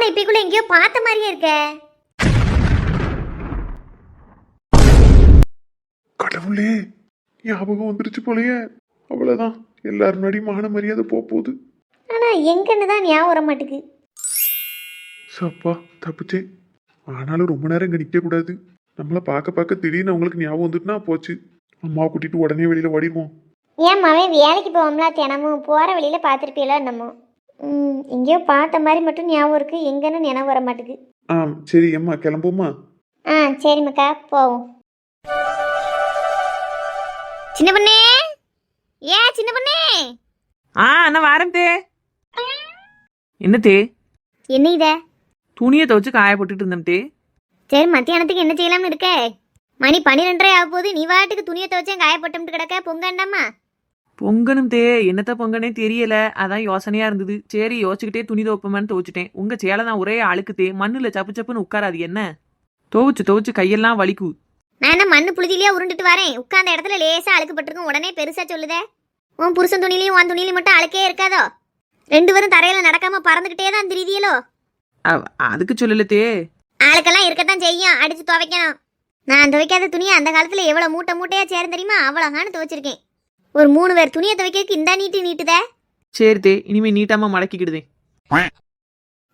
போன இப்பிக்குள்ள எங்கேயோ பார்த்த மாதிரியே இருக்க. கடவுளே, ஞாபகம் வந்துருச்சு போலயே. அவ்வளவுதான், எல்லாரும் முன்னாடி மான மரியாதை போகுது. ஆனா எங்கன்னு தான் ஞாபகம் வர மாட்டுக்கு. சப்பா, தப்பிச்சேன். ஆனாலும் ரொம்ப நேரம் இங்க நிக்க கூடாது. நம்மள பார்க்க பார்க்க திடீர்னு அவங்களுக்கு ஞாபகம் வந்துட்டுனா போச்சு. அம்மாவை கூட்டிட்டு உடனே வெளியில ஓடிடுவோம். ஏன் அவன் வேலைக்கு போவோம்ல, தினமும் போற வழியில பார்த்துருப்பீங்களா என்னமோ. எங்கேயோ பார்த்த மாதிரி மட்டும் ஞாபகம் இருக்கு, எங்கன்னு ஞாபகம் வர மாட்டுக்கு. சரி அம்மா, கிளம்புமா? சரி மக்கா, போவோம். சின்ன பொண்ணே, சின்ன பொண்ணே. அண்ணா வாரம் தே. என்ன தே? என்ன இத? துணியை துவச்சு காய போட்டுட்டு இருந்தேன் தே. சரி, மத்தியானத்துக்கு என்ன செய்யலாம்னு இருக்க? மணி 12:30 ஆக போகுது. நீ வாட்டுக்கு துணியை துவச்சேன் காய போட்டு கிடக்க. பொங்கண்டாமா? பொங்கணும் தே. என்னத்த பொங்கனே தெரியல, அதான் யோசனையா இருந்தது. சரி யோசிச்சுக்கிட்டே துணி துவப்பமான்னு துவச்சிட்டேன். உங்க சேலை தான் ஒரே அழுக்கு தே. மண்ணுல சப்பு சப்புன்னு உட்காராது. என்ன துவச்சு கையெல்லாம் வலிக்கு. நான் என்ன மண்ணு புழுதியிலேயே உருண்டுட்டு வரேன்? உட்கார்ந்த இடத்துல லேசா அழுக்கப்பட்டிருக்கும், உடனே பெருசா சொல்லுதே. உன் புருஷன் துணிலையும் உன் துணிலையும் மட்டும் அழுக்கே இருக்காதோ? 2 பேரும் தரையில நடக்காம பறந்துகிட்டே தான் திரிதியலோ? அதுக்கு சொல்லல தே. ஆளுக்கெல்லாம் இருக்கத்தான் செய்யும், அடிச்சு துவைக்கணும். நான் துவைக்காத துணியை அந்த காலத்துல எவ்வளவு மூட்டை மூட்டையா சேரும் தெரியுமா? அவ்வளோகான்னு துவைச்சிருக்கேன். ஒரு 3 பேர் துணியை துவைக்கிறதுக்கு இந்த நீட்டுதே. சரி தே, இனிமே நீட்டாம மடக்கிக்கிடுதேன்.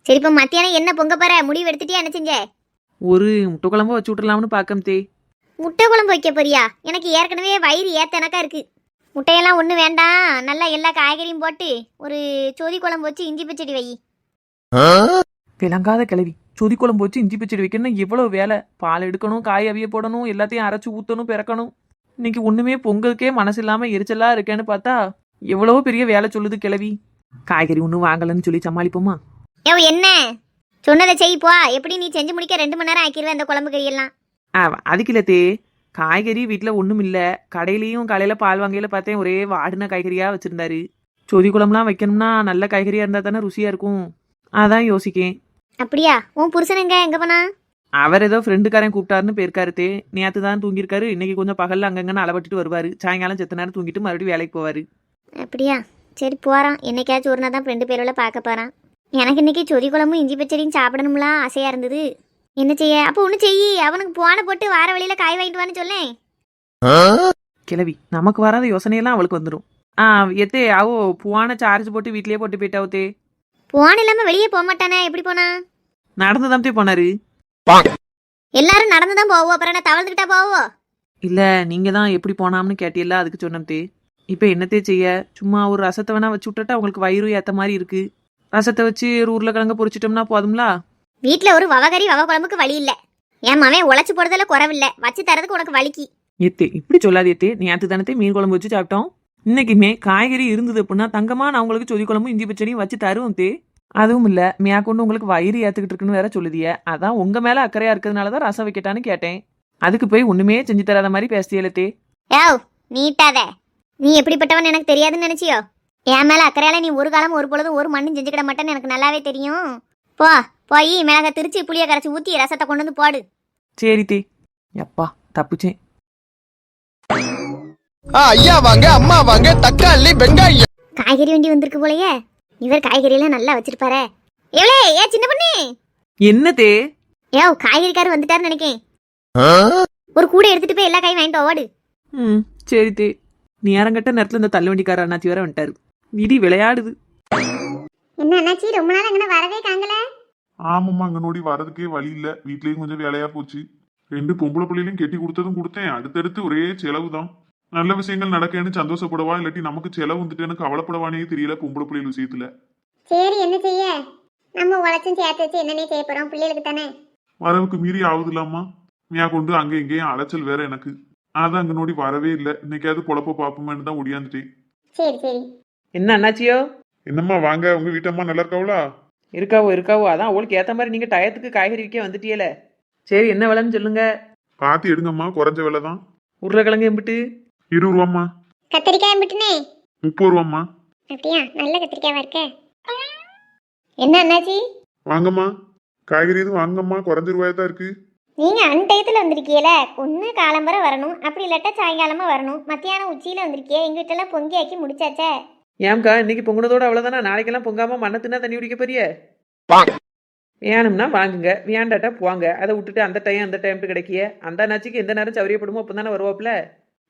சரி, இப்ப மத்தியானம் என்ன பொங்க போற? முடிவு எடுத்துட்டியா? என்ன செஞ்ச? ஒரு முட்டை குழம்பு வச்சு விட்டுலாம்னு பாக்கம் தே. முட்டை குழம்பு வைக்க போறியா? எனக்கு ஏற்கனவே வயிறு ஏத்தனக்கா இருக்கு. முட்டையெல்லாம் ஒன்றும் வேண்டாம், நல்லா எல்லா காய்கறியும் போட்டு ஒரு சொதி குழம்பு வச்சு இஞ்சி பச்சடி வை. விளங்காத கிளவி. சொதி குழம்பு வச்சு இஞ்சி பச்சடி வைக்கணும் எவ்வளவு வேலை. பால் எடுக்கணும், காய் அவிய போடணும், எல்லாத்தையும் அரைச்சு ஊற்றணும், பிறக்கணும். இன்னைக்கு ஒண்ணுமே பொங்கலுக்கே மனசு இல்லாம எரிச்சலா இருக்கேன்னு பார்த்தா எவ்வளவோ பெரிய வேலை சொல்லுது கிளவி. காய்கறி ஒன்றும் வாங்கலன்னு சொல்லி சமாளிப்போமா? என்ன சொன்னதை செய் போ. எப்படி நீ செஞ்சு முடிக்க 2 மணி நேரம் ஆக்கிடுவேன் அந்த குழம்பு கறியெல்லாம். அதுக்கு இல்ல தே. காய்கறி வீட்டில் ஒன்றும் இல்லை. கடையிலையும் காலையில் பால் வாங்கையில் பார்த்தேன், ஒரே வாடின காய்கறியாக வச்சுருந்தாரு. சொதி குழம்புலாம் வைக்கணும்னா நல்ல காய்கறியாக இருந்தால் தானே ருசியாக இருக்கும். அதான் யோசிக்கேன். அப்படியா? உன் புருஷன் எங்க போனா? அவர் ஏதோ ஃப்ரெண்டுக்காரன் கூப்பிட்டாருன்னு போயிருக்காரு தே. நேற்று தான் தூங்கியிருக்காரு. இன்னைக்கு கொஞ்சம் பகலில் அங்கங்கன்னு அளவட்டுட்டு வருவார். சாயங்காலம் செத்த நேரம் தூங்கிட்டு மறுபடியும் வேலைக்கு போவார். அப்படியா? சரி போகிறான். என்னைக்காச்சும் ஒரு நாள் தான் ஃப்ரெண்டு பேரோட பார்க்க போகிறான். எனக்கு இன்னைக்கு சொதி குழம்பும் இஞ்சி பச்சடியும் சாப்பிடணும்லாம் ஆசையாக இருந்தது. என்ன செய்ய? அப்போ ஒன்று செய்யி, அவனுக்கு போன போட்டு வார வழியில காய் வாங்கிட்டு வான்னு சொல்லேன். கிளவி, நமக்கு வராத யோசனையெல்லாம் அவளுக்கு வந்துடும். எத்தே அவோ புவான சார்ஜ் போட்டு வீட்லயே போட்டு போயிட்டாவோ தே. போன இல்லாம வெளியே போக மாட்டானே, எப்படி போனா? நடந்துதான் தே போனாரு. எல்லாரும் நடந்துதான் போவோம், அப்புறம் என்ன தவழ்ந்துக்கிட்டா போவோ? இல்ல, நீங்க தான் எப்படி போனாம்னு கேட்டியல்ல, அதுக்கு சொன்னேன் தே. இப்ப என்னத்தே செய்ய? சும்மா ஒரு ரசத்தை வேணா வச்சு விட்டுட்டா அவங்களுக்கு வயிறு ஏத்த மாதிரி இருக்கு. ரசத்தை வச்சு ஒரு உருளைக்கிழங்க பொரிச்சிட்டோம்னா போதும்லா. வீட்டுல ஒரு வவகறி வவ குழம்புக்கு வழி இல்ல. என் மவன் உழைச்சு போடுறதுல குறவில்ல, வச்சு தரதுக்கு உனக்கு வலிக்கு. எத்தே இப்படி சொல்லாது எத்தே. நேற்று தானே மீன் குழம்பு வச்சு சாப்பிட்டோம். இன்னைக்குமே காய்கறி இருந்தது அப்படின்னா தங்கமா நான் உங்களுக்கு சொதி குழம்பு இஞ்சி பச்சடியும் வச்சு தருவோம் தே. அதுவும் இல்ல, மேற்கொண்டு உங்களுக்கு வயிறு ஏத்துக்கிட்டு இருக்குன்னு வேற சொல்லுதிய. அதான் உங்க மேல அக்கறையா இருக்கிறதுனாலதான் ரசம் வைக்கட்டான்னு கேட்டேன். அதுக்கு போய் ஒண்ணுமே செஞ்சு தராத மாதிரி பேசியல தே. நீட்டாத. நீ எப்படிப்பட்டவன் எனக்கு தெரியாதுன்னு நினைச்சியோ? என் மேல அக்கறையால நீ ஒரு காலம் ஒரு பொழுதும் ஒரு மண்ணும் செஞ்சுக்கிட மாட்டேன்னு எனக்கு நல்லாவே தெரியும். போய் மிளகா திரிச்சு புளிய கரைச்சி ஊத்தி ரசத்தை கொண்டு வந்து போடு. சரி தே. எப்பா தப்புச்சேன். ஐயா வாங்க, அம்மா வாங்க, தக்காளி வெங்காயம். காய்கறி வண்டி வந்திருக்கு போலயே. இவர் காய்கறி எல்லாம் நல்லா வச்சிருப்பாரு. சின்ன பொண்ணு. என்ன தே? காய்கறிக்காரர் வந்துட்டாருன்னு நினைக்கேன். ஒரு கூட எடுத்துட்டு போய் எல்லா காயும் வாங்கிட்டு ஓடு. சரி தே. நேரங்கட்ட நேரத்துல இந்த தள்ளுவண்டிக்கார அண்ணாச்சி வேற வந்துட்டாரு. விடி விளையாடுது. என்ன அண்ணாச்சி, ரொம்ப நாள் அங்கே வரவே காங்கல? ஆமாம்மா, அங்க நோடி வரதுக்கே வழி இல்ல. வீட்லயும் கொஞ்சம் வேலையா போச்சு. 2 பொம்பளை பிள்ளைகளையும் கெட்டி கொடுத்ததும் கொடுத்தேன். அடுத்தடுத்து ஒரே செலவு தான். நல்ல விஷயங்கள் நடக்கேன்னு சந்தோஷப்படவா, இல்லாட்டி நமக்கு செலவு வந்துட்டு எனக்கு கவலைப்படவானே தெரியல பொம்பளை பிள்ளைகள் விஷயத்துல. சரி, என்ன செய்ய? நம்ம உழைச்சும் சேர்த்து வச்சு என்னன்னே செய்ய போறோம், பிள்ளைகளுக்கு தானே. வரவுக்கு மீறி ஆகுது இல்லாமா? மியா கொண்டு அங்க இங்கேயும் அலைச்சல் வேற எனக்கு. அதான் அங்க நோடி வரவே இல்லை. இன்னைக்காவது பொழப்ப பாப்போமேன்னு தான் ஒடியாந்துட்டேன். சரி சரி. என்ன அண்ணாச்சியோ? என்னம்மா வாங்க, உங்க வீட்டம்மா நல்லா இருக்காவளா? இருக்காவோ. அதான் அவளுக்கு ஏத்த மாதிரி நீங்க டயத்துக்கு காய்கறி விற்க வந்துட்டியல. சரி, என்ன விலைன்னு சொல்லுங்க. பாத்து எடுங்கம்மா, குறைஞ்ச விலை தான். உருளைக்கிழங்கு எம்பிட்டு? 20 ரூபாம்மா. கத்திரிக்காய் எம்பிட்டுனே? 30 ரூபாம்மா. அப்படியா? நல்ல கத்திரிக்காவா இருக்க. என்ன அண்ணாச்சி? வாங்கம்மா, காய்கறி எதுவும் வாங்கம்மா, குறைஞ்ச ரூபாயா தான் இருக்கு. நீங்க அன்டயத்துல வந்திருக்கீல. ஒன்னு காலம்பரை வரணும், அப்படி இல்லாட்டா சாயங்காலமா வரணும். மத்தியானம் உச்சியில வந்திருக்கிய. எங்க வீட்டுல எல்லாம் பொங்கி ஆக்கி முடிச்சாச்சே. ஏம்க்கா இன்னைக்கு பொங்குனதோட அவ்வளவுதானா? நாளைக்கெல்லாம் பொங்காம மண்ணை தின்னா தண்ணி குடிக்க போறிய? வேணும்னா வாங்குங்க, வேண்டாட்டா போங்க. அதை விட்டுட்டு அந்த டைம் அந்த டைம்ட்டு கிடைக்கிய அந்த அண்ணாச்சிக்கு எந்த நேரம் சௌரியப்படுமோ அப்போ தானே வருவாப்புல.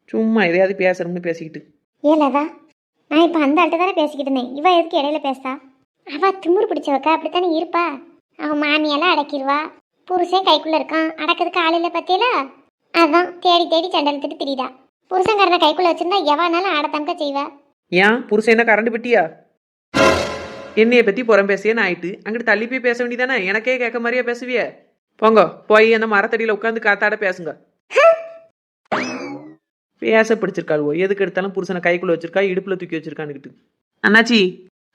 சும்மா எதையாவது பேசணும்னு பேசிக்கிட்டு. ஏலதா நான் இப்போ அந்த ஆள்கிட்ட தானே பேசிக்கிட்டு இருந்தேன். இவ எதுக்கு இடையில பேசா? அவ திமிரு பிடிச்சவக்கா அப்படித்தானே இருப்பா. அவன் மாமியெல்லாம் அடக்கிடுவா. புருஷன் கைக்குள்ள இருக்கான், அடக்கிறதுக்கு ஆள் இல்லை பத்தியல. அதான் தேடி தேடி சண்டை இழுத்துட்டு திரியுதா. புருஷன்காரனை கைக்குள்ள வச்சிருந்தா எவனாலும் ஆடத்தங்க செய்வா. ஏன் புருஷன் என்ன கரண்ட் பெட்டியா? என்னைய பத்தி புறம் பேசியேன்னு ஆயிட்டு அங்கிட்டு தள்ளி போய் பேச வேண்டியதானே? எனக்கே கேட்க மாதிரியா பேசுவிய? போங்க போய் அந்த மரத்தடியில உட்காந்து காத்தாட பேசுங்க. பேச பிடிச்சிருக்காளுவோ, எதுக்கு எடுத்தாலும் புருஷனை கைக்குள்ள வச்சிருக்கா, இடுப்புல தூக்கி வச்சிருக்கான்னுக்கிட்டு. அண்ணாச்சி,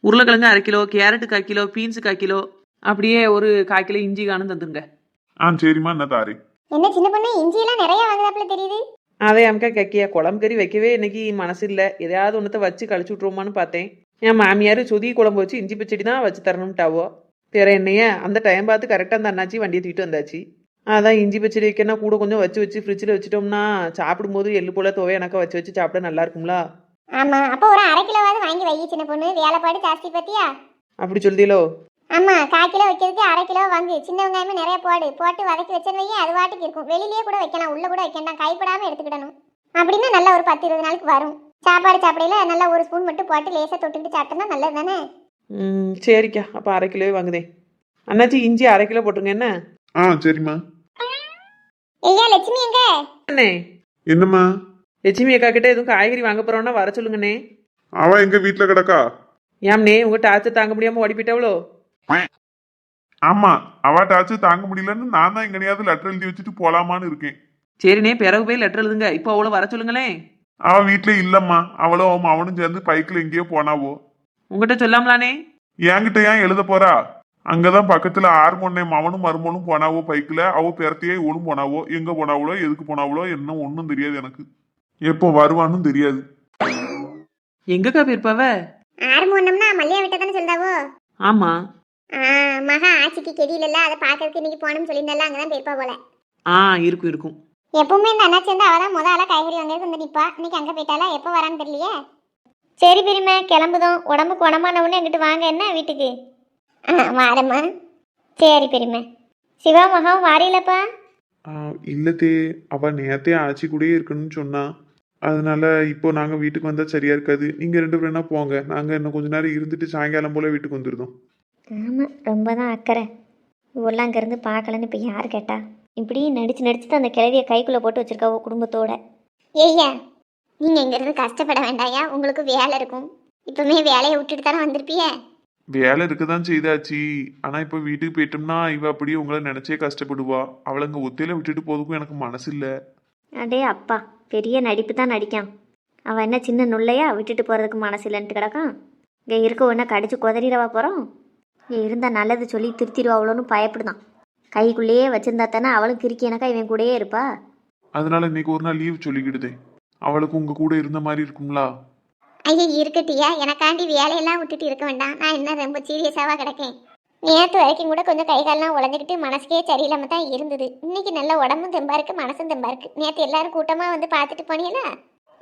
உருளைக்கிழங்கு 1/2 kilo, carrot 1/4 kilo, beans 1/4 kilo, அப்படியே ஒரு 1/4 கிலோ இஞ்சி காணும் தந்துருங்க. சரிம்மா, என்ன தாரே. என்ன சின்ன பொண்ணு இஞ்சியெல்லாம் நிறைய வாங்குதாப்புல தெரியுது. அதே அமுக்கா கக்கியா குழம்பு கறி வைக்கவே இன்னைக்கு மனசு இல்லை. எதையாவது ஒன்றத்தை வச்சு கழிச்சு விட்ருவோமான்னு பார்த்தேன். என் மாமியார் சொதி குழம்பு வச்சு இஞ்சி பச்சடி தான் வச்சு தரணும்ட்டாவோ. வேற என்னையே அந்த டைம் பார்த்து கரெக்டாக அந்த அண்ணாச்சி வண்டியை தூக்கிட்டு வந்தாச்சு. அதான் இஞ்சி பச்சடி வைக்கனா கூட கொஞ்சம் வச்சு ஃப்ரிட்ஜில் வச்சுட்டோம்னா சாப்பிடும்போது எள்ளு போல துவை எனக்கு வச்சு சாப்பிட நல்லா இருக்கும்ல. ஆமா, அப்போ ஒரு 1/2 கிலோவாவது வாங்கி வை சின்ன பொண்ணு. வேலைப்பாடு ஜாஸ்தி பத்தியா? அப்படி சொல்லிலோ? ஆமா, 1/4 கிலோ வைக்கிறதுக்கு 1/2 கிலோ வாங்கு. சின்ன வெங்காயமே நிறைய போட்டு வதக்கி வச்சேன்னு வையே, அது வாட்டுக்கு இருக்கும். வெளியிலேயே கூட வைக்கலாம், உள்ள கூட வைக்கலாம். கைப்படாம எடுத்துக்கிடணும். அப்படின்னா நல்லா ஒரு 10-20 நாளுக்கு வரும். சாப்பாடு சாப்பிடையில நல்லா ஒரு ஸ்பூன் மட்டும் போட்டு லேசா தொட்டுக்கிட்டு சாப்பிட்டோம்னா நல்லது தானே. சரிக்கா, அப்போ 1/2 கிலோவே வாங்குதேன். அண்ணாச்சி இஞ்சி 1/2 கிலோ போட்டுருங்க. என்ன? சரிம்மா. ஐயா லட்சுமி எங்க? அண்ணே, என்னம்மா? லட்சுமி அக்கா கிட்ட எதுவும் காய்கறி வாங்க போறோம்னா வர சொல்லுங்கண்ணே. அவ எங்க வீட்டுல கிடக்கா? ஏம்னே, உங்க டார்ச்சர் தாங்க முடியாம ஓடி போயிட்டாவளோ? ஆமா, அவட்டாச்சு தாங்க முடியலன்னு நான் தான் எங்கனையாவது லெட்டர் எழுதி வச்சுட்டு போலாமான்னு இருக்கேன். சரிண்ணே, பிறகு போய் லெட்டர் எழுதுங்க. இப்போ அவ்வளோ வர சொல்லுங்களேன். அவ வீட்டுல இல்லம்மா. அவளும் அவனும் சேர்ந்து பைக்கில் எங்கேயோ போனாவோ. உங்ககிட்ட சொல்லாமலானே? என்கிட்ட ஏன் எழுத போறா? அங்கதான் பக்கத்துல ஆர்மொன்னே அவனும் மருமனும் போனாவோ பைக்கில். அவ பேரத்தையே இவனும் போனாவோ. எங்க போனாவளோ எதுக்கு போனாவளோ என்ன ஒன்னும் தெரியாது எனக்கு. எப்போ வருவான்னு தெரியாது. எங்கக்கா போயிருப்பாவ? ஆரம்பம்னா மல்லியா விட்ட தானே சொல்றாவோ. ஆமா. மகா ஆட்சிக்கு கெடியில அதை பாக்கிறதுக்கு இன்னைக்கு போனோம்னு சொல்லியிருந்தால அங்கதான் போயிருப்பா போல. இருக்கும். எப்பவுமே இந்த அண்ணாச்சி வந்து அவதான் முதல்ல காய்கறி வாங்குறது வந்து நிப்பா. இன்னைக்கு அங்க போயிட்டாலா? எப்போ வரான்னு தெரியலையே. சரி பெரியம்மா, கிளம்புதோம். உடம்புக்கு உடம்பானவுன்னு எங்கிட்ட வாங்க என்ன வீட்டுக்கு. வாரம்மா. சரி பெரியம்மா. சிவா மகாவும் வாரியலப்பா? இல்லத்தே, அவ நேரத்தே ஆச்சி கூடயே இருக்கணும்னு சொன்னா. அதனால இப்போ நாங்க வீட்டுக்கு வந்தா சரியா இருக்காது. நீங்க 2 பேரும் போங்க. நாங்க இன்னும் கொஞ்ச நேரம் இருந்துட்டு சாயங்காலம் போல வீட்டுக்கு வந்துருந்தோம். ஆமா, ரொம்ப தான் அக்கறை. இவெல்லாம் அங்கேருந்து பார்க்கலன்னு இப்போ யார் கேட்டா? இப்படி நடிச்சு தான் அந்த கிழவியை கைக்குள்ளே போட்டு வச்சிருக்காவோ குடும்பத்தோட. ஏய்யா, நீங்கள் இங்கேருந்து கஷ்டப்பட வேண்டாயா? உங்களுக்கு வேலை இருக்கும். இப்போமே வேலையை விட்டுட்டு தானே வந்திருப்பிய. வேலை இருக்கதான் செய்தாச்சு. ஆனா இப்போ வீட்டுக்கு போயிட்டோம்னா இவ அப்படியே உங்களை நினைச்சே கஷ்டப்படுவா. அவளை அங்க ஒத்தையில விட்டுட்டு போறதுக்கும் எனக்கு மனசு இல்ல. அடே அப்பா, பெரிய நடிப்பு தான் நடிக்கான். அவன் என்ன சின்ன நுள்ளையா விட்டுட்டு போகிறதுக்கு மனசு இல்லைன்ட்டு கிடக்கான். இங்கே இருக்க ஒன்றா கடிச்சு குதறிடவா போகிறோம். இங்கே இருந்தால் நல்லது சொல்லி திருத்திடுவா அவ்வளோன்னு பயப்படுதான். கைக்குள்ளேயே வச்சிருந்தா தானே அவளும் கிறுக்கி எனக்கா இவன் கூடயே இருப்பா. அதனால இன்னைக்கு ஒரு நாள் லீவ் சொல்லிக்கிடுதேன். அவளுக்கு உங்க கூட இருந்த மாதிரி இருக்கும்லா. ஐயா இருக்கட்டியா, எனக்காண்டி வேலையெல்லாம் விட்டுட்டு இருக்க வேண்டாம். நான் என்ன ரொம்ப சீரியஸாவாக கிடக்கேன். நேற்று வரைக்கும் கூட கொஞ்சம் கைகாலெலாம் உழைஞ்சிக்கிட்டு மனசுக்கே சரியில்லாம தான் இருந்தது. இன்னைக்கு நல்ல உடம்பும் தெம்பா இருக்கு, மனசும் தெம்பா இருக்கு. நேற்று எல்லாரும் கூட்டமாக வந்து பார்த்துட்டு போனீங்களா?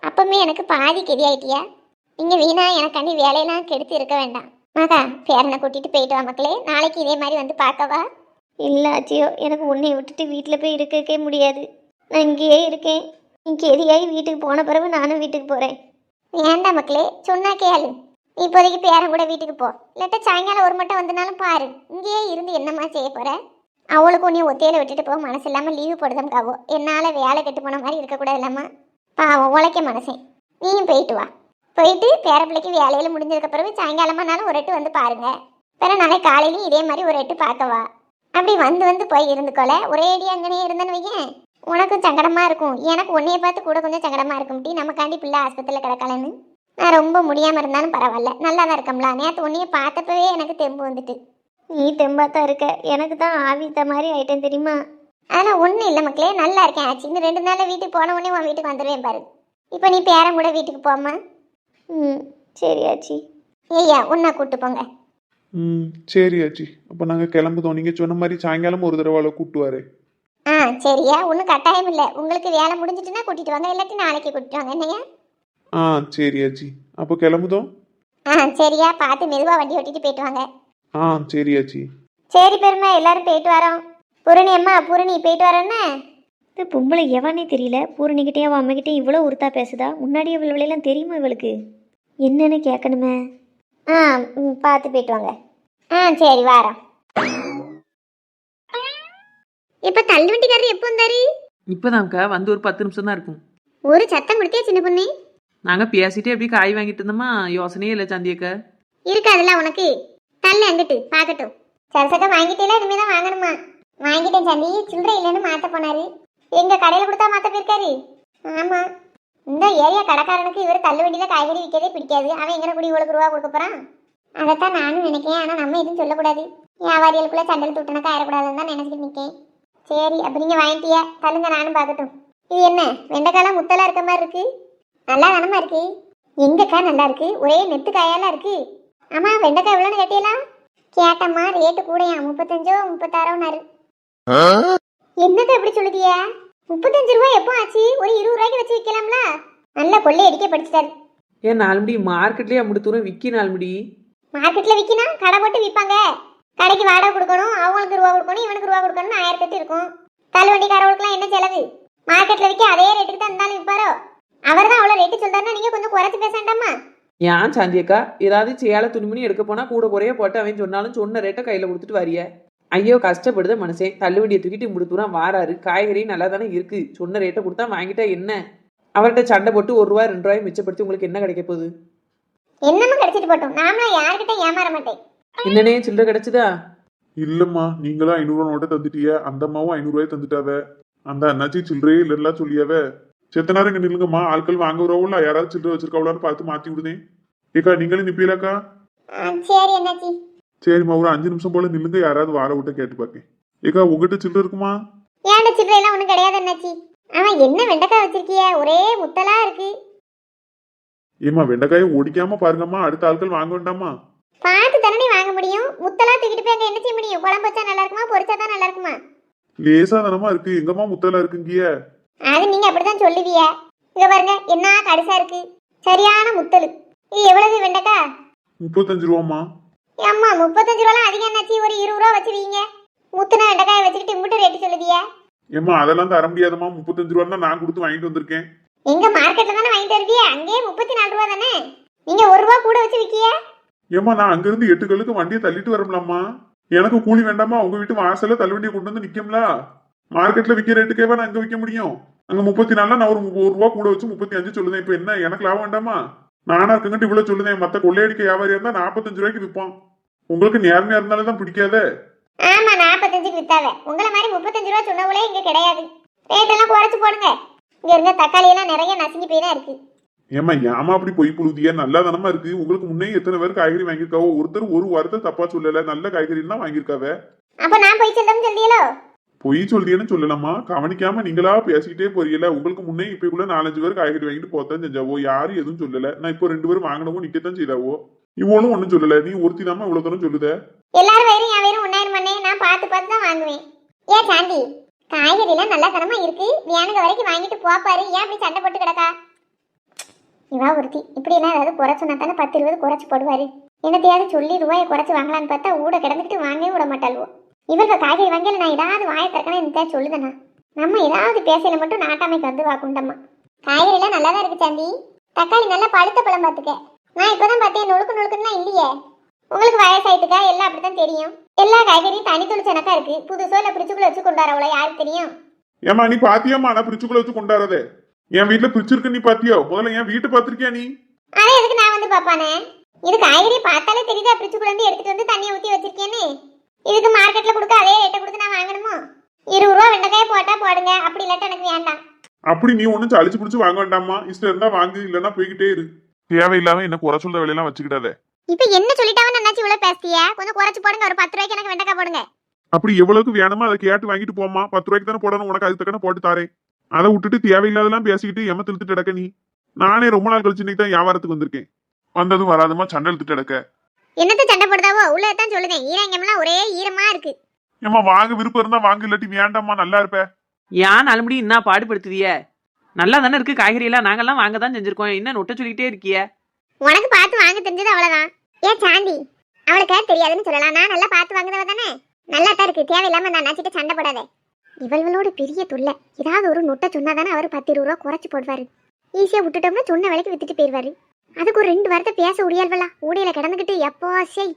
அப்பவுமே எனக்கு பாதி கெதியாயிட்டியா. நீங்கள் வீணா எனக்காண்டி வேலையெல்லாம் கெடுத்து இருக்க வேண்டாம். மகா, பேரனை கூட்டிகிட்டு போயிட்டு வா மக்களே. நாளைக்கு இதே மாதிரி வந்து பார்க்கவா? இல்லை ஆச்சியோ, எனக்கு உன்னை விட்டுட்டு வீட்டில் போய் இருக்கவே முடியாது. நான் இங்கேயே இருக்கேன். நீ கெதியாகி வீட்டுக்கு போன பிறகு நானும் வீட்டுக்கு போகிறேன். வேண்டாம் மக்களே, சொன்னா கேளு. இப்போதைக்கு பேரன் கூட வீட்டுக்கு போ. இல்லாட்டா சாயங்காலம் ஒரு மட்டும் வந்தனாலும் பாரு. இங்கேயே இருந்து என்னம்மா செய்ய போற? அவளுக்கும் நீ ஒத்தையில விட்டுட்டு போக மனசு இல்லாமல் லீவு போடுதம்காவோ. என்னால் வேலை கெட்டு போன மாதிரி இருக்கக்கூடாது இல்லாமா? பாவம் உழைக்க மனசேன். நீயும் போயிட்டு வா. போயிட்டு பேர பிள்ளைக்கு வேலையில் முடிஞ்சதுக்கு பிறகு சாயங்காலமானாலும் ஒரு எட்டு வந்து பாருங்க. பிற நாளைக்கு காலையிலையும் இதே மாதிரி ஒரு எட்டு பார்க்கவா. அப்படி வந்து போய் இருந்துக்கோல. ஒரே அடி அங்கனே இருந்தேன்னு வையேன், உனக்கும் சங்கடமாக இருக்கும். எனக்கு உன்னைய பார்த்து கூட கொஞ்சம் சங்கடமாக இருக்கும். டீ நமக்காண்டி பிள்ளை ஆஸ்பத்திரியில் கிடக்கலன்னு. நான் ரொம்ப முடியாமல் இருந்தாலும் பரவாயில்ல, நல்லா தான் இருக்கம்ல. நேற்று உன்னைய பார்த்தப்பவே எனக்கு தெம்பு வந்துட்டு. நீ தெம்பாக தான் இருக்க, எனக்கு தான் ஆவித்த மாதிரி ஆயிட்டேன் தெரியுமா? அதெல்லாம் ஒன்றும் இல்லை மக்களே, நல்லா இருக்கேன் ஆச்சு. இன்னும் 2 நாளில் வீட்டுக்கு போன உடனே உன் வீட்டுக்கு வந்துடுவேன் பாரு. இப்போ நீ பேரன் கூட வீட்டுக்கு போமா? சரி ஆச்சி. ஐயா உன்னை கூப்பிட்டு போங்க. சரி ஆச்சி, அப்போ நாங்க கிளம்புதோம். நீங்க சொன்ன மாதிரி சாயங்காலம் ஒரு தடவை கூப்பிட்டுவாரு. சரியா, ஒன்றும் கட்டாயம் இல்லை. உங்களுக்கு வேலை முடிஞ்சிட்டுன்னா கூட்டிட்டு வாங்க, இல்லாட்டி நாளைக்கு கூட்டிட்டு வாங்க. என்னையா? சரி ஆச்சி, அப்போ கிளம்புதோம். சரியா, பார்த்து மெதுவாக வண்டி ஓட்டிட்டு போயிட்டு வாங்க. சரி ஆச்சி. சரி பெருமை, எல்லாரும் போயிட்டு வரோம். பூரணி அம்மா, பூரணி போயிட்டு வரோன்னு. இப்போ பொம்பளை எவனே தெரியல. பூரணிக்கிட்டே அவன் அம்மாக்கிட்டே இவ்வளோ உருத்தா பேசுதா. முன்னாடியே இவளெல்லாம் தெரியுமா இவளுக்கு? என்னன்னு கேட்கணுமே. பார்த்து போயிட்டு வாங்க. சரி வாரம். இப்போ தள்ளு வண்டிக்காரர் எப்போ வந்தாரு? இப்பதான்க்கா வந்து ஒரு 10 நிமிஷம் தான் இருக்கும். ஒரு சத்தம் கொடுத்தே சின்ன பொண்ணு. நாங்க பேசிட்டே எப்படி காய் வாங்கிட்டு இருந்தோமா, யோசனையே இல்லை சந்தியக்கா. இருக்காதுல்ல உனக்கு. தள்ளு அங்கிட்டு பார்க்கட்டும். சரசக்கா வாங்கிட்டேல, இனிமே தான் வாங்கணுமா? வாங்கிட்டேன் சந்தி. சில்லறை இல்லைன்னு மாற்ற போனாரு. எங்க கடையில் கொடுத்தா மாற்ற போயிருக்காரு. ஆமா, இந்த ஏரியா கடைக்காரனுக்கு இவர் தள்ளு வண்டியில் காய்கறி விற்கதே பிடிக்காது. அவன் எங்கே கூடி இவ்வளோ ரூபா கொடுக்க போறான்? அதைத்தான் நானும் நினைக்கிறேன். ஆனால் நம்ம எதுவும் சொல்லக்கூடாது. வியாபாரிகளுக்குள்ள சண்டல் தூட்டனக்கா ஆயிடக்கூடாதுன்னு தான் நினைச்சிட்டு நிற்கேன். சரி, அப்போ நீங்கள் வாங்கிட்டியா? தள்ளுங்க, நானும் பார்க்கட்டும். இது என்ன வெண்டைக்காலாம் முத்தலா இருக்க மாதிரி இருக்கு? நல்லா தானமா இருக்கு. எங்கக்கா நல்லா இருக்கு, ஒரே நெத்து காயெல்லாம் இருக்கு. ஆமா, வெண்டைக்காய் எவ்வளோன்னு கேட்டியலாம்? கேட்டம்மா, ரேட்டு கூடயா, 35 36 என்னக்கா எப்படி சொல்லுதியா? 35 ரூபாய் எப்போ ஆச்சு? ஒரு 20 ரூபாய்க்கு வச்சு விற்கலாம்ல. நல்லா கொள்ளை அடிக்க படிச்சுட்டாரு. ஏன் நாலுமடி மார்க்கெட்லயே அப்படி தூரம் விக்கி நாலுமடி. மார்க்கெட்ல விற்கினா கடை போட்டு விற்பாங்க. கடைக்கு வாடகை கொடுக்கணும், அவங்களுக்கு ரூபா கொடுக்கணும், இவனுக்கு ரூபா கொடுக்கணும்னு 1008 இருக்கும். தள்ளுவண்டிக்காரவங்களுக்குலாம் என்ன செலவு? மார்க்கெட்ல விற்க அதே ரேட்டுக்கு தான் இருந்தாலும் விற்பாரோ? அவர் தான் அவ்வளோ ரேட்டு சொல்றாருன்னா நீங்க கொஞ்சம் குறைச்சி பேச வேண்டாமா? ஏன் சாந்தியக்கா, ஏதாவது சேலை துணிமணி எடுக்க போனா கூட குறைய போட்டு அவன் சொன்னாலும் சொன்ன ரேட்டை கையில கொடுத்துட்டு வாரிய. ஐயோ, கஷ்டப்படுத மனுஷன். தள்ளுவண்டியை தூக்கிட்டு இப்படி தூரம் வாராரு. காய்கறி நல்லா தானே இருக்கு, சொன்ன ரேட்டை கொடுத்தா வாங்கிட்டா என்ன? அவர்கிட்ட சண்டை போட்டு 1 ரூபா 2 ரூபாய் மிச்சப்படுத்தி உங்களுக்கு என்ன கிடைக்க போகுது? என்னமா கிடைச்சிட்டு போட்டோம், நாமளும் யார்கிட்ட ஏமாற மாட்டேன். என்னனே சில்லறை கிடைச்சதா? இல்லம்மா, நீங்களும் 500 ரூபா நோட்டை தந்துட்டிய, அந்த அம்மாவும் 500 ரூபாய் தந்துட்டாவ. அந்த அண்ணாச்சி சில்லறையே இல்லைன்னா சொல்லியாவ. செத்த நேரம் இங்க நில்லுங்கம்மா, ஆட்கள் வாங்க வரவுல யாராவது சில்லறை வச்சிருக்காவளான்னு பார்த்து மாத்தி விடுதேன். ஏக்கா நீங்களும் நிப்பீலாக்கா? சரி அண்ணாச்சி. சரிம்மா, ஒரு 5 நிமிஷம் போல நில்லுங்க, யாராவது வார விட்ட கேட்டு பாக்கேன். ஏக்கா உங்ககிட்ட சில்லறை இருக்குமா? ஏன்டா சில்லறை எல்லாம் ஒண்ணும் கிடையாது அண்ணாச்சி. அவன் என்ன வெண்டைக்காய் வச்சிருக்கிய, ஒரே முத்தலா இருக்கு. ஏமா, வெண்டைக்காயை ஒடிக்காம பாருங்கம்மா, அடுத்த ஆட்கள் வாங்க வேண்டாமா? பார்த்து தானே வாங்க முடியும். முத்தலா தூக்கிட்டு போய் அங்க என்ன செய்ய முடியும்? குழம்பு வச்சா நல்லா இருக்குமா, பொரிச்சா தான் நல்லா இருக்குமா? லேசா தானமா இருக்கு, எங்கம்மா முத்தலா இருக்குங்கிய? அது நீங்க அப்படித்தான் சொல்லுவிய. இங்க பாருங்க, என்ன கடுசா இருக்கு, சரியான முத்தலு. இது எவ்வளவு வெண்டைக்காய்? 35 ரூபாம்மா. அம்மா, 35 ரூபாலாம் அதிகம் என்னாச்சு? ஒரு 20 ரூபா வச்சு வீங்க. முத்துன வெண்டைக்காயை வச்சுக்கிட்டு இம்புட்டு ரேட்டு சொல்லுதிய. ஏம்மா, அதெல்லாம் தர முடியாதம்மா. 35 ரூபா தான் நான் கொடுத்து வாங்கிட்டு வந்திருக்கேன். எங்க மார்க்கெட்ல தானே வாங்கிட்டு வருவிய, அங்கேயே 34 ரூபா தானே. நீங்க 1 ரூபா கூட வச்சு விக்கிய. ஏம்மா, நான் அங்கிருந்து 8 கல்லுக்கு வண்டியை தள்ளிட்டு வரலாமா? எனக்கு கூலி வேண்டாமா? உங்க வீட்டு வாசல்ல தள்ளுவண்டியை கொண்டு வந்து நிக்கும்ல. மார்க்கெட்ல விற்கிற ரேட்டுக்கேவா நான் அங்க விற்க முடியும்? அங்க 34 நான் ஒரு 1 ரூபா கூட வச்சு 35 சொல்லுதேன். இப்ப என்ன எனக்கு லாபம் வேண்டாமா? நானா இருக்கங்கிட்டு இவ்வளவு சொல்லுதேன். மத்த கொள்ளையடிக்க வியாபாரியா இருந்தா 45 ரூபாய்க்கு விற்பான். உங்களுக்கு நேர்மையா இருந்தாலும் தான் பிடிக்காத. ஆமா, 45க்கு வித்தாவ. உங்களை மாதிரி 35 ரூபா சொன்னவங்களே இங்க கிடையாது. ரேட் எல்லாம் குறைச்சு போடுங்க. இங்க இருந்த தக்காளி எல்லாம் நிறைய நசுங்கி போய் தான் இருக்கு. ஏமா, ஏமா அப்படி பொய் புழுதியா? நல்லா தானமா இருக்கு. உங்களுக்கு முன்னே எத்தனை பேர் காய்கறி வாங்கியிருக்காவோ? ஒருத்தர் ஒரு வாரத்தை தப்பா சொல்லல, நல்ல காய்கறி தான் வாங்கியிருக்காவ. அப்ப நான் போய் சொல்றேன்னு சொல்லியலோ? பொய் சொல்லியேன்னு சொல்லலாமா? கவனிக்காம நீங்களா பேசிக்கிட்டே போறீல. உங்களுக்கு முன்னே இப்ப 4-5 பேர் காய்கறி வாங்கிட்டு போத்தான் செஞ்சாவோ. யாரும் எதுவும் சொல்லல. நான் இப்போ 2 பேரும் வாங்கினவோ நிக்கத்தான் செய்தாவோ. இவனும் ஒண்ணும் சொல்லல. நீ ஒருத்தி தாமா இவ்வளவு தூரம் சொல்லுத. எல்லாரும் வயிறும் என் வயிறும் ஒன்னாயிரம் பண்ணே. நான் பார்த்து பார்த்து தான் வாங்குவேன். ஏன் சாந்தி, காய்கறி எல்லாம் நல்லா தரமா இருக்கு, வியானுங்க வரைக்கும் வாங்கிட்டு போப்பாரு. ஏன் இப்படி சண்டை போட்டு கிடக்கா? இவா ஒருத்தி இப்படி எல்லாம் ஏதாவது குறைச்சு சொன்னா தானே 10-20 குறைச்சு போடுவாரு. என்னத்தையாவது சொல்லி ரூபாயை குறைச்சு வாங்கலான்னு பார்த்தா ஊட கிடந்துட்டு வாங்கவே விட மாட்டாளுவோ. இவருக்கு காய்கறி வாங்கல, நான் ஏதாவது வாயை திறக்கணும் என்ன சொல்லுதேண்ணா. நம்ம ஏதாவது பேசல மட்டும் நாட்டாமைக்கு வந்து வாக்குண்டம்மா. காய்கறி எல்லாம் நல்லா தான் இருக்கு சாந்தி. தக்காளி நல்லா பழுத்த பழம் பார்த்துக்க. நான் இப்பதான் பார்த்தேன், நொழுக்குன்னா இல்லையே. உங்களுக்கு வயசாயிட்டுக்கா, எல்லாம் அப்படித்தான் தெரியும். எல்லா காய்கறியும் தனித்தொழு செனக்கா இருக்கு. புதுசோ இல்ல பிரிச்சுக்குள்ள வச்சு கொண்டாரவளோ யாருக்கு தெரியும்? ஏமா, நீ பாத்தியாமா? நான் பிரிச்சுக்குள்ள வச்சு கொண்டாடுறதே. என் வீட்டுல பிரிச்சிருக்கு, நீ பாத்தியோ? முதல்ல என் வீட்டு பாத்திருக்கியா நீ? அதே எதுக்கு நான் வந்து பாப்பானே? இது காய்கறி பார்த்தாலே தெரியுதா பிரிச்சுக்குள்ள இருந்து எடுத்துட்டு வந்து தண்ணியை ஊத்தி வச்சிருக்கேன்னு. இதுக்கு மார்க்கெட்ல கொடுக்க அதே ரேட்டை கொடுத்து நான் வாங்கணுமோ? 20 ரூபா வெண்டைக்காய போட்டா போடுங்க, அப்படி இல்லாட்டா எனக்கு வேண்டாம். அப்படி நீ ஒன்னும் சளிச்சு பிடிச்சு வாங்க வேண்டாமா. இஷ்டம் இருந்தா வாங்கு, இல்லன்னா போய்கிட்டே இரு. தேவையில்லாம என்ன குறை சொல்ற வேலையெல்லாம் வச்சுக்கிட்டாத. இப்ப என்ன சொல்லிட்டாவன்னு நினைச்சு இவ்வளவு பேசிய? கொஞ்சம் குறைச்சு போடுங்க, ஒரு 10 ரூபாய்க்கு எனக்கு வெண்டைக்காய் போடுங்க. அப்படி எவ்வளவுக்கு வேணுமோ அதை கேட்டு வாங்கிட்டு போமா. 10 ரூபாய்க்கு தானே போடணும், உனக்கு அதுக்கு தக்கன போட்டு தாரேன். அதை விட்டுட்டு தேவையில்லாதெல்லாம் பேசிக்கிட்டு எம திழுத்துட்டு கிடக்க நீ. நானே ரொம்ப நாள் கழிச்சு இன்னைக்கு தான் வியாபாரத்துக்கு வந்திருக்கேன். வந்ததும் வராதுமா சண்டை இழுத்துட்டு கிடக்க. என்னத்த சண்டை போடுதாவோ? உள்ளதான் சொல்லுதேன், ஈரங்கம்லாம் ஒரே ஈரமா இருக்கு. ஏமா, வாங்க விருப்பம் இருந்தா வாங்க, இல்லாட்டி வேண்டாமா. நல்லா இருப்ப. ஏன் நாலுமடி என்ன பாடுபடுத்துதிய? நல்லா தானே இருக்கு காய்கறி எல்லாம். நாங்கெல்லாம் வாங்க தான் செஞ்சிருக்கோம். என்ன நொட்ட சொல்லிக்கிட்டே இருக்கிய? உனக்கு பார்த்து வாங்க தெரிஞ்சது அவ்வளவுதான். ஏன் சாந்தி, அவளுக்கு தெரியாதுன்னு சொல்லலாம். நான் நல்லா பார்த்து வாங்குறவ தானே. நல்லா தான் இருக்கு, தேவையில்லாம நான் அண்ணாச்சிட்ட சண்டை போடாதே. இவளோட பெரிய தொல்லை, ஏதாவது ஒரு நொட்டை சொன்னாதானே அவர் 10-20 ரூபா குறைச்சி போடுவாரு. ஈஸியா விட்டுட்டோம்னா சொன்ன வேலைக்கு வித்துட்டு போயிடுவாரு. அதுக்கு ஒரு 2 வாரத்தை பேச உடையாள்வலா, ஊடையில கிடந்துக்கிட்டு எப்போ செய்.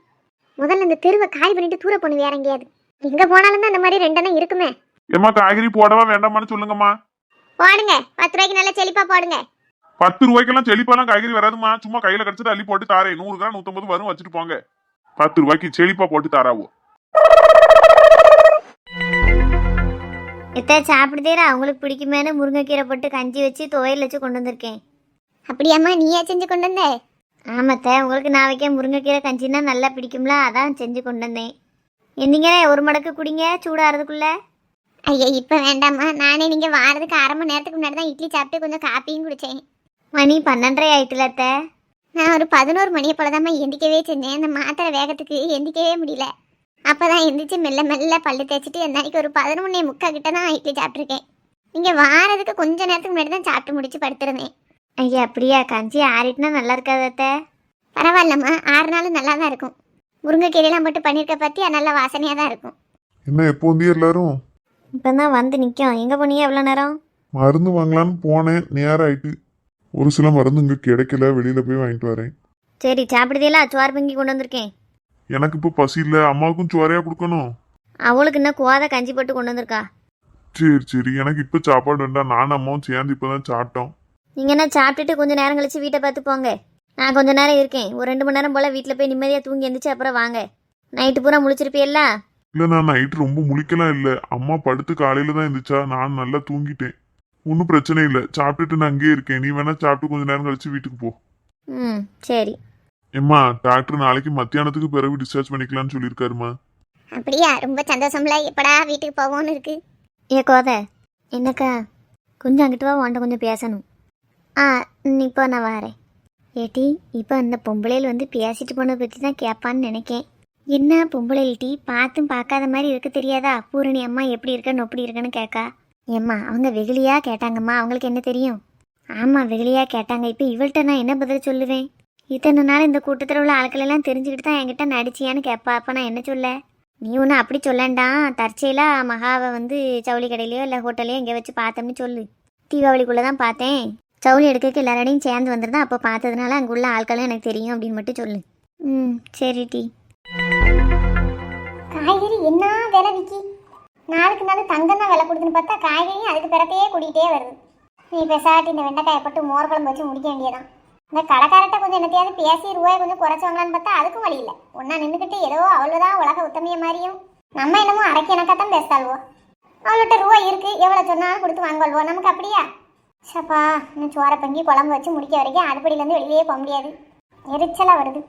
முதல்ல இந்த தெருவை காலி பண்ணிட்டு தூர போன வேற எங்கேயாவது. எங்க போனாலும் தான் அந்த மாதிரி 2 அண்ணன் இருக்குமே. ஏம்மா காய்கறி போடவா வேண்டாமான்னு சொல்லுங்கம்மா. போடுங்க, 10 ரூபாய்க்கு நல்லா செழிப்பா போடுங்க. 10 ரூபாய்க்கெல்லாம் செழிப்பாலாம் காய்கறி வராதுமா. சும்மா கையில கடிச்சிட்டு அள்ளி போட்டு தாரேன். 100 கிராம் 150 வரும், வச்சுட்டு போங்க. 10 ரூபாய்க்கு செழிப்பா போட்டு தாராவோ. எத்த சாப்பிடுதேரா, அவங்களுக்கு பிடிக்குமேனு முருங்கைக்கீரை போட்டு கஞ்சி வச்சு துவையல் வச்சு கொண்டு வந்திருக்கேன். அப்படியாம்மா, நீயா செஞ்சு கொண்டு வந்த? ஆமாத்த, உங்களுக்கு நான் வைக்க முருங்கைக்கீரை கஞ்சின்னா நல்லா பிடிக்கும்ல, அதான் செஞ்சு கொண்டு வந்தேன். என்னங்க ஒரு மடக்கு குடிங்க சூடாகிறதுக்குள்ள. ஐயா இப்போ வேண்டாம்மா, நானே நீங்கள் வாரதுக்கு அரை மணி நேரத்துக்கு முன்னாடி தான் இட்லி சாப்பிட்டு கொஞ்சம் காப்பியும் குடித்தேன். மணி 12:30 ஆயிட்டுல அத்தை. நான் ஒரு 11 மணியை போல தான் எந்திக்கவே செஞ்சேன். அந்த மாத்திரை வேகத்துக்கு எந்திக்கவே முடியல. அப்போ தான் எந்திரிச்சு மெல்ல மெல்ல பல்லு தேய்ச்சிட்டு அன்னைக்கு ஒரு 11:45 கிட்ட தான் இட்லி சாப்பிட்ருக்கேன். நீங்கள் வாரதுக்கு கொஞ்ச நேரத்துக்கு முன்னாடி தான் சாப்பிட்டு முடிச்சு படுத்துருந்தேன். ஐயா அப்படியா, கஞ்சி ஆறிட்டுனா நல்லா இருக்காது அத்தை? பரவாயில்லம்மா, 6 நாள் நல்லா தான் இருக்கும். முருங்கைக்கீரையெல்லாம் போட்டு பண்ணியிருக்க பற்றி நல்ல வாசனையாக தான் இருக்கும். என்ன எப்போ வந்தியா எல்லாரும்? இப்போ தான் வந்து நிற்கும். எங்கே போனீங்க எவ்வளோ நேரம்? மருந்து வாங்கலான்னு போனேன், நேரம் ஆயிட்டு. ஒரு சில மருந்து இங்க கிடைக்கல, வெளியில போய் வாங்கிட்டு வரேன். சரி சாப்பிடுதேலாம், சோறு பொங்கி கொண்டு வந்திருக்கேன். எனக்கு இப்போ பசி இல்லை, அம்மாவுக்கும் சோறையா கொடுக்கணும். அவளுக்கு இன்னும் கோதை கஞ்சி போட்டு கொண்டு வந்திருக்கா. சரி சரி, எனக்கு இப்போ சாப்பாடு வேண்டாம். நானும் அம்மாவும் சேர்ந்து இப்போதான் சாப்பிட்டோம். நீங்கள் என்ன சாப்பிட்டுட்டு கொஞ்சம் நேரம் கழிச்சு வீட்டை பார்த்து போங்க. நான் கொஞ்ச நேரம் இருக்கேன், ஒரு 2 மணி நேரம் போல் வீட்டில் போய் நிம்மதியாக தூங்கி எழுந்திரிச்சு அப்புறம் வாங்க. நைட்டு பூரா முழிச்சிருப்பியல்ல? இல்லை, நான் நைட்டு ரொம்ப முழிக்கலாம் இல்லை. அம்மா படுத்து காலையில தான் இருந்துச்சா, நான் நல்லா தூங்கிட்டேன். ஒன்றும் பிரச்சனை இல்லை. சாப்பிட்டுட்டு நான் அங்கேயே இருக்கேன். நீ வேணா சாப்பிட்டு கொஞ்ச நேரம் கழிச்சு வீட்டுக்கு போ. ம் சரி. ஏம்மா, டாக்டர் நாளைக்கு மத்தியானத்துக்கு பிறகு டிஸ்சார்ஜ் பண்ணிக்கலாம்னு சொல்லியிருக்காருமா. அப்படியா, ரொம்ப சந்தோஷம்ல. எப்படா வீட்டுக்கு போவோன்னு இருக்கு. ஏ கோதை, என்னக்கா கொஞ்சம் அங்கிட்டு வா, உன்ட்ட கொஞ்சம் பேசணும். இப்போ நான் வரேன். ஏட்டி, இப்போ அந்த பொம்பளையில் வந்து பேசிட்டு போனதை பற்றி தான் கேட்பான்னு நினைக்கேன். என்ன பொம்பளையில் டீ, பார்த்தும் பார்க்காத மாதிரி இருக்க தெரியாதா? பூரணி அம்மா எப்படி இருக்கன்னு எப்படி இருக்குன்னு கேட்கா. ஏம்மா அவங்க வெகுளியாக கேட்டாங்கம்மா, அவங்களுக்கு என்ன தெரியும்? ஆமாம் வெகுளியாக கேட்டாங்க. இப்போ இவள்கிட்ட நான் என்ன பதில் சொல்லுவேன்? இத்தனை நாள் இந்த கூட்டத்தில் உள்ள ஆட்களெல்லாம் தெரிஞ்சுக்கிட்டு தான் என்கிட்ட நடிச்சியான்னு கேட்பா. அப்போ நான் என்ன சொல்ல? நீ ஒன்றும் அப்படி சொல்லண்டாம். தற்செயலாக மகாவை வந்து ஜவுளி கடையிலையோ இல்லை ஹோட்டல்லையோ எங்கே வச்சு பார்த்தோம்னு சொல்லு. தீபாவளிக்குள்ளே தான் பார்த்தேன், ஜவுளி எடுக்க எல்லாரோடையும் சேர்ந்து வந்துருந்தா, அப்போ பார்த்ததுனால அங்கே உள்ள ஆட்களும் எனக்கு தெரியும் அப்படின்னு மட்டும் சொல்லு. ம் சரி டீ. காய்கறி என்ன விலை விக்கி? நாளுக்கு நாள் தங்கம் தான் விலை கொடுத்துன்னு பார்த்தா காய்கறியும் அதுக்கு பிறத்தையே கூட்டிகிட்டே வருது. நீ பெசாட்டி இந்த வெண்டைக்காயை போட்டு மோர் குழம்பு வச்சு முடிக்க வேண்டியதான். இந்த கடைக்காரட்ட கொஞ்சம் என்னத்தையாவது பேசி ரூபாய் கொஞ்சம் குறைச்சி வாங்கலான்னு பார்த்தா அதுக்கும் வழி இல்லை. ஒன்றா நின்றுக்கிட்டு ஏதோ அவ்வளோதான் உலக உத்தமைய மாதிரியும் நம்ம என்னமோ அரைக்க எனக்கா தான் பேசாள்வோம். அவள்கிட்ட ரூபாய் இருக்குது, எவ்வளோ சொன்னாலும் கொடுத்து வாங்கல்வோம். நமக்கு அப்படியா? சப்பா, இன்னும் சோறை பொங்கி குழம்பு வச்சு முடிக்க வரைக்கும் அடுப்படியிலேருந்து வெளியே போக முடியாது, எரிச்சலாக வருது.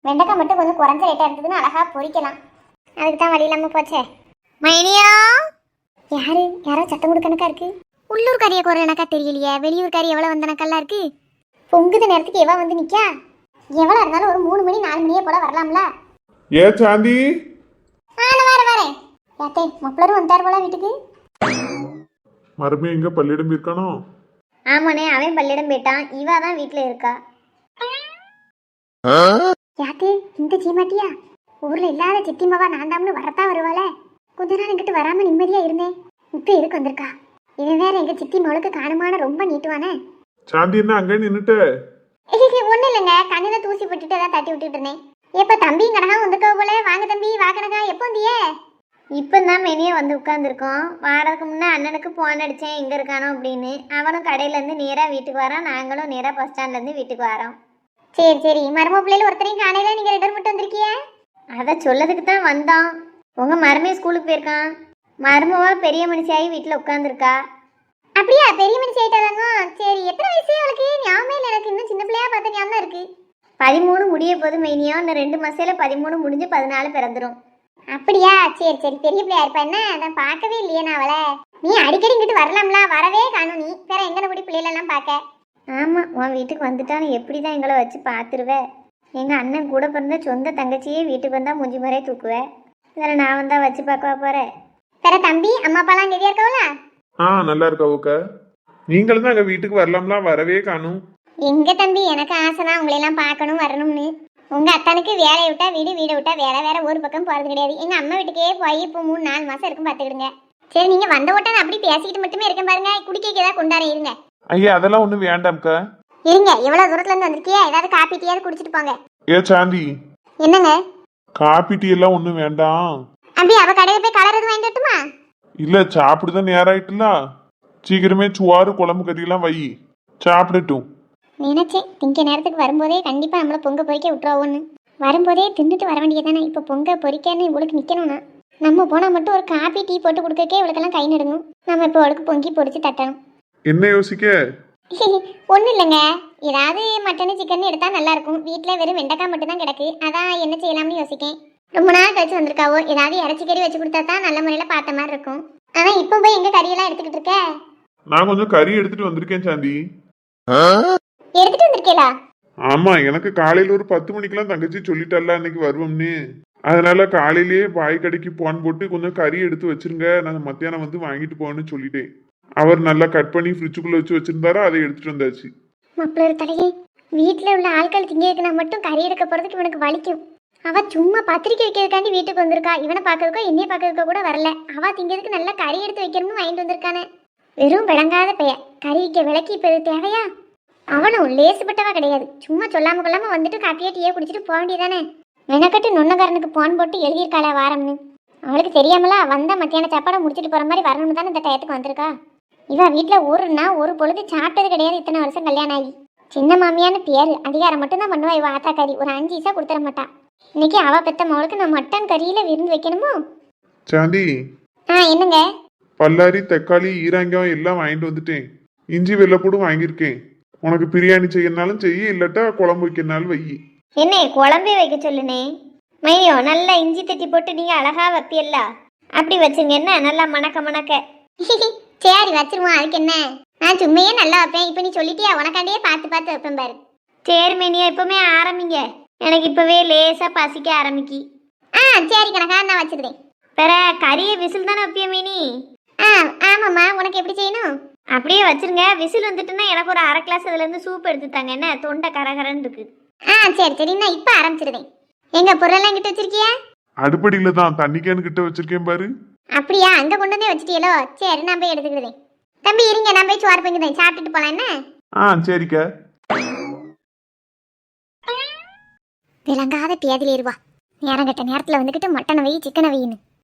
வெண்டைக்காய் மட்டும் கொஞ்சம் குறைஞ்ச ரேட்டாக இருந்ததுன்னு அழகாக பொரிக்கலாம். அதுக்கு தான் வழி இல்லாமல் போச்சே. மைனியா, யாரோ சத்தம் கொடுக்கணக்கா இருக்கு. உள்ளூர் கறியை குறை எனக்கா தெரியலையே, வெளியூர் கறி எவ்வளோ வந்தனக்கெல்லாம் இருக்கு. பொங்குத நேரத்துக்கு எவ்வளோ வந்து நிற்கா? எவ்வளோ இருந்தாலும் ஒரு 3 மணி 4 மணியே போல வரலாம்ல. ஏ சாந்தி, வரேன். யாத்தே மப்பிளரும் வந்தார் போல வீட்டுக்கு. மறுபடியும் எங்க பள்ளியிடம் இருக்கானோ? ஆமாண்ணே, அவன் பள்ளியிடம் போயிட்டான். இவா தான் வீட்டில் இருக்கா. யாத்தே இந்த சீமாட்டியா? ஊரில் இல்லாத சித்திமாவா நான் தாம்னு வரத்தான் வருவாளே. கொஞ்ச நாள் எங்கிட்ட வராமல் நிம்மதியாக இருந்தேன். இப்போ எதுக்கு வந்திருக்கா? இவன் வேற எங்கள் சித்தி மவளுக்கு காணுமான ரொம்ப நீட்டுவானே. சாந்தி, என்ன அங்கே நின்னுட்ட? ஒன்றும் இல்லைங்க, கண்ணில் தூசி போட்டுட்டு தான் தட்டி விட்டுட்டு இருந்தேன். எப்போ தம்பியும் கனகா வந்துக்கோ போல. வாங்க தம்பி, வா கனகா, எப்போ வந்தியே? இப்போ தான் மெனியே வந்து உட்காந்துருக்கோம். வாரதுக்கு முன்னே அண்ணனுக்கு ஃபோன் அடித்தேன் எங்கே இருக்கானோ அப்படின்னு. அவனும் கடையிலேருந்து நேராக வீட்டுக்கு வரான், நாங்களும் நேராக பஸ் ஸ்டாண்ட்லேருந்து வீட்டுக்கு வரோம். சரி சரி, மரும பிள்ளைகள் ஒருத்தரையும் காணையில் நீங்கள் 2 பேர் மட்டும் வந்திருக்கிய? அதை சொல்லதுக்கு தான் வந்தோம். உங்கள் மருமையை ஸ்கூலுக்கு போயிருக்கான். மருமவா பெரிய மனுஷியாகி வீட்டில் உட்காந்துருக்கா. அப்படியா, பெரிய மனுஷி ஆகிட்டாதாங்க? சரி, எத்தனை வயசு அவளுக்கு? ஞாபகம் இல்லை எனக்கு, இன்னும் சின்ன பிள்ளையா பார்த்த ஞாபகம் தான் இருக்குது. 13 முடிய போது மைனியா, இன்னும் 2 மாசத்துல 13 முடிஞ்சு 14 பிறந்துடும். அப்படியா, சரி சரி, பெரிய பிள்ளையா இருப்பா. என்ன அதை பார்க்கவே இல்லையே நான் அவளை. நீ அடிக்கடி இங்கிட்டு வரலாம்ல, வரவே காணும். நீ வேற எங்கன கூடி பிள்ளைகளெல்லாம் பார்க்க? ஆமாம், உன் வீட்டுக்கு வந்துட்டாலும் எப்படி தான் எங்களை வச்சு பார்த்துருவேன். எங்கள் அண்ணன் கூட பிறந்த சொந்த தங்கச்சியே வீட்டுக்கு வந்தால் மூஞ்சி முறையே தூக்குவேன். இதில் நான் வந்தால் வச்சு பார்க்க போகிறேன். வேற தம்பி அம்மா அப்பாலாம் கெதியா இருக்கவளா? நல்லா இருக்கா ஓக்க. நீங்களும் தான் எங்க வீட்டுக்கு வரலாம்லாம், வரவே காணும். எங்க தம்பி, எனக்கு ஆசை தான் உங்களையெல்லாம் பார்க்கணும் வரணும்னு. உங்க அத்தானுக்கு வேலையை விட்டா வீடு, வீடை விட்டா வேலை, வேற ஒரு பக்கம் போறது கிடையாது. எங்க அம்மா வீட்டுக்கே போய் இப்போ 3-4 மாசம் இருக்கும் பாத்துக்கிடுங்க. சரி, நீங்க வந்த உடனே அப்படி பேசிக்கிட்டு மட்டுமே இருக்கேன் பாருங்க. குடிக்க ஏதாவது கொண்டாட இருங்க. ஐயா அதெல்லாம் ஒண்ணும் வேண்டாம்க்கா. இருங்க, எவ்வளவு தூரத்துல இருந்து வந்திருக்கியா? ஏதாவது காப்பி டீயாவது குடிச்சிட்டு போங்க. ஏ சாந்தி, என்னங்க? காப்பி டீ எல்லாம் ஒண்ணும் வேண்டாம். அப்படி அவ கடையில போய் கலர் எதுவும் வாங்கிட்டு வரட்டுமா? இல்ல சாப்பிடுதான் நேரம் ஆயிட்டுல, சீக்கிரமே சுவாறு குழம்பு கறி எல்லாம் வை, சாப்பிடட்டும். நினைச்சேன் திங்க நேரத்துக்கு வரும்போதே கண்டிப்பா நம்மள பொங்க பொறிக்க விட்டுருவோன்னு. வரும்போதே தின்னுட்டு வர வேண்டியதானே. இப்ப பொங்க பொறிக்கன்னு இவளுக்கு நிக்கணும்னா நம்ம போனா மட்டும் ஒரு காப்பி டீ போட்டு கொடுக்கக்கே இவளுக்கெல்லாம் கை நடுங்கும். நம்ம இப்போ அவளுக்கு பொங்கி பொறிச்சு தட்டணும். என்ன யோசிக்க? ஒன்றும் இல்லைங்க, ஏதாவது மட்டனு சிக்கன் எடுத்தா நல்லா இருக்கும். வீட்டில் வெறும் வெண்டைக்காய் மட்டும் தான் கிடக்கு. அதான் என்ன செய்யலாம்னு யோசிக்கேன். ரொம்ப நாள் கழிச்சு வந்திருக்காவோ, ஏதாவது இறைச்சி கறி வச்சு கொடுத்தா தான் நல்ல முறையில் பார்த்த மாதிரி இருக்கும். ஆனால் இப்போ போய் எங்க கறியெல்லாம் எடுத்துக்கிட்டு இருக்க? நான் கொஞ்சம் கறி எடுத்துட்டு வந்திருக்கேன் சாந்தி. எடுத்துட்டு வந்திருக்கேலா? ஆமா, எனக்கு காலையில ஒரு 10 மணிக்கெல்லாம் தங்கச்சி சொல்லிட்டால அன்னைக்கு வருவோம்னு. அதனால காலையிலேயே பாய் கடைக்கு போன் போட்டு கொஞ்சம் கறி எடுத்து வச்சிருங்க, நான் மத்தியானம் வந்து வாங்கிட்டு போன்னு சொல்லிட்டேன். அவர் நல்லா கட் பண்ணி ஃப்ரிட்ஜுக்குள்ள வச்சு வச்சிருந்தாரா, அதை எடுத்துட்டு வந்தாச்சு. மாப்பிள்ள தலையே, வீட்டில் உள்ள ஆட்கள் திங்கிறதுக்குனா மட்டும் கறி எடுக்க போறதுக்கு இவனுக்கு வலிக்கும். அவ சும்மா பத்திரிக்கை வைக்கிறதுக்காண்டி வீட்டுக்கு வந்திருக்கா. இவனை பார்க்கறதுக்கோ என்னைய பார்க்கறதுக்கோ கூட வரல. அவ திங்கிறதுக்கு நல்லா கறி எடுத்து வைக்கணும்னு வாங்கிட்டு வந்திருக்கானே. வெறும் விளங்காத பைய, கறி வைக்க விளக்கி இப்போ இது தேவையா? அவனும் லேசுப்பட்டவா கிடையாது. சும்மா சொல்லாம கொள்ளாம வந்துட்டு காப்பியா டீயே குடிச்சிட்டு போக வேண்டியதானே. மெனக்கட்டு நுண்ணக்காரனுக்கு போன் போட்டு எழுதியிருக்காளா வாரம்னு. அவளுக்கு தெரியாமலா வந்தா மத்தியான சாப்பாடை முடிச்சிட்டு போற மாதிரி வரணும்னு தானே இந்த டயத்துக்கு வந்திருக்கா. இவ வீட்டில் ஊருன்னா ஒரு பொழுது சாப்பிட்டது கிடையாது. இத்தனை வருஷம் கல்யாணம் ஆகி சின்ன மாமியான்னு பேரு, அதிகாரம் மட்டும்தான் பண்ணுவா. இவ ஆத்தா கறி ஒரு 5 பைசா கொடுத்துட மாட்டா. இன்னைக்கு அவ பெத்த மவளுக்கு நான் மட்டன் கறியில விருந்து வைக்கணுமோ? சாந்தி, என்னங்க? பல்லாரி, தக்காளி, ஈராங்காயம் எல்லாம் வாங்கிட்டு வந்துட்டேன். இஞ்சி வெள்ளைப்பூடும் வாங்கியிருக்கேன். உனக்கு பிரியாணி செய்யனாலும் செய்ய, இல்லாட்டா குழம்பு வைக்கனாலும் வை. என்ன குழம்பே வைக்க சொல்லுனே? மையோ நல்லா இஞ்சி தட்டி போட்டு நீங்க அழகா வைப்பியல்ல, அப்படி வச்சுங்க. என்ன நல்லா மணக்க மணக்க. சரி வச்சிருவோம், அதுக்கு என்ன. நான் சும்மையே நல்லா வைப்பேன். இப்போ நீ சொல்லிட்டியா, உனக்காண்டியே பார்த்து பார்த்து வைப்பேன் பாரு. சரி மேனியா, இப்பவுமே ஆரம்பிங்க. எனக்கு இப்பவே லேசா பசிக்க ஆரம்பிக்கி. சரி கணக்கா, நான் வச்சிருந்தேன். வேற கறியை விசில் தானே வைப்பிய மீனி? ஆமாம்மா. உனக்கு எப்படி செய்யணும்? அப்படியே வச்சிருங்க. விசில் வந்துட்டுன்னா எனக்கு ஒரு 1/2 கிளாஸ் அதுல இருந்து சூப் எடுத்துட்டாங்க. என்ன தொண்டை கரகரன்னு இருக்கு. சரி சரி, நான் இப்ப ஆரம்பிச்சிருந்தேன். எங்க பொருளெல்லாம் கிட்ட வச்சிருக்கியா? அடுப்படியில தான் தண்ணி கேன் கிட்ட வச்சிருக்கேன் பாரு. அப்படியா, அங்க கொண்டு வந்தே வச்சிட்டியலோ? சரி, நான் போய் எடுத்துக்கிட்டேன். தம்பி இருங்க, நான் போய் சோறு பங்கிட்டேன், சாப்பிட்டுட்டு போலாம். என்ன சரிக்கா. விளங்காத பேதில் ஏறுவா. நேரம் கட்ட நேரத்துல வந்துக்கிட்டு மட்டனை வை சிக்கனை வையின்னு.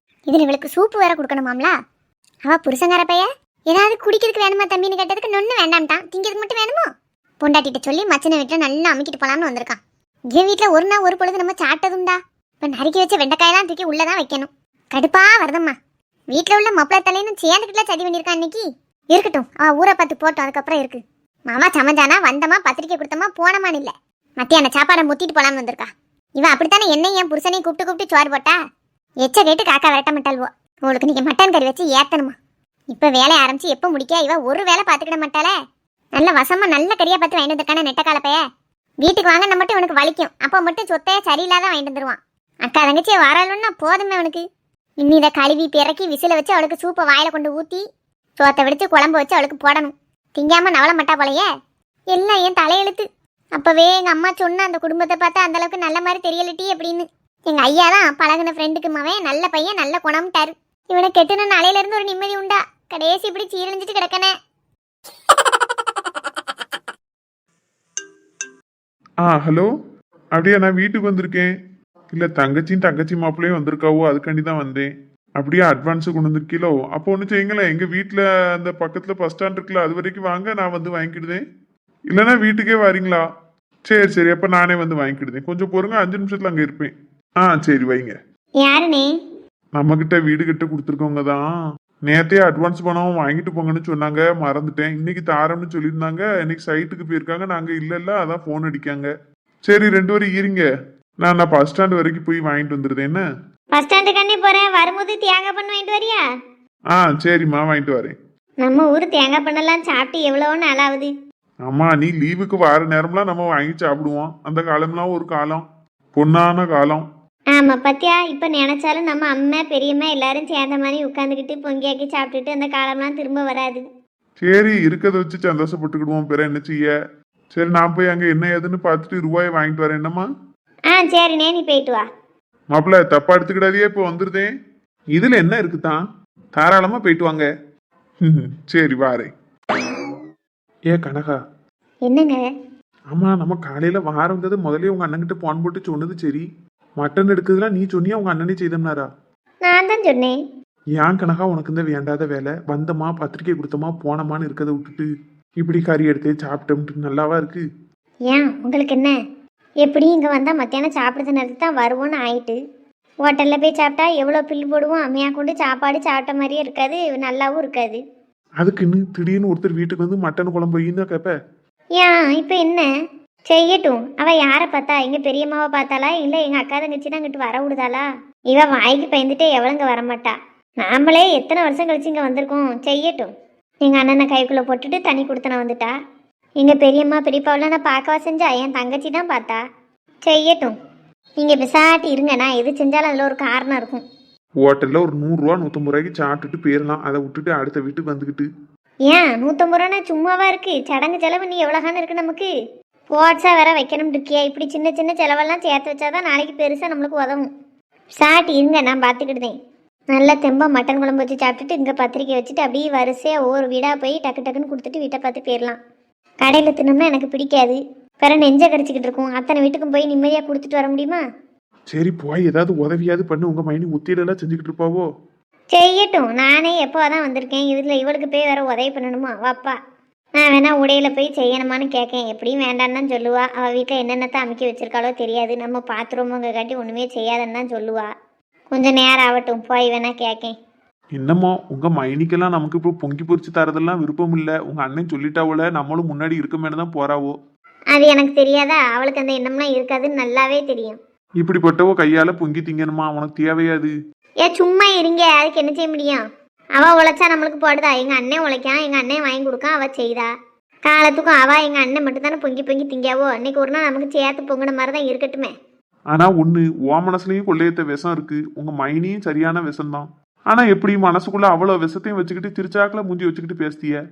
இதுல இவளுக்கு சூப்பு வேற கொடுக்கணுமாம்ல. அவ புருஷங்கார பைய ஏதாவது குடிக்கிறதுக்கு வேணுமா தம்பின்னு கேட்டதுக்கு நொன்னு வேண்டாம்ட்டான். திங்கிறதுக்கு மட்டும் வேணுமோ? பொண்டாட்டிட்ட சொல்லி மச்சனை வீட்டுல நல்லா அமைக்கிட்டு போலாம்னு வந்திருக்கான். என் வீட்டுல ஒரு நாள் ஒரு பொழுது நம்ம சாப்பிட்டதுண்டா. இப்ப நறுக்கி வச்ச வெண்டைக்காயெல்லாம் தூக்கி உள்ளதான் வைக்கணும். கடுப்பா வருதம்மா. வீட்டுல உள்ள மப்பிள தலைன்னு சேர்ந்துக்கிட்டுல சதி பண்ணியிருக்கான் இன்னைக்கு. இருக்கட்டும், அவ ஊரை பார்த்து போட்டோம், அதுக்கப்புறம் இருக்கு. மாமா சமைஞ்சானா வந்தமா பத்திரிக்கை கொடுத்தமா போனமான்னு இல்ல, மத்தியான சாப்பாடை முத்திட்டு போலான்னு வந்திருக்கா. இவன் அப்படித்தானே என்னையும் என் புருஷனையும் கூப்பிட்டு கூப்பிட்டு சோறு போட்டா. எச்ச கேட்டு காக்கா விரட்ட மாட்டாள்வோ. உங்களுக்கு நீங்க மட்டன் கறி வச்சு ஏத்தணுமா? இப்ப வேலையை ஆரம்பிச்சு எப்ப முடிக்க இவ ஒரு வேலை பாத்துக்கிட மாட்டாளே. நல்ல வசமா நல்ல கறியா பார்த்து வாங்கிட்டு வந்திருக்கான நெட்டக்கால பைய. வீட்டுக்கு வாங்கின மட்டும் இவனுக்கு வலிக்கும். அப்ப மட்டும் சொத்தைய சரியில்லாதான் வாங்கிட்டு வந்துருவான். அக்கா தங்கச்சியை வரலுன்னா போதுமே அவனுக்கு. இன்னும் இதை கழுவி பிறக்கி விசில வச்சு அவளுக்கு சூப்பை வாயில கொண்டு ஊத்தி சோத்தை வெடிச்சு குழம்பு வச்சு அவளுக்கு போடணும். திங்காம நவள மாட்டா போலையே. எல்லாம் என் தலையெழுத்து. அப்பவே எங்க அம்மா சொன்ன அந்த குடும்பத்தை பார்த்தா அந்த அளவுக்கு நல்ல மாதிரி தெரியலட்டி அப்படின்னு. எங்க ஐயா தான் பழகின ஃப்ரெண்டுக்கு மவன் நல்ல பையன், நல்ல குணம்ட்டாரு. இவனை கெட்டுன நாளையில இருந்து ஒரு நிம்மதி உண்டா? கடைசி இப்படி சீரழிஞ்சிட்டு கிடக்கனே. ஹலோ. அப்படியே நான் வீட்டுக்கு வந்திருக்கேன். இல்ல தங்கச்சி மாப்பிள்ளையும் வந்திருக்காவோ, அதுக்காண்டி தான் வந்தேன். அப்படியே அட்வான்ஸு கொண்டு வந்திருக்கீங்களோ? அப்போ ஒன்று செய்யுங்களேன், எங்க வீட்டில் அந்த பக்கத்துல பஸ் ஸ்டாண்ட் இருக்குல்ல, அது வரைக்கும் வாங்க, நான் வந்து வாங்கிக்கிடுதேன். இல்லைன்னா வீட்டுக்கே வரீங்களா? சரி சரி, அப்ப நானே வந்து வாங்கிக்கிடுதேன். கொஞ்சம் பொறுங்க, 5 நிமிஷத்துல அங்க இருப்பேன். சரி வைங்க. யாருனே? நம்ம கிட்ட வீடு கிட்ட கொடுத்துருக்கவங்க தான். நேத்தே அட்வான்ஸ் பணம் வாங்கிட்டு போங்கன்னு சொன்னாங்க, மறந்துட்டேன். இன்னைக்கு தாரம்னு சொல்லியிருந்தாங்க. இன்னைக்கு சைட்டுக்கு போயிருக்காங்க, நாங்க இல்ல அதான் போன் அடிக்காங்க. சரி 2 பேரும் இருங்க, நான் பஸ் ஸ்டாண்ட் வரைக்கும் போய் வாங்கிட்டு வந்துருதேன். என்ன பஸ் ஸ்டாண்டுக்காண்டி போறேன், வரும்போது தேங்காய் பண்ணு வாங்கிட்டு வரியா? சரிம்மா, வாங்கிட்டு வரேன். நம்ம ஊர் தேங்காய் பண்ணெல்லாம் சாப்பிட்டு எவ்வளவோ நாள் ஆகுது. ஆமா, நீ லீவுக்கு வார நேரம்லாம் நம்ம வாங்கி சாப்பிடுவோம். அந்த காலம்லாம் ஒரு காலம், பொன்னான காலம். ஆமா பத்தியா, இப்ப நினைச்சாலும் நம்ம அம்மா பெரியம்மா எல்லாரும் சேர்ந்த மாதிரி உட்காந்துக்கிட்டு பொங்கியாக்கி சாப்பிட்டுட்டு அந்த காலம்லாம் திரும்ப வராது. சரி, இருக்கதை வச்சு சந்தோஷப்பட்டுக்கிடுவோம். பிற என்ன செய்ய? சரி, நான் போய் அங்க என்ன ஏதுன்னு பார்த்துட்டு ரூபாயை வாங்கிட்டு வரேன். என்னம்மா? ஆ சரிண்ணே, நீ போயிட்டு வா. மாப்பிள்ள தப்பா எடுத்துக்கிடாதே, இப்போ வந்துருதேன். இதுல என்ன இருக்குதான், தாராளமா போயிட்டு வாங்க. சரி வாரே. ஏ கனகா, என்னங்க? ஆமா நம்ம காலையில வாரம் வந்தது முதலே உங்க அண்ணன்கிட்ட போன் போட்டு சொன்னது சரி. மட்டன் எடுக்கிறதுலாம் நீ சொன்னியா உங்க அண்ணனே செய்தோம்னாரா? நான் தான் சொன்னேன். ஏன் கனகா உனக்கு இந்த வேண்டாத வேலை, வந்தமா பத்திரிக்கை கொடுத்தமா போனமான்னு இருக்கதை விட்டுட்டு இப்படி கறி எடுத்து சாப்பிட்டோம்ட்டு நல்லாவா இருக்கு? ஏன் உங்களுக்கு என்ன? எப்படி இங்கே வந்தால் மத்தியானம் சாப்பிட்றது நேரத்துக்கு தான் வருவோன்னு ஆயிட்டு. ஹோட்டலில் போய் சாப்பிட்டா எவ்வளோ பில்லு போடுவோம், அம்மையாக கொண்டு சாப்பாடு சாப்பிட்ட மாதிரியே இருக்காது, நல்லாவும் இருக்காது. அதுக்குன்னு திடீர்னு ஒருத்தர் வீட்டுக்கு வந்து மட்டன் குழம்பு வையின்னு கேப்ப. ஏன் இப்போ என்ன செய்யட்டும்? அவள் யாரை பார்த்தா? எங்கள் பெரியம்மாவை பார்த்தாளா இல்லை எங்கள் அக்கா தங்கச்சி தான் இங்கிட்டு வர விடுதாளா? இவ வாய்க்கு பயந்துட்டே எவ்வளோங்க வரமாட்டா. நாமளே எத்தனை வருஷம் கழிச்சு இங்கே வந்திருக்கோம், செய்யட்டும். எங்கள் அண்ணனை கைக்குள்ளே போட்டுட்டு தண்ணி கொடுத்தன வந்துட்டா. எங்கள் பெரியம்மா பெரியப்பாவெலாம் நான் பார்க்கவா செஞ்சா? என் தங்கச்சி தான் பார்த்தா. செய்யட்டும், நீங்கள் விசாட்டி இருங்க. நான் எது செஞ்சாலும் அதில் ஒரு காரணம் இருக்கும். ஹோட்டல்ல ஒரு 100 ரூபா 150 ரூபாய்க்கு சாப்பிட்டுட்டு போயிடலாம், அதை விட்டுட்டு அடுத்த வீட்டுக்கு வந்துக்கிட்டு. ஏன் 150 ரூபானா சும்மாவா இருக்கு? சடங்கு செலவு நீ எவ்வளோகான்னு இருக்கு நமக்கு. போட்ஸா வேற வைக்கணும் இருக்கியா? இப்படி சின்ன சின்ன செலவெல்லாம் சேர்த்து வச்சாதான் நாளைக்கு பெருசாக நம்மளுக்கு உதவும். சாட்டி இருங்க, நான் பார்த்துக்கிட்டுதேன். நல்லா தெம்பா மட்டன் குழம்பு வச்சு சாப்பிட்டுட்டு இங்கே பத்திரிக்கை வச்சுட்டு அப்படியே வரிசையாக ஒவ்வொரு வீடாக போய் டக்கு டக்குன்னு கொடுத்துட்டு வீட்டை பார்த்து போயிடலாம். கடையில் தின்னோம்னா எனக்கு பிடிக்காது, பிற நெஞ்சை கடிச்சிக்கிட்டு இருக்கும். அத்தனை வீட்டுக்கும் போய் நிம்மதியாக கொடுத்துட்டு வர முடியுமா? சரி போய் ஏதாவது உதவியாவது பண்ணு, உங்க மைனி முத்தியிலெல்லாம் செஞ்சுக்கிட்டு இருப்பாவோ. செய்யட்டும், நானே எப்போ தான் வந்திருக்கேன், இதில் இவளுக்கு போய் வேற உதவி பண்ணணுமா? வாப்பா, நான் வேணா உடையில போய் செய்யணுமான்னு கேட்கேன். எப்படியும் வேண்டான்னு தான் சொல்லுவா. அவள் வீட்டில் என்னென்னத்தை அமைக்க வச்சிருக்காளோ தெரியாது, நம்ம பாத்ரூமுங்க காட்டி ஒன்றுமே செய்யாதுன்னு தான் சொல்லுவா. கொஞ்சம் நேரம் ஆகட்டும், போய் வேணா கேட்கேன். என்னமோ உங்க மைனிக்கெல்லாம் நமக்கு இப்போ பொங்கி பொரிச்சு தரதெல்லாம் விருப்பம் இல்லை, உங்க அண்ணன் சொல்லிட்டாவோல, நம்மளும் முன்னாடி இருக்கமேனு தான் போறாவோ. அது எனக்கு தெரியாதா? அவளுக்கு அந்த எண்ணம்லாம் இருக்காதுன்னு நல்லாவே தெரியும். இப்படிப்பட்டவோ கையால பொங்கி திங்கணுமா? உனக்கு தேவையாது. ஏன் சும்மா இருங்க, அதுக்கு என்ன செய்ய முடியும்? அவள் உழைச்சா நம்மளுக்கு போடுதா? எங்கள் அண்ணன் உழைக்கான், எங்கள் அண்ணன் வாங்கி கொடுக்கான், அவள் செய்தா. காலத்துக்கும் அவள் எங்கள் அண்ணன் மட்டும் தானே பொங்கி பொங்கி திங்காவோ. அன்னைக்கு ஒரு நாள் நமக்கு சேர்த்து பொங்கின மாதிரி தான் இருக்கட்டுமே. ஆனா ஒண்ணு, ஓ மனசுலயும் கொள்ளையத்த விஷம் இருக்கு, உங்க மைனியும் சரியான விஷம் தான். ஆனா எப்படி மனசுக்குள்ள அவ்வளவு விஷத்தையும் வச்சுக்கிட்டு திருச்சாக்கில் மூஞ்சி வச்சுக்கிட்டு பேசிய?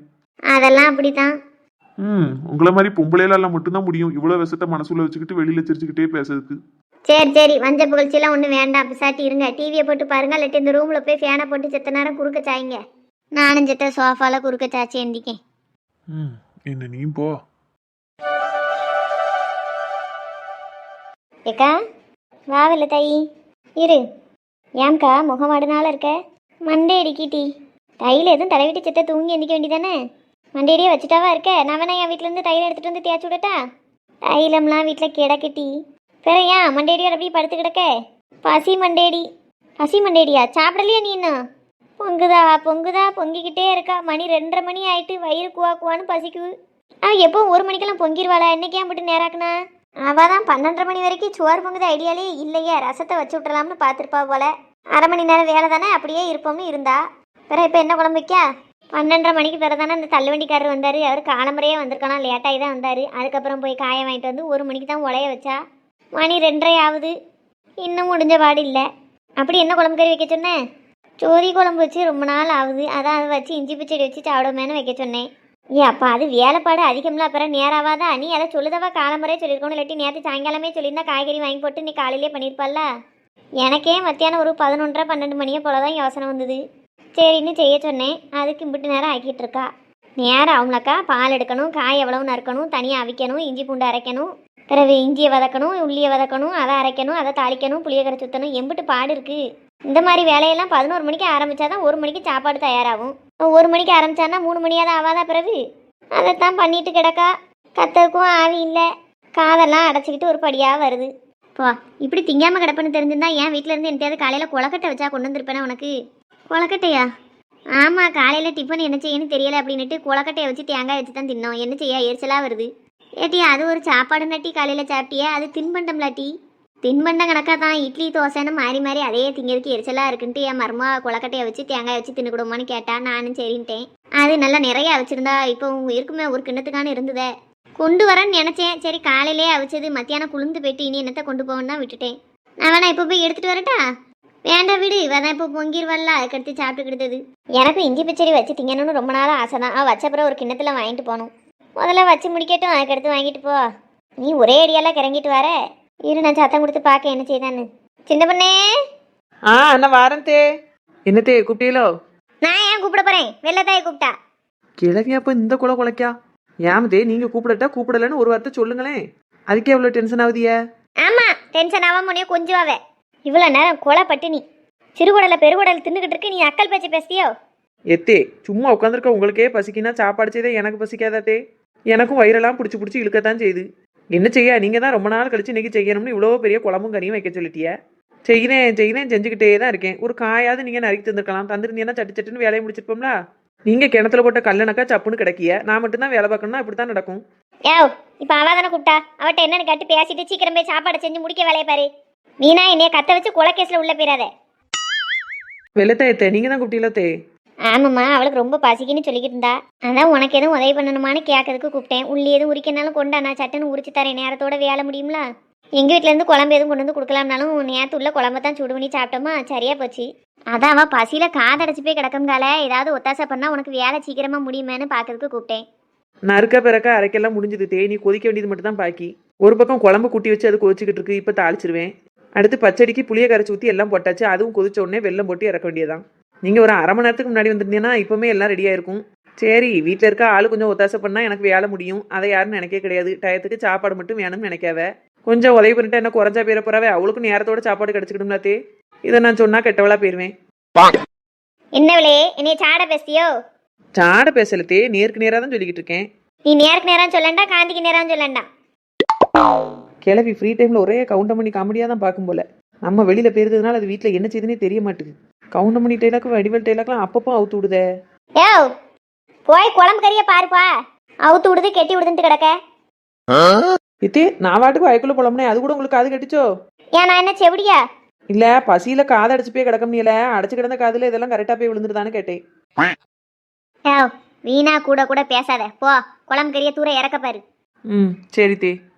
அதெல்லாம் அப்படித்தான். உங்களை மாதிரி பொம்பளையிலாம் மட்டும்தான் முடியும் இவ்வளவு விஷத்தை மனசுக்குள்ள வச்சுக்கிட்டு வெளியில சிரிச்சுக்கிட்டே பேசுறதுக்கு. சரி சரி, வஞ்ச புகழ்ச்சியெல்லாம் ஒன்றும் வேண்டாம். பிசாட்டி இருங்க, டிவியை போட்டு பாருங்க. இல்லாட்டி இந்த ரூமில் போய் ஃபேனை போட்டு செத்த நேரம் குறுக்க சாய்ங்க. நானும் செத்த சோஃபாவில் குறுக்க சாச்சி எந்திக்கேன். என்ன நீ போ. ஏக்கா வாவில்ல தாயி இரு. ஏம்க்கா முகம் அடுனால இருக்க? மண்டே அடிக்கிட்டி. தையில் எதுவும் தலைவிட்டு செத்த தூங்கி எந்திக்க வேண்டியதானே? மண்டேடியே வச்சுட்டாவா இருக்க? நான் வேணா என் வீட்டிலேருந்து தையில் எடுத்துகிட்டு வந்து தேய்ச்சி விடட்டா? தைலம்லாம் வீட்டில் கிடக்கட்டி. பிற ஏன் மண்டேடியோட அப்படியே படுத்து கிடக்க? பசி மண்டேடி. பசி மண்டேடியா? சாப்பிடலையா நீ இன்னும்? பொங்குதா பொங்குதா பொங்கிக்கிட்டே இருக்கா. மணி 2:30 மணி ஆயிட்டு. வயிறு குவான்னு பசிக்குது. எப்போ 1 மணிக்கெல்லாம் பொங்கிடுவாளா? என்னைக்கு ஏன் மட்டும் நேராக்குனா? அவள் தான் 12:30 மணி வரைக்கும் சோறு பொங்குது ஐடியாலே இல்லையே. ரசத்தை வச்சு விட்றலாம்னு பார்த்துருப்பா போல. அரை மணி நேரம் வேலை தானே, அப்படியே இருப்போம்னு இருந்தா. பிற இப்போ என்ன குழம்பு வைக்கா? 12:30 மணிக்கு பிற தானே அந்த தள்ளுவண்டிக்காரர் வந்தார். அவர் காலம்பறையே வந்திருக்கானா, லேட்டாகி தான் வந்தார். அதுக்கப்புறம் போய் காய வாங்கிட்டு வந்து 1 மணிக்கு தான் உலைய வச்சா. மணி 2:30 ஆகுது, இன்னும் முடிஞ்ச பாடு இல்லை. அப்படி என்ன குழம்பு கறி வைக்க சொன்னேன்? சோதி குழம்பு வச்சு ரொம்ப நாள் ஆகுது, அதான் அதை வச்சு இஞ்சி பச்சடி வச்சு சாப்பிடுமேனு வைக்க சொன்னேன். அப்போ அது வேலைப்பாடு அதிகம்ல, அப்புறம் நேராவாதா? நீ அதை சொல்லுதவா காலம்பறையே சொல்லியிருக்கணும். இல்லாட்டி நேற்று சாயங்காலமே சொல்லியிருந்தா காய்கறி வாங்கி போட்டு நீ காலையிலே பண்ணியிருப்பால. எனக்கே மத்தியானம் ஒரு 11:30 12 மணியை போல தான் யோசனை வந்தது. சரின்னு செய்ய சொன்னேன். அதுக்கு இம்பிட்டு நேரம் ஆக்கிட்டு இருக்கா. நேரம் அவங்களாக்கா பால் எடுக்கணும், காய் எவ்வளவு நறுக்கணும், தனியாக அவிக்கணும், இஞ்சி பூண்டு அரைக்கணும், பிறகு இஞ்சியை வதக்கணும், உள்ளியை வதக்கணும், அதை அரைக்கணும், அதை தாளிக்கணும், புளியக்கரை சுற்றணும், எம்பிட்டு பாடு இருக்குது. இந்த மாதிரி வேலையெல்லாம் 11 மணிக்கு ஆரம்பித்தாதான் 1 மணிக்கு சாப்பாடு தயாராகும். 1 மணிக்கு ஆரம்பித்தான்னா 3 மணியாவது ஆகாதா? பிறகு அதைத்தான் பண்ணிட்டு கிடக்கா. கத்தவுக்கும் ஆவி இல்லை, காதெல்லாம் அடைச்சிக்கிட்டு ஒரு படியாக வருது. போ, இப்படி திங்காமல் கிடப்புன்னு தெரிஞ்சிருந்தா என் வீட்டில் இருந்து என்னத்தையாவது காலையில் கொலக்கட்டை வச்சா கொண்டு வந்திருப்பேனே உனக்கு. கொலக்கட்டையா? ஆமாம், காலையில் டிஃபன் என்ன செய்யணும்னு தெரியலை அப்படின்ட்டு கொலக்கட்டையை வச்சு தேங்காய் வச்சு தான் தின்னோம். என்ன செய்ய, எரிச்சலாக வருது. ஏட்டி அது ஒரு சாப்பாடுன்னா டீ காலையில் சாப்பிட்டியா? அது தின்பண்டம்ல டீ. தின்பண்டம் கணக்காக தான், இட்லி தோசைன்னு மாறி மாறி அதே திங்கிறதுக்கு எரிச்சலாக இருக்குன்ட்டு என் மருமா கொலக்கட்டையை வச்சு தேங்காய் வச்சு தின்னுக்கிடுமான்னு கேட்டா. நானும் சரின்ட்டேன். அது நல்லா நிறைய அவிச்சிருந்தா இப்போ இருக்குமே, ஒரு கிண்ணத்துக்கான இருந்ததே. கொண்டு வரேன்னு நினச்சேன். சரி காலையிலே அவிச்சது மத்தியானம் குளிர்ந்து போயிட்டு இனி என்னத்தை கொண்டு போகணுன்னு தான் விட்டுட்டேன். நான் வேணா இப்போ போய் எடுத்துகிட்டு வரட்டா? வேண்டாம் விடு, வேணா இப்போ பொங்கிடுவாள்ல, அதுக்கடுத்து சாப்பிட்டுக்கிட்டது. எனக்கும் இஞ்சி பச்சடி வச்சு திங்கணும்னு ரொம்ப நாள் ஆசை தான். வச்சப்புறம் ஒரு கிண்ணத்தில் வாங்கிட்டு போகணும். முதல்ல வச்சு முடிக்கட்டும், அதுக்கடுத்து வாங்கிட்டு போ. நீ ஒரே அடியெல்லாம் கிறங்கிட்டு வர. இரு நான் சத்தம் கொடுத்து பார்க்க என்ன செய்தான்னு. சின்ன பொண்ணே, அண்ணா வாரன் தே. என்னத்தே கூப்பிட்டீங்களோ? நான் ஏன் கூப்பிட போறேன், வெள்ளத்தாயை கூப்பிட்டா. கிழவியா அப்ப இந்த குலை குலைக்கா? ஏமதே நீங்க கூப்பிடட்டா கூப்பிடலன்னு ஒரு வார்த்தை சொல்லுங்களேன். அதுக்கே எவ்வளவு டென்ஷன் ஆகுதிய? ஆமா, டென்ஷன் ஆகாம முடியும் கொஞ்சமாவே. இவ்வளோ நேரம் கொலை பட்டினி, சிறுகுடல பெருகுடல் தின்னுக்கிட்டு இருக்கு, நீ அக்கல் பேச்சு பேசியோ? எத்தே சும்மா உட்காந்துருக்க உங்களுக்கே பசிக்கினா சாப்பாடு செய்தே எனக்கு பசிக்காதாத்தே. எனக்கும் வயிறெல்லாம் பிடிச்சி பிடிச்சி இழுக்கத்தான் செய்யுது. என்ன செய்ய, நீங்க தான் ரொம்ப நாள் கழிச்சு இன்னைக்கு செய்யணும்னு இவ்வளோ பெரிய குழம்பும் கறியும் வைக்க சொல்லிட்டிய. செய்கிறேன் செஞ்சுக்கிட்டே தான் இருக்கேன். ஒரு காயாவது நீங்க நறுக்கி தந்துருக்கலாம். தந்துருந்தீங்கன்னா சட்டு சட்டுன்னு வேலையை முடிச்சிருப்போம்ல. நீங்க கிணத்துல போட்ட கல்லணக்கா சப்புன்னு கிடைக்கிய, நான் மட்டும் தான் வேலை பார்க்கணும்னா இப்படித்தான் நடக்கும். ஏவ், இப்போ அவ தானே கூப்பிட்டா, அவட்ட என்னன்னு கட்டு பேசிட்டு சீக்கிரம் போய் சாப்பாடு செஞ்சு முடிக்க வேலையை பாரு. நீனா என்னைய கத்த வச்சு கொலைக்கேஸ்ல உள்ள போயிடாத. வெள்ளத்தையத்தே நீங்க தான் கூப்பிட்டீங்களோ தே? ஆமாம்மா, அவளுக்கு ரொம்ப பசிக்குன்னு சொல்லிக்கிட்டு இருந்தா. அதான் உனக்கு எதுவும் உதவி பண்ணணுமான்னு கேட்கறதுக்கு கூப்பிட்டேன். உள்ளி எதுவும் உரிக்கனாலும் கொண்டா, நான் சட்டுன்னு உரிச்சு தரேன், நேரத்தோட வேலை முடியும்ல. எங்கள் வீட்டிலேருந்து குழம்பு எதுவும் கொண்டு வந்து கொடுக்கலாம்னாலும் நேற்று உள்ள குழம்பு தான் சூடு பண்ணி சாப்பிட்டோமா, சரியா போச்சு. அதான் அவள் பசியில் காதடைச்சு போய் கிடக்கும்கால, ஏதாவது ஒத்தாசை பண்ணால் உனக்கு வேலை சீக்கிரமாக முடியுமேன்னு பார்க்கறதுக்கு கூப்பிட்டேன். நறுக்க பிறக்க அரைக்கெல்லாம் முடிஞ்சது தே. நீ கொதிக்க வேண்டியது மட்டும் தான் பாக்கி. ஒரு பக்கம் குழம்பு கூட்டி வச்சு அது கொதிச்சுக்கிட்டு இருக்கு, இப்போ தாளிச்சிருவேன். அடுத்து பச்சடிக்கு புளியை கரைச்சி ஊற்றி எல்லாம் போட்டாச்சு. அதுவும் கொதிச்ச உடனே வெல்லம் போட்டு இறக்க வேண்டியதான். நீங்கள் ஒரு அரை மணி நேரத்துக்கு முன்னாடி வந்திருந்தீங்கன்னா இப்போவுமே எல்லாம் ரெடியாக இருக்கும். சரி, வீட்டில் இருக்க ஆள் கொஞ்சம் ஒத்தாசை பண்ணால் எனக்கு வேலை முடியும். அதை யாரும் நினைக்க கிடையாது. டயத்துக்கு சாப்பாடு மட்டும் வேணும்னு நினைக்காவ. கொஞ்சம் உதவி பண்ணிட்டு என்ன குறைஞ்சா பேர போறாவே, அவளுக்கும் நேரத்தோட சாப்பாடு கிடைச்சிக்கிடும்ல தே. இதை நான் சொன்னா கெட்டவளா போயிருவேன். என்னவளே, என்னைய சாட பேசியோ? சாட பேசல தே, நேருக்கு நேராக தான் சொல்லிக்கிட்டு இருக்கேன். நீ நேருக்கு நேரம் சொல்லண்டா, காந்திக்கு நேரம் சொல்லண்டா. கிளவி ஃப்ரீ டைமில் ஒரே கவுண்டம் பண்ணி காமெடியாக தான் பார்க்கும் போல. நம்ம வெளியில் போயிருந்ததுனால அது வீட்டில் என்ன செய்யுதுன்னே தெரிய மாட்டுது. கவுண்டம் பண்ணி டைலாக்கு வடிவல் டைலாக்லாம் அப்பப்போ அவுத்து விடுதே. ஏவ், போய் குழம்பு கறியை பாருப்பா. அவுத்து விடுது கெட்டி விடுதுன்ட்டு கிடக்க. இத்தே நான் வாட்டுக்கு வயக்குள்ள போலாம்னே, அது கூட உங்களுக்கு காது கட்டிச்சோ? ஏன் நான் என்ன செவடியா? இல்லை, பசியில் காது அடைச்சு போய் கிடக்க முடியல. அடைச்சு கிடந்த காதில் இதெல்லாம் கரெக்டாக போய் விழுந்துருதான்னு கேட்டேன். ஏவ், வீணா கூட கூட பேசாத, போ குழம்பு கறியை தூர இறக்க பாரு. சரி தே.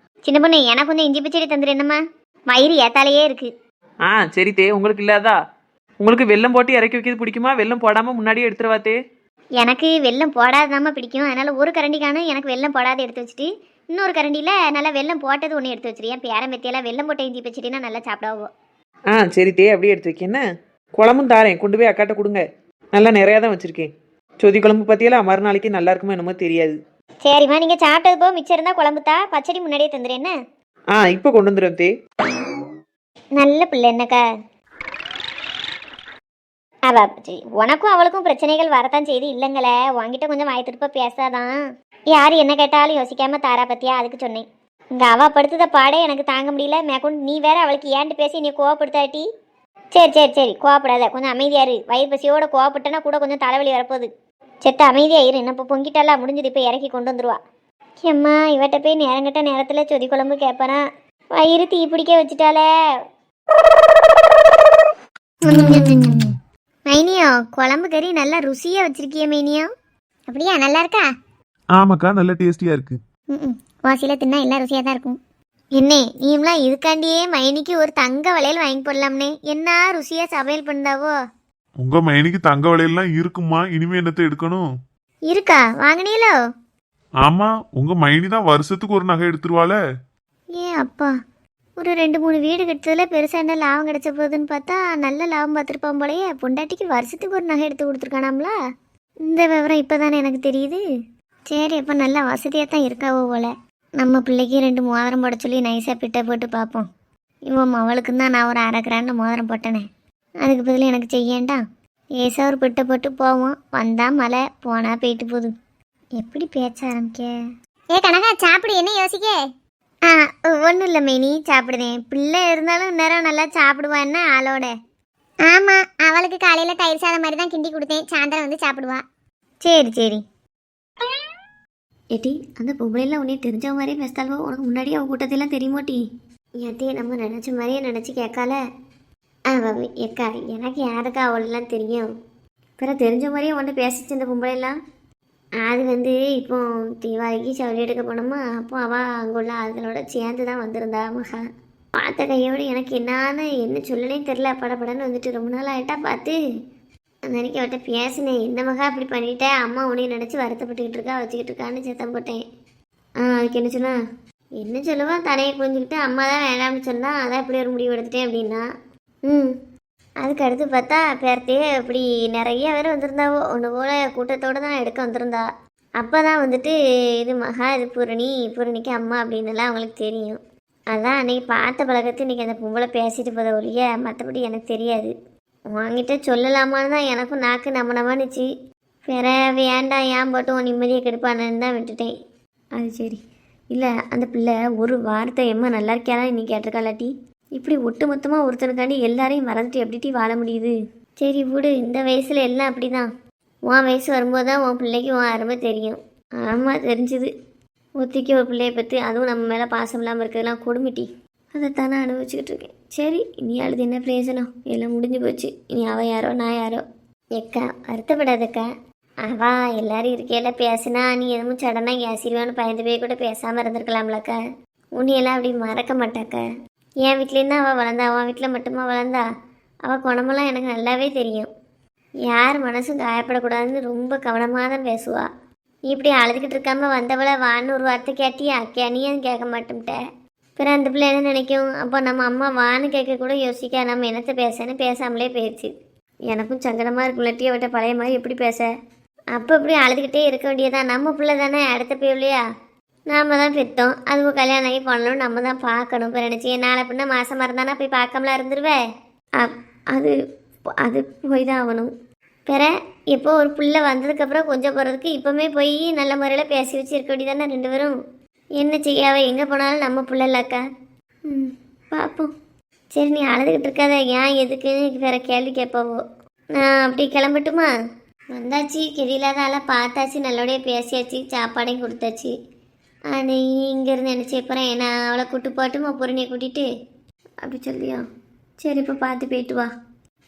சின்ன பொண்ணு, எனக்கு கொஞ்சம் இஞ்சி பச்சடி தந்துரு என்னம்மா, வயிறு ஏத்தாலேயே இருக்கு. சரி தே. உங்களுக்கு இல்லாதா? உங்களுக்கு வெல்லம் போட்டு இறக்கி வைக்கிறது பிடிக்குமா, வெல்லம் போடாமல் முன்னாடியே எடுத்துருவா தே? எனக்கு வெல்லம் போடாதாம்மா பிடிக்கும். அதனால ஒரு கரண்டி காணும் எனக்கு வெல்லம் போடாத எடுத்து வச்சுட்டு, இன்னொரு கரண்டியில் நல்லா வெல்லம் போட்டது ஒன்று எடுத்து வச்சிருக்கேன். பேரம் மெத்தியெல்லாம் வெல்லம் போட்ட இஞ்சி பச்சடினா நல்லா சாப்பிடாவோ. சரி தே, அப்படியே எடுத்து வைக்க. என்ன குழம்பும் தாரேன், கொண்டு போய் அக்காட்ட கொடுங்க. நல்லா நிறையா தான் வச்சுருக்கேன். சொதி குழம்பு பற்றியெல்லாம் மறுநாளைக்கு நல்லா இருக்குமோ என்னமோ தெரியாது. சரிம்மா, நீங்கள் சாப்பிட்டது போ, மிச்சம் இருந்தால் குழம்பு தா, பச்சடி முன்னாடியே தந்துடு என்ன. இப்போ கொண்டு வந்துடுறேன் தே. நல்ல பிள்ளை என்னக்கா. அவ உனக்கும் அவளுக்கும் பிரச்சனைகள் வரத்தான் செய்து இல்லைங்களே. உங்ககிட்ட கொஞ்சம் வாய்த்திருப்ப பேசாதான். யார் என்ன கேட்டாலும் யோசிக்காம தாரா பத்தியா, அதுக்கு சொன்னேன். இங்கே அவள் படுத்துத பாடே எனக்கு தாங்க முடியல. மேற்கொண்டு நீ வேற அவளுக்கு ஏன்ட்டு பேசி நீ கோவப்படுத்தாட்டி. சரி சரி சரி, கோவப்படாத, கொஞ்சம் அமைதியாரு. வயிறு பசியோட கோவப்பட்டனா கூட கொஞ்சம் தலைவலி வரப்போகுது. செத்த அமைதியாயிரு. என்ன இப்போ பொங்கிட்டாலாம் முடிஞ்சது, இப்போ இறக்கி கொண்டு வந்துருவா. ஏம்மா, இவட்ட போய் நேரங்கட்ட நேரத்தில் சொதி குழம்பு கேட்பனா, வயிறு தீ பிடிக்க வச்சுட்டாலே. மைனியோ, குழம்பு கறி நல்லா ருசியா வச்சிருக்கிய மைனியோ. அப்படியா, நல்லா இருக்கா? ஆமாக்கா, நல்ல டேஸ்டியா இருக்கு. வாசியில தின்னா எல்லாம் ருசியா தான் இருக்கும். என்ன நீம்லாம் இதுக்காண்டியே மைனிக்கு ஒரு தங்க வளையல் வாங்கி போடலாம்னே. என்ன ருசியா சமையல் பண்ணாவோ. உங்க மைனிக்கு தங்க வளையல்லாம் இருக்குமா? இனிமே என்னத்தை எடுக்கணும்? இருக்கா, வாங்கினீங்களோ? ஆமா, உங்க மைனி தான் வருஷத்துக்கு ஒரு நகை எடுத்துருவாள. ஏன் அப்பா, ஒரு 2-3 வீடு கட்டுறதுல பெருசா என்ன லாபம் கிடைச்ச போகுதுன்னு பார்த்தா நல்ல லாபம் பார்த்துருப்பான் போலயே. பொண்டாட்டிக்கு வருஷத்துக்கு ஒரு நகை எடுத்து கொடுத்துருக்கானாம்ல. இந்த விவரம் இப்போதானே எனக்கு தெரியுது. சரி, அப்போ நல்லா வசதியாக தான் இருக்காவோ போல. நம்ம பிள்ளைக்கு 2 மோதிரம் போட சொல்லி நைஸாக பிட்ட போட்டு பார்ப்போம். இவன் அவளுக்கு தான் நான் ஒரு 1/2 கிராண்டு மோதிரம் போட்டேனே, அதுக்கு பதில் எனக்கு செய்யண்டா. ஏசா ஒரு பிட்டை போட்டு போவோம். வந்தா மழை, போனா போயிட்டு போகுது. எப்படி பேச்ச ஆரம்பிக்க? ஏ கனகா, சாப்பிடு, என்ன யோசிக்க? ஒன்றும் இல்லை மைனி, சாப்பிடுதேன். பிள்ளை இருந்தாலும் நேரம் நல்லா சாப்பிடுவா என்ன ஆளோட. ஆமாம், அவளுக்கு காலையில் தயிர் சாதம் மாதிரி தான் கிண்டி கொடுத்தேன். சாயந்தரம் வந்து சாப்பிடுவா. சரி சரி. ஏட்டி, அந்த பொம்பளைலாம் உன்னே தெரிஞ்ச மாதிரியே பேசிட்டாலோ? உனக்கு முன்னாடியே அவன் கூட்டத்தையெல்லாம் தெரியுமோட்டி? ஏட்டி, நம்ம நினச்ச மாதிரியே நினச்சி கேட்கால. ஏக்கா, எனக்கு யாருக்கா அவளெல்லாம் தெரியும். பிறகு தெரிஞ்ச மாதிரியே உன்ட்ட பேசிச்சு இந்த பொம்பளைலாம். அது இப்போ தீபாவளிக்கு சவுரி எடுக்க போனோமா, அப்போ அவள் அங்கே உள்ள ஆளுகளோட சேர்ந்து தான் வந்திருந்தா மகா. பார்த்த கையோடு எனக்கு என்ன சொல்லனே தெரில. படப்படன்னு வந்துட்டு ரொம்ப நாள் ஆகிட்டா பார்த்து. அந்த அன்றைக்கி அவட்ட பேசினேன். என்ன மகா இப்படி பண்ணிட்டேன், அம்மா உன்னையும் நினச்சி வருத்தப்பட்டுக்கிட்டு இருக்கா, வச்சுக்கிட்டு இருக்கான்னு சத்தம் போட்டேன். அதுக்கு என்ன சொன்னா, என்ன சொல்லுவா, தலையை குனிஞ்சுக்கிட்டு அம்மா தான் வேண்டாம்னு சொன்னா, அதான் இப்படி ஒரு முடிவு எடுத்துட்டேன் அப்படின்னா. அதுக்கு அடுத்து பார்த்தா பேர்த்தையே இப்படி நிறைய பேர் வந்திருந்தாவோ, ஒன்று போல கூட்டத்தோடு தான் எடுக்க வந்திருந்தா. அப்போ தான் வந்துட்டு இது மகா, இது பூரணிக்கு அம்மா அப்படின்னுலாம் அவங்களுக்கு தெரியும். அதான் அன்றைக்கி பார்த்த பழக்கத்து இன்றைக்கி அந்த பொம்பளை பேசிட்டு போத ஒழிய மற்றபடி எனக்கு தெரியாது. உங்ககிட்ட சொல்லலாமான்னு தான் எனக்கும் நாக்கு நம்மனுச்சு. வேற வேண்டாம், ஏன் போட்டு உன் நிம்மதியை கெடுப்பானு தான் விட்டுட்டேன். அது சரி. இல்லை, அந்த பிள்ளை ஒரு வார்த்தை எம்மா நல்லா இருக்கியாலாம் இன்னைக்கு கேட்டிருக்காளாட்டி. இப்படி ஒட்டு மொத்தமாக ஒருத்தனுக்காண்டி எல்லாரையும் மறந்துட்டு எப்படிட்டி வாழ முடியுது? சரி விடு, இந்த வயசில் எல்லாம் அப்படி தான். உன் வயசு வரும்போது தான் உன் பிள்ளைக்கு உன் அருமை தெரியும். ஆமாம், தெரிஞ்சுது. ஒத்திக்கு ஒரு பிள்ளையை பற்றி, அதுவும் நம்ம மேலே பாசம் இல்லாமல் இருக்கிறதுலாம் கொடுமிட்டி. அதைத்தானே அனுபவிச்சுக்கிட்டு இருக்கேன். சரி, இனி அழுது என்ன பிரயோஜனம்? எல்லாம் முடிஞ்சு போச்சு. இனி அவள் யாரோ நான் யாரோ. எக்கா வருத்தப்படாதக்கா. அவள் எல்லாரும் இருக்கையில் பேசுனா நீ எதுவும் சடனாக ஏசிடுவான்னு பயந்து போய் கூட பேசாமல் இருந்திருக்கலாம்லக்கா. உன்னையெல்லாம் அப்படி மறக்க மாட்டாக்கா. என் வீட்லேருந்து அவள் வளர்ந்தா, அவன் வீட்டில் மட்டுமா வளர்ந்தா? அவள் குணமெல்லாம் எனக்கு நல்லாவே தெரியும். யார் மனசும் காயப்படக்கூடாதுன்னு ரொம்ப கவனமாக தான் பேசுவா. இப்படி அழுதுகிட்டு இருக்காம வந்தவளை வான்னு ஒரு வார்த்தை கேட்டியா? கேனியான்னு கேட்க மாட்டோம்ட்ட. பிறகு அந்த பிள்ளை என்ன நினைக்கும்? அப்போ நம்ம அம்மா வான்னு கேட்க கூட யோசிக்க நம்ம என்னத்தை பேசன்னு பேசாமலே போயிடுச்சு. எனக்கும் சங்கடமாக இருக்குள்ளட்டி அவட்ட பழைய மாதிரி எப்படி பேச? அப்போ இப்படி அழுதுகிட்டே இருக்க வேண்டியதான். நம்ம பிள்ளை தானே, அடுத்த பிள்ளையா நாம் தான் பெற்றோம். அதுவும் கல்யாணம் ஆகி பண்ணணும், நம்ம தான் பார்க்கணும். இப்போ நினச்சி நாளை பின்ன மாசமாக இருந்தானா போய் பார்க்காமலாம் இருந்துருவேன். அது அது போய் தான் ஆகணும். பிற எப்போ ஒரு பிள்ளை வந்ததுக்கப்புறம் கொஞ்சம் போகிறதுக்கு இப்போமே போய் நல்ல முறையில் பேசி வச்சு இருக்க வேண்டியதானே ரெண்டு பேரும். என்ன செய்யாவ, எங்கே போனாலும் நம்ம பிள்ளை இல்லக்கா. பார்ப்போம். சரி, நீ அழுதுகிட்டு இருக்காத. ஏன் எதுக்குன்னு வேற கேள்வி கேட்பாவோ. நான் அப்படி கிளம்பட்டுமா? வந்தாச்சு, கெதியில்லாத ஆளாக பார்த்தாச்சு, நல்லபடியாக பேசியாச்சு, சாப்பாடையும் கொடுத்தாச்சு. நீ இங்கேருந்து நினச்சி போகிறேன். நான் அவளை கூட்டு போட்டுமா, பொருணியை கூட்டிகிட்டு அப்படி சொல்லியா? சரி, இப்போ பார்த்து போயிட்டு வா.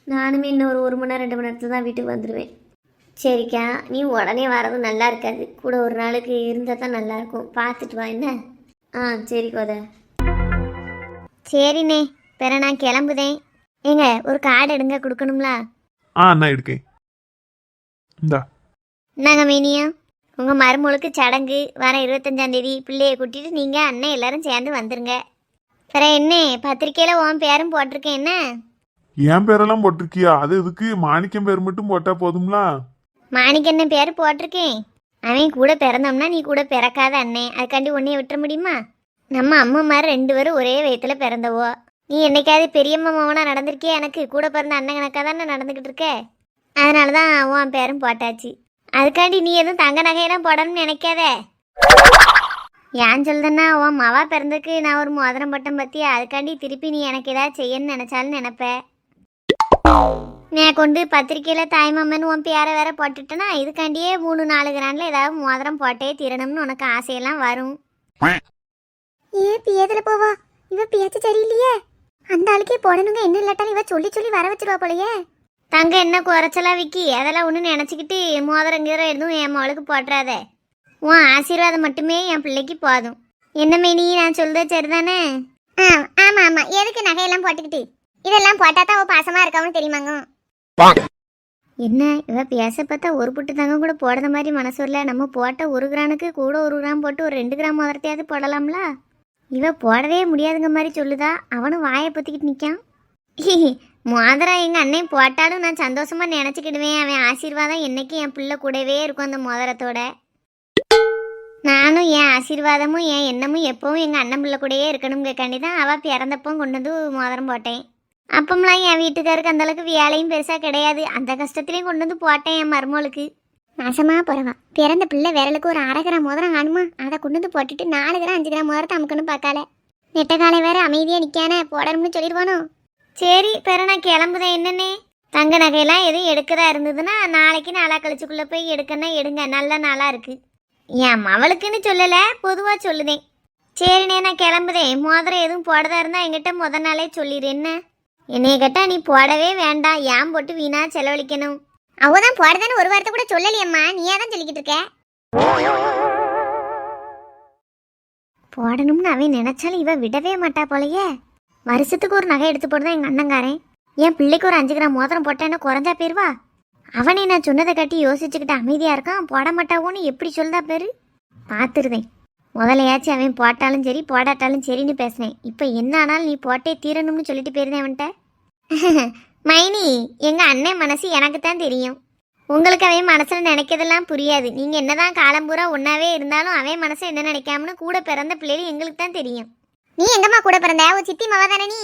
நானுமே இன்னும் ஒரு 1 மணி நேரம் 2 மணி நேரத்தில் தான் வீட்டுக்கு வந்துடுவேன். சரிக்கா, நீ உடனே வரதும் நல்லா இருக்காது. கூட ஒரு நாளுக்கு இருந்தால் தான் நல்லாயிருக்கும். பார்த்துட்டு வா என்ன? சரி கோத. சரிண்ணே, பிற நான் கிளம்புதேன். ஏங்க ஒரு கார்டு எடுங்க, கொடுக்கணுங்களா? நான் எடுக்கேன். இந்தா. என்னங்க மீனியா, உங்கள் மருமகளுக்கு சடங்கு வர 25ஆம் தேதி. பிள்ளையை கூட்டிட்டு நீங்கள் அண்ணன் எல்லாரும் சேர்ந்து வந்துருங்க. பிற என்ன, பத்திரிக்கையில் உன் பேரும் போட்டிருக்கேன். என்ன என் பேரெல்லாம் போட்டிருக்கியா? அது எதுக்கு? மாணிக்கம் பேர் மட்டும் போட்டா போதும்ல? மாணிக்கண்ணன் பேர் போட்டிருக்கேன். அவன் கூட பிறந்தோம்னா நீ கூட பிறக்காத அண்ணன், அதுக்காண்டி உன்னைய விட்டுற முடியுமா? நம்ம அம்மா மாதிரி 2 பேரும் ஒரே வயத்துல பிறந்தவோ. நீ என்னைக்காவது பெரியம்மா மாவனா நடந்திருக்கியா? எனக்கு கூட பிறந்த அண்ணன் கணக்காக தானே நடந்துக்கிட்டு இருக்க. அதனால தான் உன் பேரும் போட்டாச்சு. அதுக்காண்டி நீ எதுவும் தங்க நகையெல்லாம் போடணும்னு நினைக்காத. ஏன் சொல்லுதுன்னா, உன் மவா பிறந்ததுக்கு நான் ஒரு மோதிரம் போட்டேன் பற்றியா? அதுக்காண்டி திருப்பி நீ எனக்கு ஏதாவது செய்யணும்னு நினச்சாலும் நினைப்பேன். நான் கொண்டு பத்திரிக்கையில் தாய்மாமன் உன் பேரை வேற போட்டுட்டேன்னா இதுக்காண்டியே 3-4 கிராண்டில் ஏதாவது மோதிரம் போட்டே தீரணும்னு உனக்கு ஆசையெல்லாம் வரும். பேதில் போவா, இவ பேச்சு சரியில்லையே. அந்த ஆளுக்கே போடணுங்க, என்ன இல்லாட்டாலும் இவ சொல்லி சொல்லி வர வச்சிருவா போலையே. தங்க என்ன குறைச்சலா விக்கி? அதெல்லாம் ஒன்று நினச்சிக்கிட்டு மோதிரங்கிற எதுவும் என் மகளுக்கு போட்டுறாத. உன் ஆசீர்வாதம் மட்டுமே என் பிள்ளைக்கு போதும். என்ன மேனி, நான் சொல்றது சரிதானே? ஆமாம் ஆமாம். எதுக்கு நகையெல்லாம் போட்டுக்கிட்டு? இதெல்லாம் போட்டா தான் அவள் பாசமாக இருக்கவனு தெரியுமாங்க. என்ன இவ பேச பார்த்தா ஒரு புட்டு தங்க கூட போடுற மாதிரி மனசு வரல. நம்ம போட்ட 1 கிராமுக்கு கூட 1 கிராம் போட்டு ஒரு 2 கிராம் மோதிரத்தையாவது போடலாம்ல. இவ போடவே முடியாதுங்க மாதிரி சொல்லுதா. அவனும் வாயை பொத்திக்கிட்டு நிற்கான். மோதிரம் எங்கள் அண்ணன் போட்டாலும் நான் சந்தோஷமாக நினச்சிக்கிடுவேன். அவன் ஆசீர்வாதம் என்னைக்கு என் பிள்ளை கூடவே இருக்கும் அந்த மோதிரத்தோட. நானும் என் ஆசீர்வாதமும் என் எண்ணமும் எப்பவும் எங்கள் அண்ணன் பிள்ளை கூடயே இருக்கணுங்கிறக்காண்டி தான் அவள் பிறந்தப்போ கொண்டு வந்து மோதிரம் போட்டேன். அப்பம்லாம் என் வீட்டுக்காருக்கு அந்தளவுக்கு வேலையும் பெருசாக கிடையாது. அந்த கஷ்டத்துலேயும் கொண்டு வந்து போட்டேன் என் மருமகளுக்கு. நாசமாக போகிறவா, பிறந்த பிள்ளை விரலுக்கு ஒரு 1/2 கிராம் மோதிரம் ஆணுமா? அதை கொண்டு வந்து போட்டுட்டு 4 கிராம் 5 கிராம் மோதிரத்தை அமுக்கன்னு பார்க்கால. நெட்ட காலை வேற அமைதியாக நிற்கானே, போடணும்னு சொல்லிடுவானோ. சரி, பிற நான் கிளம்புதேன். என்னன்னே, தங்க நகையெல்லாம் எதுவும் எடுக்கதா இருந்ததுன்னா நாளைக்கு நாளாக கழிச்சுக்குள்ளே போய் எடுக்கன்னா எடுங்க, நல்ல நாளாக இருக்குது. என் மவளுக்குன்னு சொல்லலை, பொதுவாக சொல்லுதேன். சரிண்ணே, நான் கிளம்புதேன். மோதிரம் எதுவும் போடதா இருந்தால் என்கிட்ட முத நாளே சொல்லிடு. என்ன என்னைய கேட்டால் நீ போடவே வேண்டாம், ஏன் போட்டு வீணா செலவழிக்கணும். அவதான் போடுதான்னு ஒரு வாரத்தை கூட சொல்லலையம்மா, நீயா தான் சொல்லிக்கிட்டு இருக்க. போடணும்னு அவன் நினைச்சாலும் இவ விடவே மாட்டா போலையே. வருஷத்துக்கு ஒரு நகை எடுத்து போடுதான் எங்கள் அண்ணங்காரன். என் பிள்ளைக்கு ஒரு 5 கிராம் மோதிரம் போட்டேன்னா குறைஞ்சா போயிருவா. அவனே நான் சொன்னதை கட்டி யோசிச்சுக்கிட்டு அமைதியாக இருக்கான். போட மாட்டாவோன்னு எப்படி சொல்லுதா பேரு? பார்த்துருதேன். முதலையாச்சும் அவன் போட்டாலும் சரி போடாட்டாலும் சரின்னு பேசினேன். இப்போ என்ன ஆனாலும் நீ போட்டே தீரணும்னு சொல்லிட்டு போயிருந்தேன் அவன்கிட்ட. மைனி, எங்கள் அண்ணன் மனசு எனக்கு தான் தெரியும். உங்களுக்கு அவன் மனசில் நினைக்கிறதெல்லாம் புரியாது. நீங்கள் என்னதான் காலம்பூரா ஒன்றாவே இருந்தாலும் அவன் மனசை என்ன நினைக்காமனு கூட பிறந்த பிள்ளைகள் எங்களுக்கு தான் தெரியும். நீ எங்கம்மா கூட பிறந்த? ஒரு சித்தி மவா தானே நீ?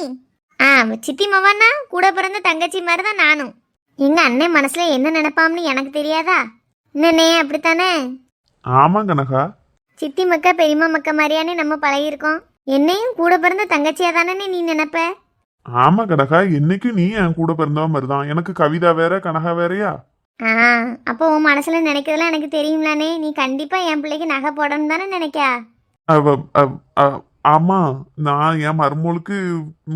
ஆ, சித்தி மவான்னா கூட பிறந்த தங்கச்சி மாதிரி தான் நானும். எங்கள் அண்ணன் மனசில் என்ன நினைப்பாம்னு எனக்கு தெரியாதா? என்னண்ணே அப்படித்தானே? ஆமாம் கனகா. சித்தி மக்கா பெரியம்மா மக்கா மாதிரியானே நம்ம பழகிருக்கோம். என்னையும் கூட பிறந்த தங்கச்சியா தானே நீ நினைப்ப? ஆமா கனகா, என்னைக்கு நீ என் கூட பிறந்தவ மாதிரிதான். எனக்கு கவிதா வேற கனகா வேறயா? ஆ, அப்போ உன் மனசுல நினைக்கிறதெல்லாம் எனக்கு தெரியும்லானே. நீ கண்டிப்பா என் பிள்ளைக்கு நகை போடணும் தானே நினைக்கா? ஆமா, நான் என் மருமகளுக்கு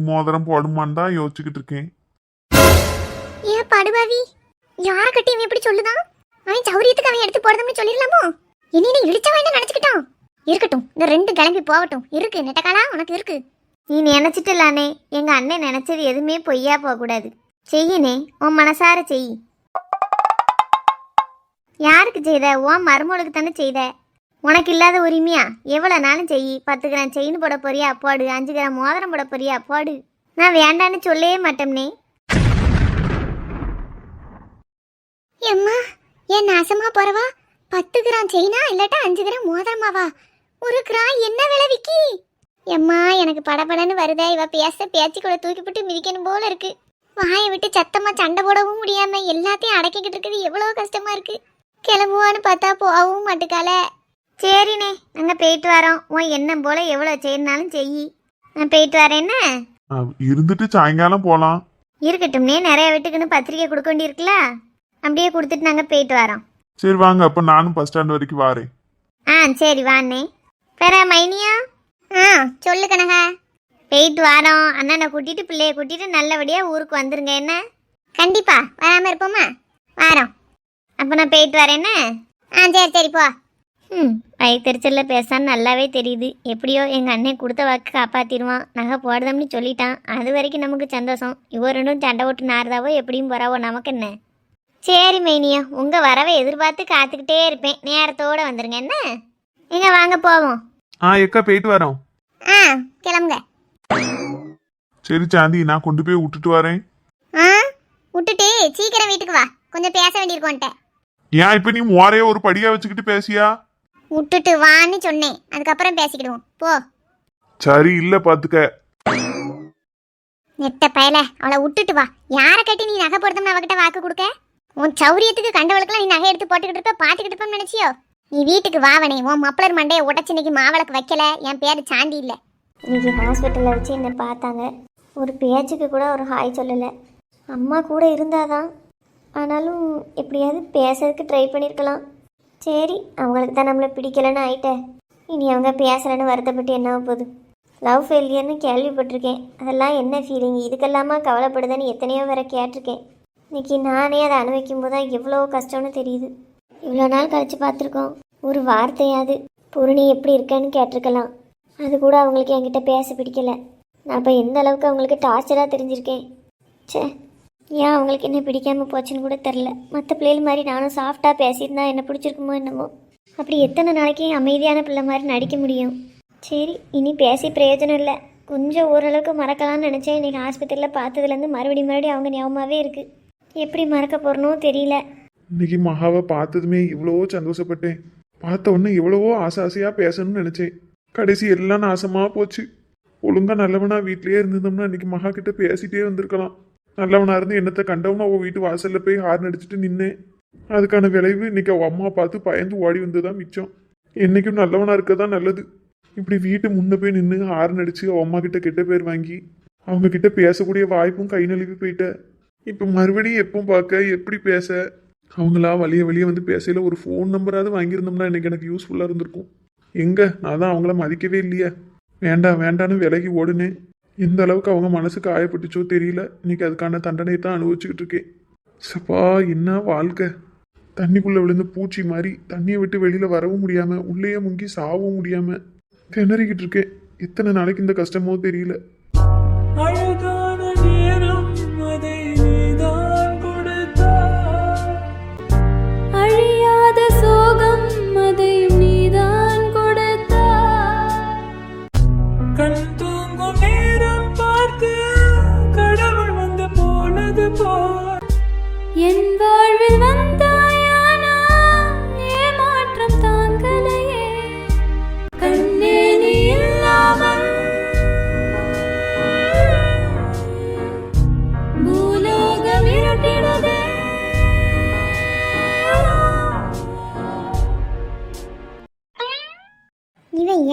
மோதிரம் போடுமான்னு தான் யோசிச்சுக்கிட்டு இருக்கேன். ஏன் படுபாவி, யார கட்டி இவன் எப்படி சொல்லுதான்? அவன் சௌரியத்துக்கு அவன் எடுத்து போடுறதுன்னு சொல்லிடலாமோ? என்ன இழிச்ச வேண்டாம் நினைச்சுக்கிட்டான். இருக்கட்டும், இந்த 2 கிளம்பி போகட்டும். இருக்கு நெட்டக்காலா, உனக்கு இருக்கு. நீ நினைச்சிட்டலானே, எங்க அண்ணன் நினைச்சது எதுவுமே பொய்யா போகக்கூடாது. செய்யனே, உன் மனசார செய். யாருக்கு செய்த? உன் மருமகளுக்கு தானே செய்த. உனக்கு இல்லாத உரிமையா? எவ்வளோ நாளும் செய். 10 கிராம் செயின் போட போறியா போடு, 5 கிராம் மோதிரம் போட போறியா போடு. நான் வேண்டான்னு சொல்லவே மாட்டோம்னே. எம்மா, என் நாசமா போறவா? 10 கிராம் செயினா இல்லாட்டா 5 கிராம் மோதிரமாவா? 1 கிராம் என்ன விலை விக்கி? எம்மா, எனக்கு படபடன்னு வருதா. இவ பேச்சு கூட தூக்கிவிட்டு மிதிக்கணும் போல இருக்கு. வாயை விட்டு சத்தமா சண்டை போடவும் முடியாம எல்லாத்தையும் அடக்கிக்கிட்டு இருக்குது. எவ்வளோ கஷ்டமா இருக்கு. கிளம்புவான்னு பார்த்தா போகவும் மாட்டுக்கால. சரிண்ணே, நாங்கள் போயிட்டு வரோம். உன் எண்ணம் போல எவ்வளோ செய்யணுனாலும் செய். நான் போயிட்டு வரேன்னா இருந்துட்டு சாயங்காலம் போலாம். இருக்கட்டும்னே, நிறைய வீட்டுக்குன்னு பத்திரிக்கை கொடுக்க வேண்டியிருக்குல்ல. அப்படியே கொடுத்துட்டு நாங்கள் போயிட்டு வரோம். சரி வாங்க, அப்ப நானும் பஸ் ஸ்டாண்ட் வரைக்கும் வாரேன். ஆ சரி வாண்ணே. வேற மைனியா? ஆ சொல்லு கனகா. போயிட்டு வரோம். அண்ணனை கூட்டிட்டு பிள்ளைய கூட்டிட்டு நல்லபடியா ஊருக்கு வந்துருங்க. என்ன? கண்டிப்பா வராம இருப்போமா? வரோம். அப்ப நான் போயிட்டு வரேன்னு. ஆ சரி சரி போ. வயிற்றுச்சல்ல பேசான்னு நல்லாவே தெரியுது. எப்படியோ எங்கள் அண்ணன் கொடுத்த வாக்கு காப்பாற்றிடுவான். நகை போடுதோம்னு சொல்லிட்டான். அது வரைக்கும் நமக்கு சந்தோஷம். இவ 2 சண்டை ஓட்டு நார்தாவோ எப்படியும் போறாவோ, நமக்கு என்ன? சரி மைனியா, உங்கள் வரவை எதிர்பார்த்து காத்துக்கிட்டே இருப்பேன். நேரத்தோடு வந்துருங்க. என்ன? எங்க வாங்க போவோம். எக்கா போயிட்டு வரோம். ஆ கிளம்புங்க. சரி சாந்தி, நான் கொண்டு போய் விட்டுட்டு வரேன். ஆ விட்டுட்டு சீக்கிரம் வீட்டுக்கு வா. கொஞ்சம் பேச வேண்டியிருக்கோன்ட்ட. ஏன் இப்ப நீ மோரைய ஒரு படியா வச்சுக்கிட்டு பேசியா? விட்டுட்டு வான்னு சொன்னேன். அதுக்கப்புறம் பேசிக்கிடுவோம். போ. சரி இல்ல பாத்துக்க. நெட்ட பயல, அவளை விட்டுட்டு வா. யாரை கட்டி நீ நகை போடுறதுன்னு அவகிட்ட வாக்கு கொடுக்க? உன் சௌரியத்துக்கு கண்டவளுக்குலாம் நீ நகை எடுத்து போட்டுக்கிட்டு இருப்ப, பாத்துக்கிட்டு இருப்பேன்னு நினைச்சியோ? நீ வீட்டுக்கு வாவனே. உன் மப்பளர் மண்டையை உடச்சு இன்னைக்கு மாவளக்கு வைக்கல. என் பேரு சாந்தி இல்லை. இன்னைக்கு ஹாஸ்பிட்டலில் வச்சு என்னை பார்த்தாங்க. ஒரு பேச்சுக்கு கூட ஒரு ஹாய் சொல்லலை. அம்மா கூட இருந்தாதான். ஆனாலும் எப்படியாவது பேசுறதுக்கு ட்ரை பண்ணியிருக்கலாம். சரி, அவங்களுக்கு தான் நம்மளை பிடிக்கலன்னு ஆயிட்டேன். இனி அவங்க பேசலைன்னு வருத்தப்பட்டு என்ன போகுது? லவ் ஃபெயிலியர்னு கேள்விப்பட்டிருக்கேன். அதெல்லாம் என்ன ஃபீலிங்? இதுக்கெல்லாமா கவலைப்படுதுன்னு எத்தனையோ வேற கேட்டிருக்கேன். இன்னைக்கு நானே அதை அனுபவிக்கும் போது தான் எவ்வளோ கஷ்டம்னு தெரியுது. இவ்வளோ நாள் கழிச்சு பார்த்துருக்கோம். ஒரு வார்த்தையாவது பூரணி எப்படி இருக்கேன்னு கேட்டிருக்கலாம். அது கூட அவங்களுக்கு என்கிட்ட பேச பிடிக்கல. நான் இப்போ எந்த அளவுக்கு அவங்களுக்கு டார்ச்சராக தெரிஞ்சிருக்கேன். சே, ஏன் அவங்களுக்கு என்ன பிடிக்காமல் போச்சுன்னு கூட தெரில. மற்ற பிள்ளைகள் மாதிரி நானும் சாஃப்டாக பேசியிருந்தா என்ன பிடிச்சிருக்குமோ என்னமோ. அப்படி எத்தனை நாளைக்கு அமைதியான பிள்ளை மாதிரி நடிக்க முடியும்? சரி, இனி பேசி பிரயோஜனம் இல்லை. கொஞ்சம் ஓரளவுக்கு மறக்கலாம்னு நினச்சேன். இன்றைக்கி ஆஸ்பத்திரியில் பார்த்ததுலேருந்து மறுபடியும் அவங்க ஞாபகமாகவே இருக்குது. எப்படி மறக்க போகிறனோ தெரியல. இன்னைக்கு மகாவை பார்த்ததுமே இவ்வளவோ சந்தோஷப்பட்டேன். பார்த்த உடனே எவ்வளவோ ஆசையா பேசணும்னு நினைச்சேன். கடைசி எல்லாம் நாசமா போச்சு. ஒழுங்கா நல்லவனா வீட்லயே இருந்திருந்தோம்னா இன்னைக்கு மகா கிட்ட பேசிட்டே வந்திருக்கலாம். நல்லவனா இருந்து என்னத்தை கண்டவனா அவ வீட்டு வாசல்ல போய் ஹார்ன் அடிச்சுட்டு நின்னேன். அதுக்கான விளைவு இன்னைக்கு அவ அம்மா பார்த்து பயந்து ஓடி வந்ததுதான் மிச்சம். என்னைக்கும் நல்லவனா இருக்கதான் நல்லது. இப்படி வீட்டு முன்ன போய் நின்று ஹார்ன் அடிச்சு அவ அம்மா கிட்ட கெட்ட பேர் வாங்கி அவங்க கிட்ட பேசக்கூடிய வாய்ப்பும் கை நழுவி போயிட்ட. இப்ப மறுபடியும் எப்பவும் பார்க்க எப்படி பேச? அவங்களா வழிய வந்து பேசல. ஒரு ஃபோன் நம்பராவது வாங்கியிருந்தோம்னா இன்னைக்கு எனக்கு யூஸ்ஃபுல்லா இருந்திருக்கும். எங்க நான் தான் அவங்கள மதிக்கவே இல்லையா? வேண்டான்னு விலகி ஓடுனேன். எந்த அளவுக்கு அவங்க மனசு காயப்பட்டுச்சோ தெரியல. இன்னைக்கு அதுக்கான தண்டனையை தான் அனுபவிச்சுக்கிட்டு இருக்கேன். சப்பா, என்ன வாழ்க்கை! தண்ணிக்குள்ள விழுந்து பூச்சி மாதிரி தண்ணியை விட்டு வெளியில வரவும் முடியாம உள்ளேயே முங்கி சாவும் முடியாம திணறிக்கிட்டு இருக்கேன். எத்தனை நாளைக்கு இந்த கஷ்டமோ தெரியல. அழகான நேரம் அதை நீதான் கொடுத்தாய். அழியாத சோகம் அதையும் நீதான் கொடுத்தாய்.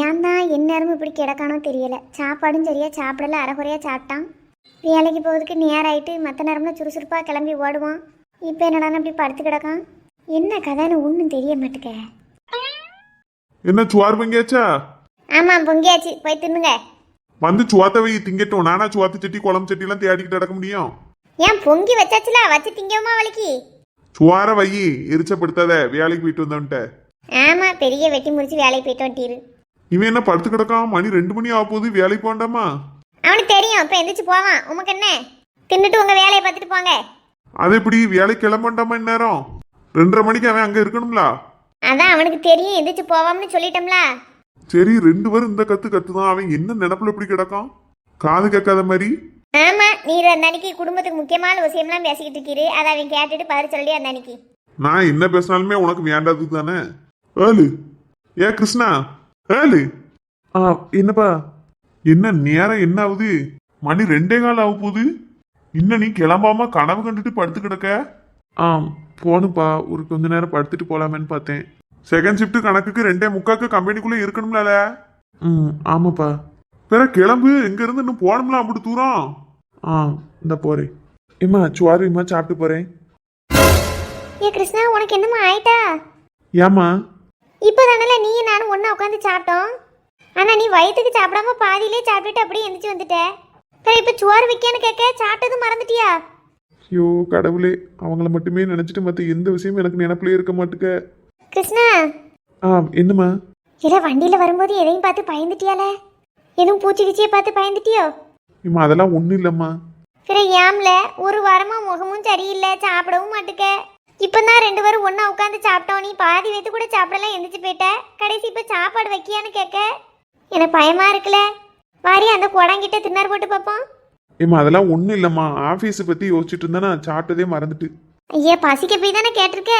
ஏன் தான் எந்நேரமும் இப்படி கிடக்கானோ தெரியல. சாப்பாடும் சரியா சாப்பிடல, அரைகுறையா சாப்பிட்டான். வேலைக்கு போகிறதுக்கு நேரம் ஆயிட்டு மற்ற நேரம்லாம் சுறுசுறுப்பாக கிளம்பி ஓடுவான். இப்போ என்னடான்னு அப்படி படுத்து கிடக்கான். என்ன கதைன்னு ஒன்றும் தெரிய மாட்டேக்க. என்ன சுவார் பங்கியாச்சா? ஆமாம், பொங்கியாச்சு, போய் தின்னுங்க. வந்து சுவாத்த வை திங்கட்டும். நானா சுவாத்து சட்டி குழம்பு சட்டி எல்லாம் தேடிக்கிட்டு நடக்க முடியும்? ஏன் பொங்கி வச்சாச்சுல, வச்சு திங்கவுமா வலிக்கு? சுவார வை, எரிச்சப்படுத்தாத. வேலைக்கு போயிட்டு வந்தவன்ட்ட. ஆமாம், பெரிய வெட்டி முடிச்சு வேலைக்கு போயிட்டு வந்துட்டீரு. இவன் என்ன படுத்து கிடக்கான்? மணி 2 மணி ஆக போகுது. வேலைக்கு போண்டாமா? அவனுக்கு தெரியும், இப்போ எந்திரிச்சு போவான். உமக்கு என்ன? தின்னுட்டு உங்கள் வேலையை பார்த்துட்டு போங்க. அது எப்படி வேலைக்கு கிளம்பண்டாமா? இந்நேரம் 2:30 மணிக்கு அவன் அங்க இருக்கணும்ல. அதான் அவனுக்கு தெரியும், எந்திரிச்சு போவாம்னு சொல்லிட்டோம்ல. சரி, 2 பேரும் இந்த கத்துதான். அவன் என்ன நினப்புல இப்படி கிடக்கான்? காது கேட்காத மாதிரி. ஆமாம், நீர் அந்த அன்னைக்கு குடும்பத்துக்கு முக்கியமான விஷயம்லாம் பேசிக்கிட்டு இருக்கீரு. அதை அவன் கேட்டுட்டு பதில் சொல்லி அந்த அன்னைக்கு. நான் என்ன பேசினாலுமே உனக்கு வேண்டாது தானே. ஏழு ஏ கிருஷ்ணா, ஏழு. என்னப்பா? என்ன நேரம் என்ன ஆகுது? மணி 2:15 ஆக போகுது. இன்னும் நீ கிளம்பாம கனவு கண்டுட்டு படுத்து கிடக்க? போனுப்பா, ஒரு கொஞ்ச நேரம் படுத்துட்டு போலாமேன்னு பார்த்தேன். செகண்ட் ஷிஃப்ட் கணக்குக்கு 2:45 கம்பெனிக்குள்ள இருக்கணும்ல? ஆமாப்பா. பிற கிளம்பு, எங்க இருந்து இன்னும் போகணும்ல அப்படி தூரம். இந்த போறேன். இம்மா சுவாரு, இம்மா சாப்பிட்டு போறேன். ஏ கிருஷ்ணா, உனக்கு என்னமா ஆயிட்டா? ஏமா? இப்போ தானே நீ நானும் ஒன்றா உட்காந்து சாப்பிட்டோம். ஆனால் நீ வயிற்றுக்கு சாப்பிடாம பாதியிலே சாப்பிட்டுட்டு அப்படியே எந்திரிச்சு வந்துட்ட. இப்போ சோறு வைக்கன்னு கேட்க சாப்பிட்டது மறந்துட்டியா? ஐயோ கடவுளே, அவங்கள மட்டுமே நினைச்சிட்டு மற்ற எந்த விஷயமும் எனக்கு நினைப்பிலே இருக்க மாட்டுக்க. கிருஷ்ணா. என்னம்மா? இல்லை, வண்டியில் வரும்போது எதையும் பார்த்து பயந்துட்டியால? எதுவும் பூச்சிக்கிச்சியை பார்த்து பயந்துட்டியோ? இம்மா அதெல்லாம் ஒன்றும் இல்லைம்மா. பிற ஏம்ல, ஒரு வாரமா முகமும் சரியில்லை, சாப்பிடவும் மாட்டுக்க. இப்பதான் 2 பேரும் ஒண்ணா உட்காந்து சாப்பிட்டோம். நீ பாதி வைத்து கூட சாப்பிடலாம், எந்திரிச்சு போயிட்ட. கடைசி இப்ப சாப்பாடு வைக்கியான்னு கேட்க எனக்கு பயமா இருக்குல்ல. வாரி அந்த குடங்கிட்ட தின்னார் போட்டு பார்ப்போம். ஏம்மா அதெல்லாம் ஒன்றும் இல்லைம்மா. ஆஃபீஸை பற்றி யோசிச்சுட்டு இருந்தா நான் சாப்பிட்டதே மறந்துட்டு. ஐயா, பசிக்க போய் தானே கேட்டிருக்க.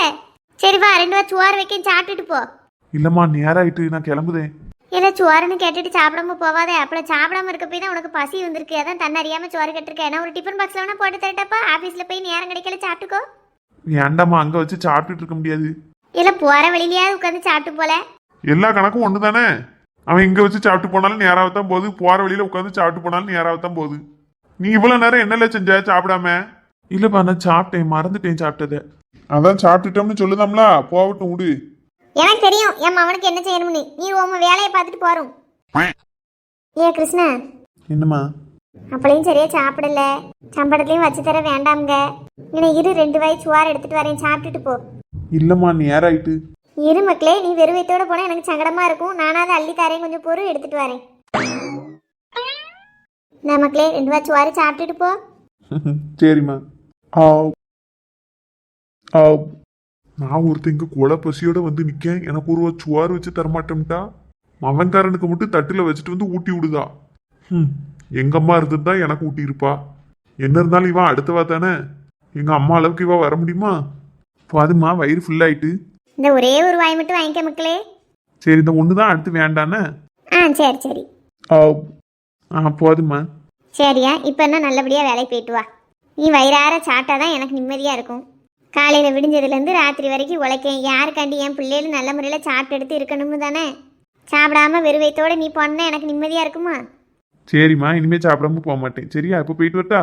சரி வா, 2 வாரம் சுவார் வைக்க சாப்பிட்டுட்டு போ. இல்லைம்மா, நேராயிட்டு நான் கிளம்புதேன். இல்லை, சுவாருன்னு கேட்டுட்டு சாப்பிடாம போவாதே. அப்பளம் சாப்பிடாம இருக்க போய் தான் உனக்கு பசி வந்திருக்கு. அதான் தன்னை அறியாம சோறு கேட்டிருக்கேன். நான் ஒரு டிஃபன் பாக்ஸ்ல வேணா போட்டு தரட்டப்பா. ஆஃபீஸில் போய் நேரம் கிடைக்கல சாப்பிட்டுக்கோ. ஏண்டாம்மா, அங்கே வச்சு சாப்பிட்டுட்டு இருக்க முடியாது. இல்லை, போகிற வழியிலேயாவது உட்காந்து சாப்பிட்டு போல. எல்லா கணக்கும் ஒன்று தானே. அவன் இங்கே வச்சு சாப்பிட்டு போனாலும் நேராகத்தான் போகுது, போகிற வழியில் உட்காந்து சாப்பிட்டு போனாலும் நேராகத்தான் போகுது. நீ இவ்வளோ நேரம் என்னல செஞ்ச சாப்பிடாம? இல்லைப்பா, நான் சாப்பிட்டேன், மறந்துட்டேன் சாப்பிட்டதை. அதான் சாப்பிட்டுட்டோம்னு சொல்லுதாம்ல, போகட்டும் விடு. எனக்கு தெரியும் என் அவனுக்கு என்ன செய்யணும்னு. நீ உங்க வேலையை பார்த்துட்டு போறோம். ஏ கிருஷ்ணா. என்னம்மா? அப்பளையும் சரியா சாப்பிடல, சம்பளத்தையும் வச்சு தர வேண்டாம்ங்க. இனி இரு, 2 வாய் சுவார் எடுத்துட்டு வரேன், சாப்பிட்டுட்டு போ. இல்லைம்மா, நேராயிட்டு. இரு மக்களே, நீ வெறும் வயித்தோட போனா எனக்கு சங்கடமா இருக்கும். நானாவது அள்ளி தரேன், கொஞ்சம் பொருள் எடுத்துட்டு வரேன். நான் மக்களே 2 வாய் சுவாரு சாப்பிட்டுட்டு போ. சரிம்மா. நான் ஒருத்தங்க கொலை பசியோட வந்து நிக்கேன். எனக்கு ஒரு சுவார் வச்சு தரமாட்டேன்ட்டா. மவன்காரனுக்கு மட்டும் தட்டுல வச்சுட்டு வந்து ஊட்டி விடுதா. எங்க அம்மா இருந்திருந்தா எனக்கு ஊட்டி இருப்பா. என்ன இருந்தாலும் இவன் அடுத்தவா தானே. எங்க அம்மா அளவுக்கு இவ வர முடியுமா? போதுமா, வயிறு ஃபுல் ஆயிட்டு. இந்த ஒரே ஒரு வாய் மட்டும் வாங்கிக்க மக்களே. சரி, இந்த ஒண்ணுதான் அடுத்து வேண்டானே. சரி சரி. போதுமா. சரியா, இப்போ என்ன நல்லபடியா வேலைக்கு போயிட்டு வா. நீ வயிறார சாப்பிட்டாதான் எனக்கு நிம்மதியா இருக்கும். காலையில் விடிஞ்சதுலேருந்து ராத்திரி வரைக்கும் உழைக்கேன். யாருக்காண்டி? என் பிள்ளைகளும் நல்ல முறையில் சாப்பிட்டு எடுத்து இருக்கணும்னு தானே. சாப்பிடாம வெறும் வயித்தோட நீ போனா எனக்கு நிம்மதியாக இருக்குமா? சரிம்மா, இனிமே சாப்பிடாம போக மாட்டேன். சரியா, இப்போ போயிட்டு வரட்டா?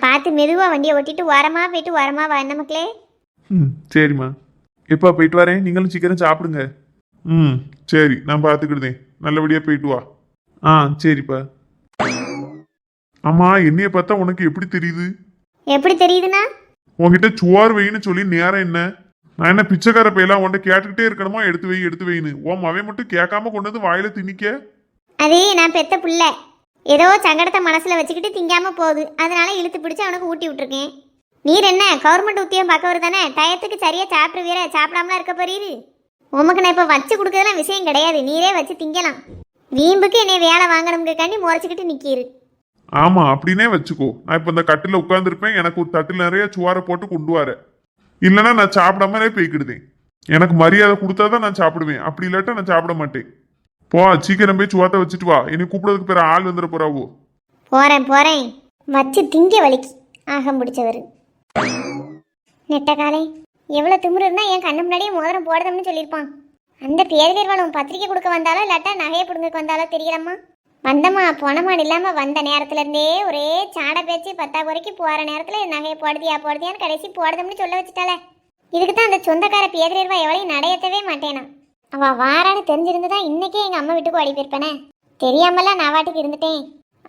பார்த்து மெதுவாக வண்டியை ஓட்டிட்டு ஓரமாக போயிட்டு ஓரமாக வா என்ன மக்களே. சரிம்மா. எப்போ போயிட்டு வரேன், நீங்களும் சீக்கிரம் சாப்பிடுங்க. சரி, நான் பார்த்துக்கிடுதேன். நல்லபடியாக போயிட்டு வா. சரிப்பா. ஆமா, என்னைய பார்த்தா உனக்கு எப்படி தெரியுது? எப்படி தெரியுதுண்ணா? உன்கிட்ட சுவார் வைன்னு சொல்லி நேரம் என்ன? நான் என்ன பிச்சைக்கார பையெல்லாம் உன்கிட்ட கேட்டுக்கிட்டே இருக்கணுமா? எடுத்து வை எடுத்து வைன்னு. அவன் மட்டும் கேட்காம கொண்டு வந்து வாயில திணிக்க. அதே நான் பெத்த புள்ள ஏதோ சங்கடத்தை மனசுல வச்சுக்கிட்டு திங்காம போகுது. அதனால இழுத்து பிடிச்சி அவனுக்கு ஊட்டி விட்டுருக்கேன். நீர் என்ன கவர்மெண்ட் உத்தியோகம் பார்க்கவர் தானே? டயத்துக்கு சரியா சாப்பிட்டு வீர சாப்பிடாமலாம் இருக்க போறீரு. உமக்கு நான் இப்போ வச்சு கொடுக்கறதுலாம் விஷயம் கிடையாது. நீரே வச்சு திங்கலாம். வீம்புக்கு என்னை வேலை வாங்கணுங்கிறக்காண்டி முறைச்சிக்கிட்டு நிற்கிரு. ஆமா, அப்படின்னே வச்சுக்கோ. நான் இப்ப இந்த கட்டில உட்காந்துருப்பேன். எனக்கு ஒரு தட்டில் நிறைய சுவாரை போட்டு கொண்டு வர. இல்லைன்னா நான் சாப்பிடாமலே போய்க்கிடுதேன். எனக்கு மரியாதை கொடுத்தாதான் நான் சாப்பிடுவேன். அப்படி இல்லாட்டா நான் சாப்பிட மாட்டேன். போ, சீக்கிரம் போய் சுவாத்த வச்சுட்டு வா. என்னை கூப்பிடுறதுக்கு பேர் ஆள் வந்துட போறாவோ. போறேன் வச்சு திங்க வலிக்கு ஆகம் பிடிச்சவர். நெட்ட காலை எவ்வளோ திமுரு இருந்தால் என் கண்ணு முன்னாடியே மோதிரம் போடுதம்னு சொல்லியிருப்பான். அந்த பேரவளும் பத்திரிக்கை கொடுக்க வந்தாலோ இல்லாட்டா நகையை பிடுங்க வந்தாலோ தெரியலம்மா. வந்தம்மா போனமான் இல்லாம வந்த நேரத்துல இருந்தே ஒரே சாடை பேச்சு. 10 வரைக்கும் போற நேரத்துல நகையை போடுதியான்னு கடைசி போடுதம்னு சொல்ல வச்சுட்டாளே. இதுக்கு தான் அந்த சொந்தக்கார பேரவா எவளையும் நடையத்தவே மாட்டேனா. அவ வாரான்னு தெரிஞ்சிருந்துதான் இன்னைக்கே எங்க அம்மா வீட்டுக்கு ஓடி போயிருப்பேனே. தெரியாமலாம் நான் வாட்டுக்கு இருந்துட்டேன்.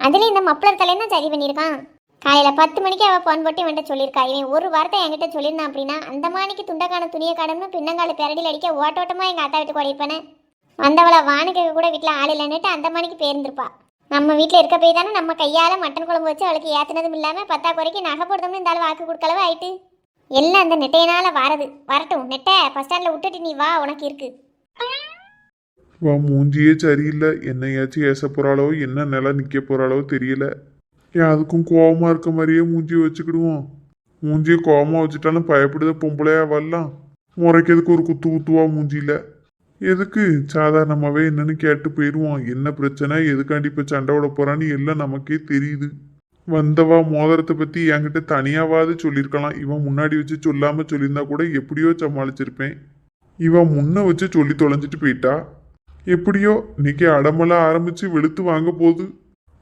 அதுல இந்த மப்ளர் தலைன்னு தான் சரி பண்ணியிருக்கான். காலையில 10 மணிக்கு அவ போன் போட்டு என்கிட்ட சொல்லியிருக்கா. இவன் ஒரு வார்த்தை என்கிட்ட சொல்லியிருந்தான் அப்படின்னா அந்த மாணிக்கு துண்டக்கான துணியை காணும்னு பின்னங்கால பெரடியில் அடிக்க ஓட்டோட்டமா எங்க அத்தா வீட்டுக்கு ஓடிப்பேனே. வந்தவளை வானுக்கு கூட வீட்டில் ஆள் இல்லைன்னுட்டு அந்த மணிக்கு பேருந்திருப்பா. நம்ம வீட்டில் இருக்க போய் தானே நம்ம கையால் மட்டன் குழம்பு வச்சு அவளுக்கு ஏற்றினதும் இல்லாமல் 10 வரைக்கும் நகை போடுறோம்னு இந்த ஆள் வாக்கு கொடுக்கலவு ஆயிட்டு. எல்லாம் அந்த நெட்டையினால வரட்டும். நெட்டை பஸ் ஸ்டாண்டில் விட்டுட்டு நீ வா, உனக்கு இருக்கு. வா, மூஞ்சியே சரியில்லை. என்னையாச்சும் ஏச போறாளோ என்ன நிலை நிக்க போறாளோ தெரியல. ஏன் அதுக்கும் கோவமா இருக்க மாதிரியே மூஞ்சியை வச்சுக்கிடுவோம். மூஞ்சியை கோவமா வச்சுட்டாலும் பயப்படுத பொம்பளையா வரலாம். முறைக்கிறதுக்கு ஒரு குத்துவா மூஞ்சியில. எதுக்கு சாதாரணமாவே என்னன்னு கேட்டு போயிடுவோம். என்ன பிரச்சனை, எதுக்காண்டி இப்ப சண்டை விட போறான்னு எல்லாம் நமக்கே தெரியுது. வந்தவா மோதிரத்தை பத்தி என்கிட்ட தனியாவது சொல்லியிருக்கலாம். இவன் முன்னாடி வச்சு சொல்லாம சொல்லியிருந்தா கூட எப்படியோ சமாளிச்சிருப்பேன். இவன் முன்ன வச்சு சொல்லி தொலைஞ்சிட்டு போயிட்டா. எப்படியோ இன்னைக்கு அடமெல்லாம் ஆரம்பிச்சு வெளுத்து வாங்க போகுது.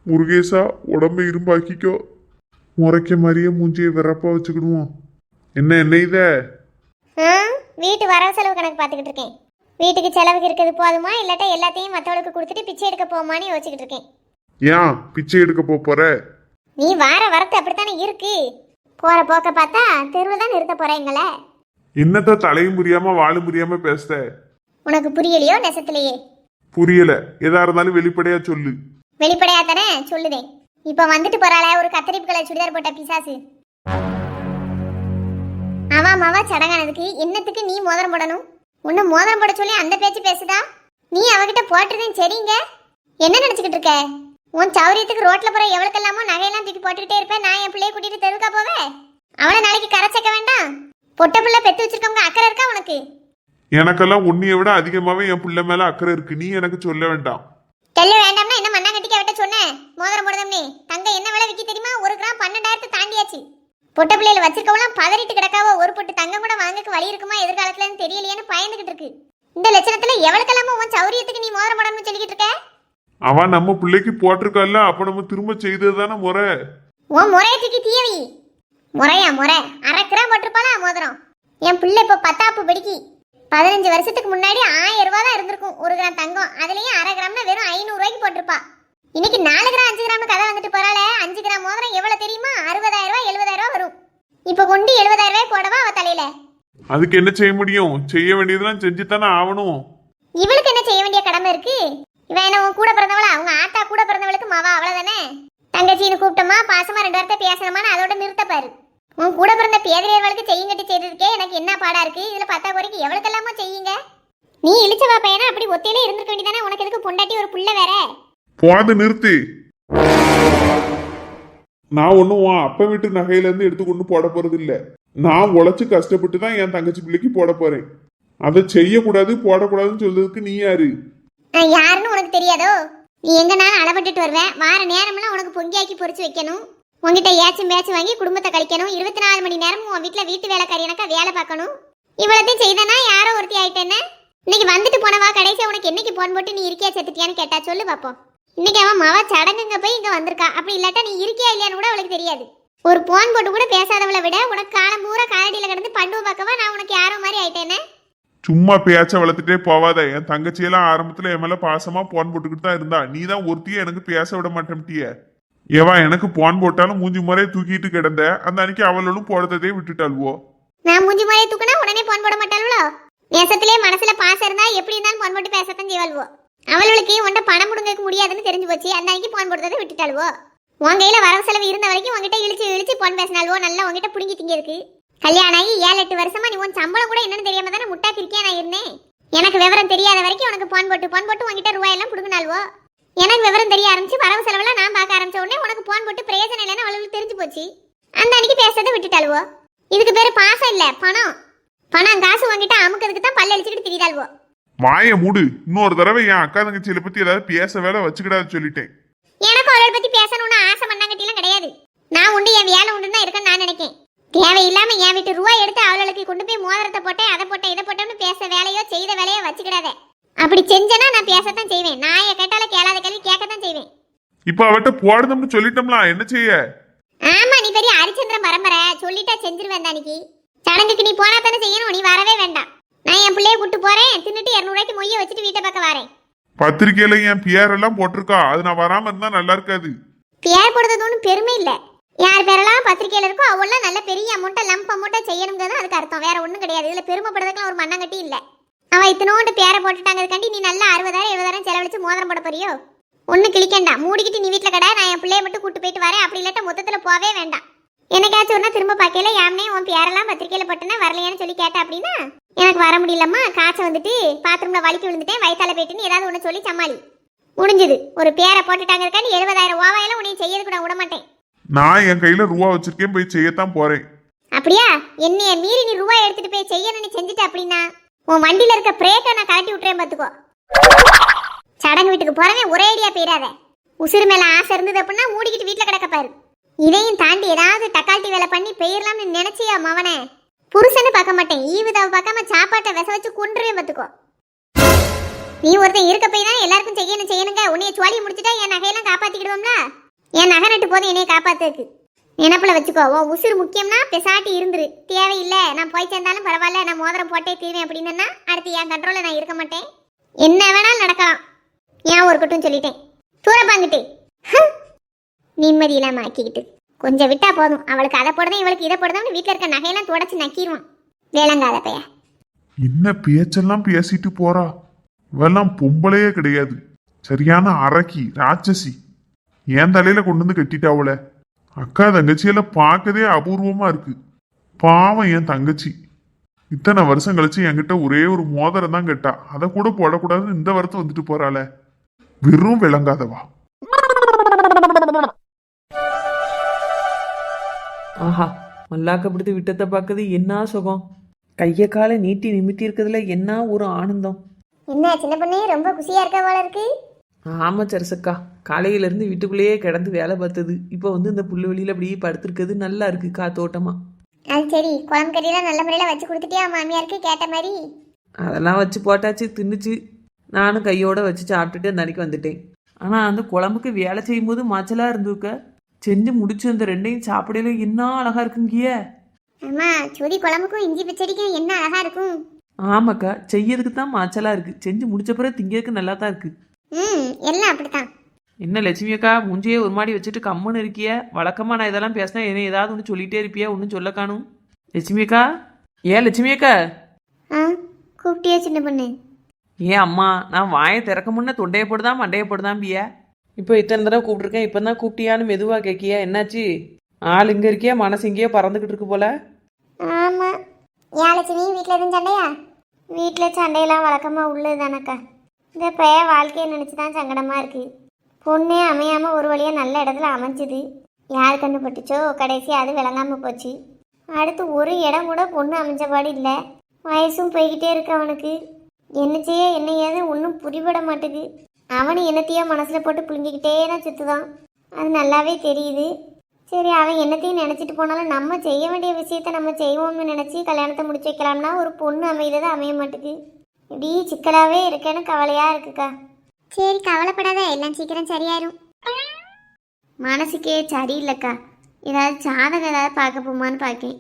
முருகேசா உடம்ப இரும்பாக்கிக்கோ. முறைக்க மாதிரியே மூஞ்சியை விறப்பா வச்சுக்கிடுவோம். என்ன இத வீட்டு வரவு செலவு கணக்கு பார்த்துக்கிட்டு இருக்கேன். வீட்டுக்கு செலவுக்கு இருக்கிறது போதுமா இல்லாட்டா எல்லாத்தையும் மற்றவளுக்கு கொடுத்துட்டு பிச்சை எடுக்க போமான்னு யோசிச்சுக்கிட்டு இருக்கேன். ஏன் பிச்சை எடுக்க போற? நீ வார வரத்து அப்படித்தானே இருக்கு. போற போக்க பார்த்தா தெருவில் தான் நிறுத்த போறீங்களே. என்னத்த தலையும் புரியாம வாழும் புரியாம பேச? உனக்கு புரியலையோ நெசத்திலேயே? புரியல. எதா இருந்தாலும் வெளிப்படையா சொல்லு. வெளிப்படையா தானே சொல்லுதேன். இப்ப வந்துட்டு போறாள ஒரு கத்தரிப்பு கலர் சுடிதார் போட்ட பிசாசு. ஆமாமாவா சடங்கானதுக்கு என்னத்துக்கு நீ மோதிரம் போடணும்? உன்னை மோதிரம் போட சொல்லி அந்த பேச்சு பேசுதா? நீ அவகிட்ட போட்டுறதேன் சரிங்க. என்ன நினைச்சுக்கிட்டு இருக்க? உன் சௌரியத்துக்கு ரோட்ல போற எவ்வளவுக்கெல்லாமோ நகையெல்லாம் தூக்கி போட்டுக்கிட்டே இருப்பேன். நான் என் பிள்ளைய கூட்டிட்டு தெருக்கா போவேன். அவளை நாளைக்கு கரை சேர்க்க வேண்டாம். பொட்ட பிள்ளை பெத்து வச்சிருக்கவங்க அக்கறை இருக்கா உனக்கு? எனக்கெல்லாம் உன்னைய விட அதிகமாவே என் பிள்ளை மேல அக்கறை இருக்கு. நீ எனக்கு சொல்ல வேண்டாம். சொல்ல வேண்டாம்னா என்ன மண்ணா கட்டிக்க விட்ட சொன்னேன். மோதிரம் போடுதம்னே தங்க என்ன விலை விக்கி தெரியுமா? 1 கிராம் 12,000 தாண்டியாச்சு. பொட்ட பிள்ளையில வச்சிருக்கவெல்லாம் பதறிட்டு கிடக்காவோ. ஒரு பொட்டு தங்கம் கூட வாங்கக்கு வழி இருக்குமா எதிர்காலத்துலன்னு தெரியலையேன்னு பயந்துகிட்டு இருக்கு. இந்த லட்சணத்துல எவ்வளவுக்கெல்லாமோ உன் சௌரியத்துக்கு நீ மோதிரம் போடணும்னு சொல்லிக்கிட்டு இருக்க. அவன் நம்ம பிள்ளைக்கு போட்டிருக்கல்ல, அப்ப நம்ம திரும்ப செய்தது தானே முறை. உன் முறையை தூக்கி தீயவி. முறை 1/2 கிராம் போட்டிருப்பாளா மோதிரம்? என் பிள்ளை இப்போ 10ஆப்பு படிக்கி. 15 வருஷத்துக்கு முன்னாடி 1000 ரூபா தான் இருந்திருக்கும் 1 கிராம் தங்கம். அதுலயும் 1/2 கிராம்னா வெறும் 500 ரூபாய்க்கு போட்டிருப்பா. இன்னைக்கு 4 கிராம் 5 கிராம் கதை வந்துட்டு போறாள. 5 கிராம் மோதிரம் எவ்வளவு தெரியுமா? 60,000 ரூபாய் 70,000 ரூபாய் வரும். இப்ப கொண்டு 70,000 ரூபாய் போடவா அவ தலையில? அதுக்கு என்ன செய்ய முடியும்? செய்ய வேண்டியதெல்லாம் செஞ்சுத்தானே ஆகணும். இவளுக்கு என்ன செய்ய வேண்டிய கடமை இருக்கு? இவன் என்ன உன் கூட பிறந்தவளா? அவங்க ஆத்தா கூட பிறந்தவளுக்கு மாவா அவ்வளவுதானே. தங்கச்சின்னு கூப்பிட்டோமா பாசமா 2 வார்த்தை பேசணுமான்னு அதோட நிறுத்தப்பாரு. உன் கூட பிறந்த பேதறியவர்களுக்கு செய்யுங்கட்டி செய்திருக்கே. எனக்கு என்ன பாடா இருக்கு இதுல? 10 வரைக்கும் எவ்வளவுக்கெல்லாமோ செய்யுங்க. நீ இழிச்சவா பையனா அப்படி ஒத்தையிலே இருந்திருக்க வேண்டியதானே. உனக்கு எதுக்கு பொண்டாட்டி ஒரு புள்ள வேற? போது நிறுத்து. நான் ஒன்னும் உன் அப்ப வீட்டு நகையில இருந்து எடுத்துக்கொண்டு போட போறது இல்ல. நான் உழைச்சு கஷ்டப்பட்டு தான் என் தங்கச்சி பிள்ளைக்கு போட போறேன். அதை செய்யக்கூடாது போடக்கூடாதுன்னு சொல்றதுக்கு நீ யாரு? நான் யாருன்னு உனக்கு தெரியாதோ? நீ எங்கனாலும் அளவட்டுட்டு வருவேன். வார நேரம்லாம் உனக்கு பொங்கியாக்கி பொறிச்சு வைக்கணும். உங்ககிட்ட ஏச்சும் பேச்சு வாங்கி குடும்பத்தை கழிக்கணும். 24 மணி நேரமும் உன் வீட்டுல வீட்டு வேலைக்காரி எனக்கா வேலை பார்க்கணும். இவ்வளத்தையும் செய்தனா யாரோ ஒருத்தி ஆயிட்டேன்னு. இன்னைக்கு வந்துட்டு போனவா கடைசியா உனக்கு என்னைக்கு போன் போட்டு நீ இருக்கியா செத்துட்டியான்னு கேட்டா சொல்லு பாப்போம். இன்னைக்கு அவன் மாவா சடங்குங்க போய் இங்க வந்திருக்கா. அப்படி இல்லாட்டா நீ இருக்கியா இல்லையான்னு கூட அவளுக்கு தெரியாது. ஒரு போன் போட்டு கூட பேசாதவளை விட உனக்கு காலம் பூரா காலடியில கிடந்து பண்டுவ பார்க்கவா நான் உனக்கு யாரோ மாதிரி ஆயிட்டேன்னு. சும்மா பேச்ச வளர்த்துட்டே போவாத. என் தங்கச்சியெல்லாம் ஆரம்பத்துல என் மேல பாசமா போன் போட்டுக்கிட்டு தான் இருந்தா. நீ தான் ஒருத்திய எனக்கு பேச விட மாட்டேன்ட்டிய. ஏவா எனக்கு போன் போட்டாலும் மூஞ்சி முறையை தூக்கிட்டு கிடந்த. அந்த அன்னைக்கு அவளும் போடுறதே விட்டுட்டாள்வோ. நான் மூஞ்சி முறையை தூக்குனா உடனே போன் போட மாட்டாளோ? நேசத்திலே மனசுல பாசம் இருந்தா எப்படி இருந்தாலும் போன் போட்டு பேசத்தான் செய்வாள்வோ. அவளுக்கு உன்ட பணம் முடுங்க முடியாதுன்னு தெரிஞ்சு போச்சு. அந்த அன்னைக்கு போன் போடுறதை விட்டுட்டாள்வோ. உன் கையில வரவு செலவு இருந்த வரைக்கும் உங்ககிட்ட இழிச்சு போன் பேசினாள்வோ. நல்லா உங்ககிட்ட புடுங்கி திங்க இருக்கு. கல்யாணம் ஆகி 7-8 வருஷமா நீ உன் சம்பளம் கூட என்னன்னு தெரியாம தானே முட்டா கிரிக்கியா நான் இருந்தேன். எனக்கு விவரம் தெரியாத வரைக்கும் உனக்கு போன் போட்டு உங்ககிட்ட ரூபாயெல்லாம் புடுங்கினாள்வோ. எனக்கு விவரம் தெரிய ஆரம்பிச்சு வரவு செலவெல்லாம் நான் பார்க்க ஆரம்பிச்ச உடனே உனக்கு போன் போட்டு பிரயோஜனம் இல்லைன்னு அவளுக்கு தெரிஞ்சு போச்சு. அந்த அன்னைக்கு பேசுறதை விட்டுட்டாள்வோ. இதுக்கு பேரு பாசம் இல்ல பணம். பணம் காசு வாங்கிட்டு அமுக்கிறதுக்கு தான் பல்ல அடிச்சுக்கிட்டு திரிதாள்வோ. வாய மூடு. இன்னொரு தடவை என் அக்கா தங்கச்சியில பத்தி ஏதாவது பேச வேலை வச்சுக்கிடாது சொல்லிட்டேன். எனக்கு அவளை பத்தி பேசணும்னு ஆசை மண்ணாங்கட்டிலாம் கிடையாது. நான் உண்டு என் வேலை உண்டு தான் இருக்கேன்னு நான் நினைக்கேன். தேவையில்லாம என் வீட்டு ரூபாய் எடுத்து அவளுக்கு கொண்டு போய் மோதிரத்தை போட்டேன் அதை போட்டேன் இதை போட்டோம்னு பேச வேலையோ செய்த வேலையோ வச்சுக்கிடாத. அப்படி செஞ்சனா நான் பேசத்தான் செய்வேன். நான் கேட்டால கேளாத கேள்வி கேட்கத்தான் செய்வேன். இப்ப அவட்ட போடுதம்னு சொல்லிட்டோம்ல, என்ன செய்ய? ஆமா, நீ பெரிய ஹரிச்சந்திரன் பரம்பரை, சொல்லிட்டா செஞ்சிருவேன். அன்னைக்கு சடங்குக்கு நீ போனா தானே செய்யணும், நீ வரவே வேண்டாம். நான் என் பிள்ளைய கூட்டு போறேன், தின்னுட்டு 200 ரூபாய்க்கு மொய்ய வச்சுட்டு வீட்டை பக்கம் வரேன். பத்திரிக்கையில என் பேரெல்லாம் போட்டிருக்கா, அது நான் வராம இருந்தா நல்லா இருக்காது. பேர் போடுறது ஒன்றும் பெருமை இல்ல. யார் பேரெல்லாம் பத்திரிக்கையில இருக்கோ அவெல்லாம் நல்ல பெரிய அமௌண்ட்டை லம்ப் அமௌண்ட்டை செய்யணுங்கிறது அதுக்கு அர்த்தம், வேற ஒன்றும் கிடையாது. இதுல பெருமைப்படுறதுக்குலாம் ஒரு மண்ணங்கட்டி இல்ல. அவ இத்தனோண்டு பேரை போட்டுட்டாங்கிறதுக்காண்டி நீ நல்லா 60,000 70,000 செலவழிச்சு மோதிரம் போட போறியோ? ஒன்றும் கிளிக்கண்டா, மூடிக்கிட்டு நீ வீட்டில் கடை, நான் என் பிள்ளைய மட்டும் கூட்டு போயிட்டு வரேன். அப்படி இல்லாட்ட மொத்தத்தில் போவே வேண்டாம். எனக்காச்சும் ஒன்றா திரும்ப பார்க்கல யாருனே உன் பேரெல்லாம் பத்திரிக்கையில் போட்டேன்னா வரலையான்னு சொல்லி கேட்டா அப்படின்னா எனக்கு வர முடியலம்மா, காய்ச்சல் வந்துட்டு பாத்ரூம்ல வலிக்கு விழுந்துட்டேன், வயிற்றால போயிட்டுன்னு ஏதாவது ஒன்று சொல்லி சமாளி. முடிஞ்சது. ஒரு பேரை போட்டுட்டாங்கிறக்காண்டி 70,000 ஓவாயெல்லாம் உன்னை செய்யறது கூட விட மாட்டேன். நான் என் கையில ரூபா வச்சிருக்கேன், போய் செய்யத்தான் போறேன். அப்படியா? என்னைய மீறி நீ ரூபாய் எடுத்துட்டு போய் செய்யணும்னு செஞ்சுட்டு அப்படின்னா உன் வண்டியில இருக்க பிரேக்கை நான் கழட்டி விட்டுறேன் பாத்துக்கோ. சடங்கு வீட்டுக்கு போறவன் ஒரே ஐடியா போயிடாத. உசுறு மேல ஆசை இருந்தது அப்படின்னா மூடிக்கிட்டு வீட்டுல கிடக்க பாரு. இதையும் தாண்டி ஏதாவது டக்கால்ட்டி வேலை பண்ணி போயிடலாம்னு நினைச்சியா மவனே? புருஷன்னு பார்க்க மாட்டேன், ஈவுதாவை பார்க்காம சாப்பாட்டை விச வச்சு கொன்றுவேன் பாத்துக்கோ. நீ ஒருத்தன் இருக்க போய் தான் எல்லாருக்கும் செய்யணுங்க. உன்னைய சோழியை முடிச்சுட்டா என் நகையெல்லாம் காப்பாத்திக்கிடுவோம்ல. என் நகை நட்டு போதும் என்னைய காப்பாத்துக்கு. நினப்புல வச்சுக்கோ, உன் உசுறு முக்கியம்னா பெசாட்டி இருந்துரு. தேவையில்லை நான் போய் சேர்ந்தாலும் பரவாயில்ல, நான் மோதிரம் போட்டே தீருவேன் அப்படின்னா அடுத்து என் கண்ட்ரோல நான் இருக்க மாட்டேன். என்ன வேணாலும் நடக்கலாம். ஏன் இருக்கட்டும் சொல்லிட்டேன். தூரப்பாங்கிட்டு நிம்மதி இல்லாம ஆக்கிக்கிட்டு கொஞ்சம் விட்டா போதும். அவளுக்கு அதை போடுதான் இவளுக்கு இதை போடுதான் வீட்டில் இருக்க நகையெல்லாம் தொடச்சு நக்கிடுவான். வேளங்காத பைய. என்ன பேச்செல்லாம் பேசிட்டு போறா? இவெல்லாம் பொம்பளையே கிடையாது, சரியான அரக்கி ராட்சசி. என் தலையில கொண்டு வந்து கட்டிட்டாவல. அக்கா தங்கச்சியெல்லாம் பார்க்கதே அபூர்வமா இருக்கு. பாவம் என் தங்கச்சி. இத்தனை வருஷம் கழிச்சு என்கிட்ட ஒரே ஒரு மோதிரம் தான் கேட்டா, அதை கூட போடக்கூடாதுன்னு இந்த வருஷம் வந்துட்டு போறாள. வெறும் விளங்காதவா. ஆஹா, மல்லாக்கப்படுத்தி விட்டத்தை பார்க்கறது என்ன சுகம். கையை காலை நீட்டி நிமித்தி இருக்கிறதுல என்ன ஒரு ஆனந்தம். என்ன சின்ன பொண்ணு ரொம்ப குஷியா இருக்க போல இருக்கு. ஆமா சரசக்கா, காலையிலேருந்து வீட்டுக்குள்ளேயே கிடந்து வேலை பார்த்தது இப்போ வந்து இந்த புல்லு வெளியில அப்படியே படுத்திருக்கிறது நல்லா இருக்கு காத்தோட்டமா. அது சரி, குழம்பு கறியெல்லாம் நல்ல முறையில் வச்சு கொடுத்துட்டியா மாமியாருக்கு கேட்ட மாதிரி? அதெல்லாம் வச்சு போட்டாச்சு, தின்னுச்சு. நானும் கையோட வச்சு சாப்பிட்டுட்டு அந்த அன்னைக்கு வந்துட்டேன். ஆனால் அந்த குழம்புக்கு வேலை செய்யும் போது மாச்சலாக இருந்துக்க, செஞ்சு முடிச்சு அந்த ரெண்டையும் சாப்பிடல என்ன அழகா இருக்குங்கிய. ஆமா, சுதி குழம்புக்கும் இஞ்சி பச்சடிக்கும் என்ன அழகா இருக்கும். ஆமாக்கா, செய்யறதுக்கு தான் மாச்சலா இருக்கு, செஞ்சு முடிச்ச பிறகு திங்கிறதுக்கு நல்லா தான் இருக்கு. எல்லாம் அப்படித்தான். என்ன லட்சுமி அக்கா மூஞ்சியே ஒரு மாடி வச்சுட்டு கம்முன்னு இருக்கிய? வழக்கமா நான் இதெல்லாம் பேசினா என்ன ஏதாவது ஒன்று சொல்லிட்டே இருப்பியா, ஒன்றும் சொல்ல காணும். லட்சுமி அக்கா, ஏன் லட்சுமி அக்கா கூப்பிட்டியா சின்ன பொண்ணு? ஏன் அம்மா, நான் வாயை திறக்க முன்ன தொண்டையை போடுதான் மண்டையை போடுதான் பியா. இப்போ இத்தனை தடவை கூப்பிட்டுருக்கேன், இப்போ தான் கூப்பிட்டியான்னு மெதுவாக கேட்கியா? என்னாச்சு? ஆள் இங்கே இருக்கியா, மனசு இங்கேயே பறந்துக்கிட்டு இருக்கு போல. ஆமா, ஏன் லட்சுமி வீட்டில் எதுவும் சண்டையா? வீட்டில் சண்டையெல்லாம் வழக்கமாக உள்ளது தானக்கா. இந்த பைய வாழ்க்கையை நினச்சி தான் சங்கடமாக இருக்குது. பொண்ணே அமையாமல் ஒரு வழியாக நல்ல இடத்துல அமைஞ்சுது. யார் கண்டுபட்டுச்சோ கடைசி அது விளங்காமல் போச்சு. அடுத்து ஒரு இடம் கூட பொண்ணு அமைஞ்சபாடு இல்லை. வயசும் போய்கிட்டே இருக்கு அவனுக்கு. என்ன செய்ய என்ன ஏது ஒன்றும் புரிபட மாட்டுது. அவனு என்னத்தையோ மனசில் போட்டு புழுங்கிக்கிட்டே தான் சுற்றுதான். அது நல்லாவே தெரியுது. சரி, அவன் என்னத்தையும் நினச்சிட்டு போனாலும் நம்ம செய்ய வேண்டிய விஷயத்த நம்ம செய்வோம்னு நினச்சி கல்யாணத்தை முடிச்சு வைக்கலாம்னா ஒரு பொண்ணு அமைகிறது அமைய மாட்டுது. இப்படி சிக்கலாகவே இருக்கேன்னு கவலையாக இருக்குக்கா. சரி கவலைப்படாத, எல்லாம் சீக்கிரம் சரியாயிரும். மனசுக்கே சரியில்லைக்கா. ஏதாவது ஜாதகம் ஏதாவது பார்க்க போமான்னு பார்க்கேன்.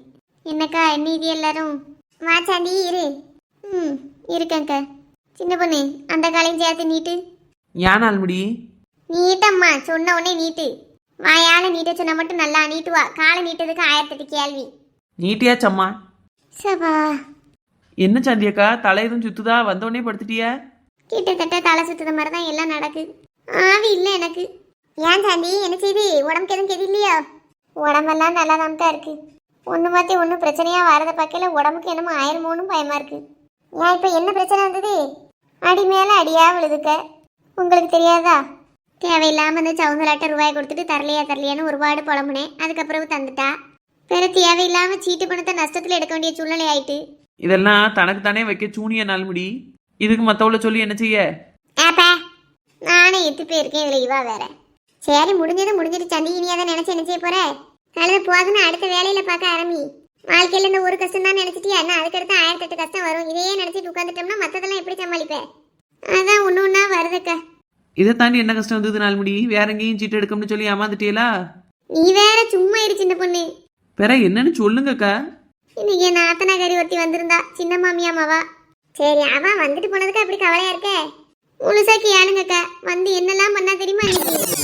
என்னக்கா என்ன இது எல்லாரும்? வா சாந்தி இரு. இருக்கேங்க்கா. சின்ன பொண்ணு அந்த காலையும் சேர்த்து நீட்டு. ஏன் நாள்முடி? நீட்டம்மா, சொன்ன உடனே நீட்டு. வாயால் நீட்ட சொன்னா மட்டும் நல்லா நீட்டுவா. காலை நீட்டதுக்கு 1008 கேள்வி. நீட்டியாச்சம்மா. சபா, என்ன சாந்தியக்கா, தலை எதுவும் சுத்துதா? வந்தோடனே படுத்துட்டியா? கிட்டத்தட்ட தலை சுத்துற மாதிரி தான் எல்லாம் நடக்குது. ஆவி இல்லை எனக்கு. ஏன் சாந்தி என்ன செய்து? உடம்புக்கு எதுவும் கெதி இல்லையா? உடம்பெல்லாம் நல்லா தான் இருக்கு. ஒன்று மாற்றி ஒன்றும் பிரச்சனையாக வரதை பார்க்கல. உடம்புக்கு என்னமோ ஆயிரமோன்னு பயமாக இருக்கு. ஏன் இப்போ என்ன பிரச்சனை வந்தது? அடி மேலே அடியாக விழுதுக்க. உங்களுக்கு தெரியாதா? தேவையில்லாமல் இந்த சவுந்தலாட்ட ரூபாய் கொடுத்துட்டு தரலையான்னு ஒருபாடு புலம்புனேன். அதுக்கப்புறம் தந்துட்டா. பிற தேவையில்லாமல் சீட்டு பணத்தை நஷ்டத்தில் எடுக்க வேண்டிய சூழ்நிலை ஆயிட்டு. இதெல்லாம் தனக்கு தானே வைக்க சூனிய நாள்முடி. இதுக்கு மற்றவளை சொல்லி என்ன செய்ய? ஆப்பா, நானே எத்து போயிருக்கேன். இதில் இவா வேற. சரி, முடிஞ்சிட்டு சந்தி இனியாதான் நினச்சி என்ன செய்ய போற? கழுத போதுன்னு அடுத்த வேலையில் பார்க்க ஆரம்பி. வாழ்க்கையில இந்த ஒரு கஷ்டம் தான் நினைச்சிட்டியா என்ன? அதுக்கடுத்து 1008 கஷ்டம் வரும். இதையே நினைச்சிட்டு உட்காந்துட்டோம்னா மத்ததெல்லாம் எப்படி சமாளிப்பேன்? அதான் ஒண்ணு வருதுக்கா. இதை தாண்டி என்ன கஷ்டம் வந்தது நாள்முடி? வேற எங்கேயும் சீட்டு எடுக்கணும்னு சொல்லி ஏமாந்துட்டீங்களா? நீ வேற சும்மா இரு சின்ன பொண்ணு. பிற என்னன்னு சொல்லுங்கக்கா. இன்னைக்கு என் நாத்தனாகாரி ஒருத்தி வந்திருந்தா, சின்ன மாமியாமாவா. சரி, அவன் வந்துட்டு போனதுக்கு அப்படி கவலையா இருக்க? முழுசா கேளுங்கக்கா. வந்து என்னெல்லாம் பண்ணா தெரியுமா இன்னைக்கு?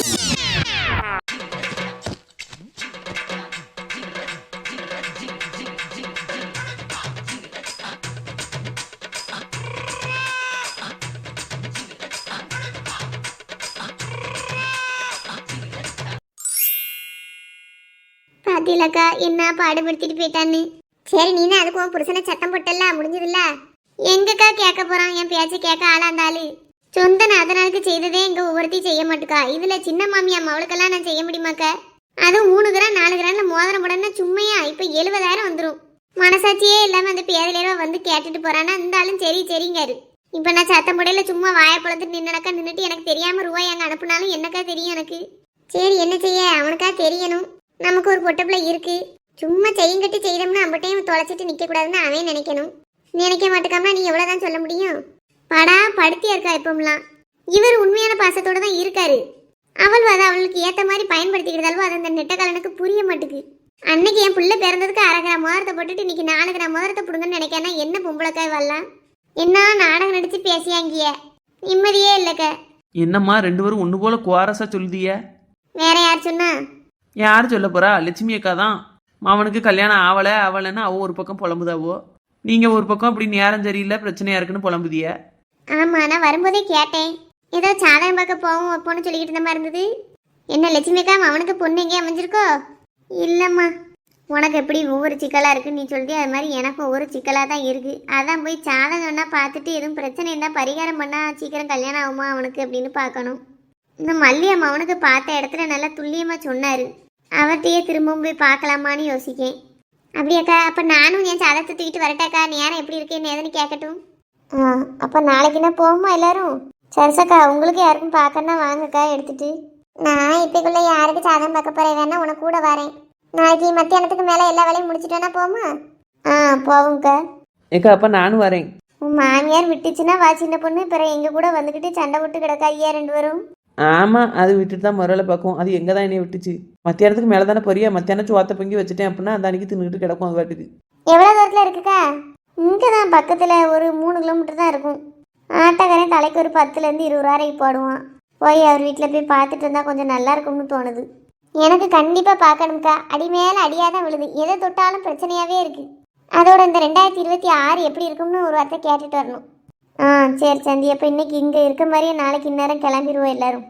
பாத்தீங்களக்கா என்ன பாடுபடுத்திட்டு போயிட்டான்னு. சரி, நீனே அதுக்கு உன் புருஷனை சத்தம் போட்டல, முடிஞ்சதில்ல. எங்கக்கா கேட்க போறான்? என் பேச்சு கேட்க ஆளா இருந்தாலு. சொந்த நாதனாருக்கு செய்ததே எங்க ஒவ்வொருத்தையும் செய்ய மாட்டுக்கா. இதுல சின்ன மாமியா அவளுக்கெல்லாம் நான் செய்ய முடியுமாக்கா? அதுவும் 3 கிராம் 4 கிராம்ல மோதிரம் போடனா சும்மையா இப்ப 70,000 வந்துடும். மனசாட்சியே இல்லாம அந்த பேரலையோ வந்து கேட்டுட்டு போறானா, இருந்தாலும் சரி சரிங்காரு. இப்ப நான் சத்தம் போடையில சும்மா வாயை பழத்துட்டு நின்னுட்டு எனக்கு தெரியாம ரூபாய் அங்க அனுப்புனாலும் என்னக்கா தெரியும் எனக்கு? சரி, என்ன செய்ய, அவனுக்கா தெரியணும். நமக்கு ஒரு பொட்டப்பிள்ளை இருக்கு. சும்மா செய்யுங்கட்டி செய்தோம்னா அம்பட்டையும் தொலைச்சிட்டு நிக்க கூடாதுன்னு அவன் நினைக்கணும். நினைக்க மாட்டேக்காம நீ எவ்வளவுதான் சொல்ல முடியும்? படா படுத்தியா இருக்கா இப்பம்லாம். இவர் உண்மையான பாசத்தோட தான் இருக்காரு. அவள் அதை அவளுக்கு ஏத்த மாதிரி பயன்படுத்திக்கிறதாலும் அது அந்த நெட்டக்காலனுக்கு புரிய மாட்டுக்கு. அன்னைக்கு என் புள்ள பிறந்ததுக்கு 1/2 கிராம் மோதிரத்தை போட்டுட்டு இன்னைக்கு 4 கிராம் மோதிரத்தை புடுங்கன்னு நினைக்கானா என்ன பொம்பளைக்காய் வரலாம்? என்ன நாடகம் நடிச்சு பேசியாங்கிய நிம்மதியே இல்லக்க. என்னம்மா 2 பேரும் ஒண்ணு போல குவாரஸா சொல்லுதிய? வேற யார் சொன்னா? யார் சொல்ல போறா? லட்சுமி அக்கா தான். மாவனுக்கு கல்யாணம் அவளைன்னு அவ ஒரு பக்கம் புலம்புதாவோ, நீங்க ஒரு பக்கம் அப்படி நேரம் சரியில்லை பிரச்சனையா இருக்குன்னு புலம்புதிய. ஆமா, நான் வரும்போதே கேட்டேன். ஏதோ சாதகம் பார்க்க போவோம் வைப்போன்னு சொல்லிக்கிட்டு இருந்த மாதிரி இருந்தது. என்ன லட்சுமிக்கா அவனுக்கு பொண்ணு எங்கேயும் அமைஞ்சிருக்கோ? இல்லம்மா, உனக்கு எப்படி ஒவ்வொரு சிக்கலா இருக்குன்னு நீ சொல்லிட்டு அது மாதிரி எனக்கும் ஒவ்வொரு சிக்கலா தான் இருக்கு. அதான் போய் ஜாதகம்னா பார்த்துட்டு எதுவும் பிரச்சனை இருந்தால் பரிகாரம் பண்ணா சீக்கிரம் கல்யாணம் ஆகுமா அவனுக்கு அப்படின்னு பார்க்கணும். இந்த மல்லியம்மா அவனுக்கு பார்த்த இடத்துல நல்லா துல்லியமா சொன்னாரு. அவர்கிட்டயே திரும்பவும் போய் பார்க்கலாமான்னு யோசிக்கேன். அப்படியாக்கா, அப்ப நானும் என் சாதத்தை தூக்கிட்டு வரட்டாக்கா? நேரம் எப்படி இருக்கேன்னு எதுன்னு கேட்கட்டும். அப்ப நாளைக்குன்னா போகுமா எல்லாரும்? சரிசக்கா, உங்களுக்கு யாருக்கும் பார்க்கணும்னா வாங்கக்கா எடுத்துட்டு. நான் இப்பக்குள்ள யாருக்கு சாதம் பார்க்க போறேன், வேணா உனக்கு கூட வரேன். நாளைக்கு மத்தியானத்துக்கு மேல எல்லா வேலையும் முடிச்சுட்டோன்னா போமா? போவோம்க்கா. ஏக்கா அப்ப நானும் வரேன். உன் மாமியார் விட்டுச்சுன்னா வா சின்ன பொண்ணு. பிறகு எங்க கூட வந்துக்கிட்டு சண்டை விட்டு கிடக்கா ஐயா 2 பேரும். ஆமா, அது விட்டுட்டு தான் முறையில பார்க்கும். அது எங்க தான் என்னைய விட்டுச்சு? மத்தியானத்துக்கு மேல தானே பொரியா. மத்தியானம் சோத்த பொங்கி வச்சுட்டேன் அப்படின்னா அந்த அன்னைக்கு தின்னுட்டு கிடக்கும் அது பாட்டுக்கு. எவ்வளவு தூரத்துல இருக்குக்கா? இங்கதான் பக்கத்துல ஒரு 3 கிலோமீட்டர் தான் இருக்கும். ஆட்டக்காரன் தலைக்கு ஒரு 10லேருந்து 20 ரூபாய்க்கு போடுவான். போய் அவர் வீட்டில் போய் பார்த்துட்டு இருந்தா கொஞ்சம் நல்லா இருக்கும்னு தோணுது. எனக்கு கண்டிப்பா பார்க்கணும்க்கா. அடி மேல அடியாதான் விழுது. எதை தொட்டாலும் பிரச்சனையாவே இருக்கு. அதோட இந்த 2026 எப்படி இருக்கும்னு ஒரு வார்த்தை கேட்டுட்டு வரணும். சரி சந்தி, அப்போ இன்னைக்கு இங்கே இருக்க மாதிரியே நாளைக்கு இந்நேரம் கிளம்பிடுவோம் எல்லாரும்.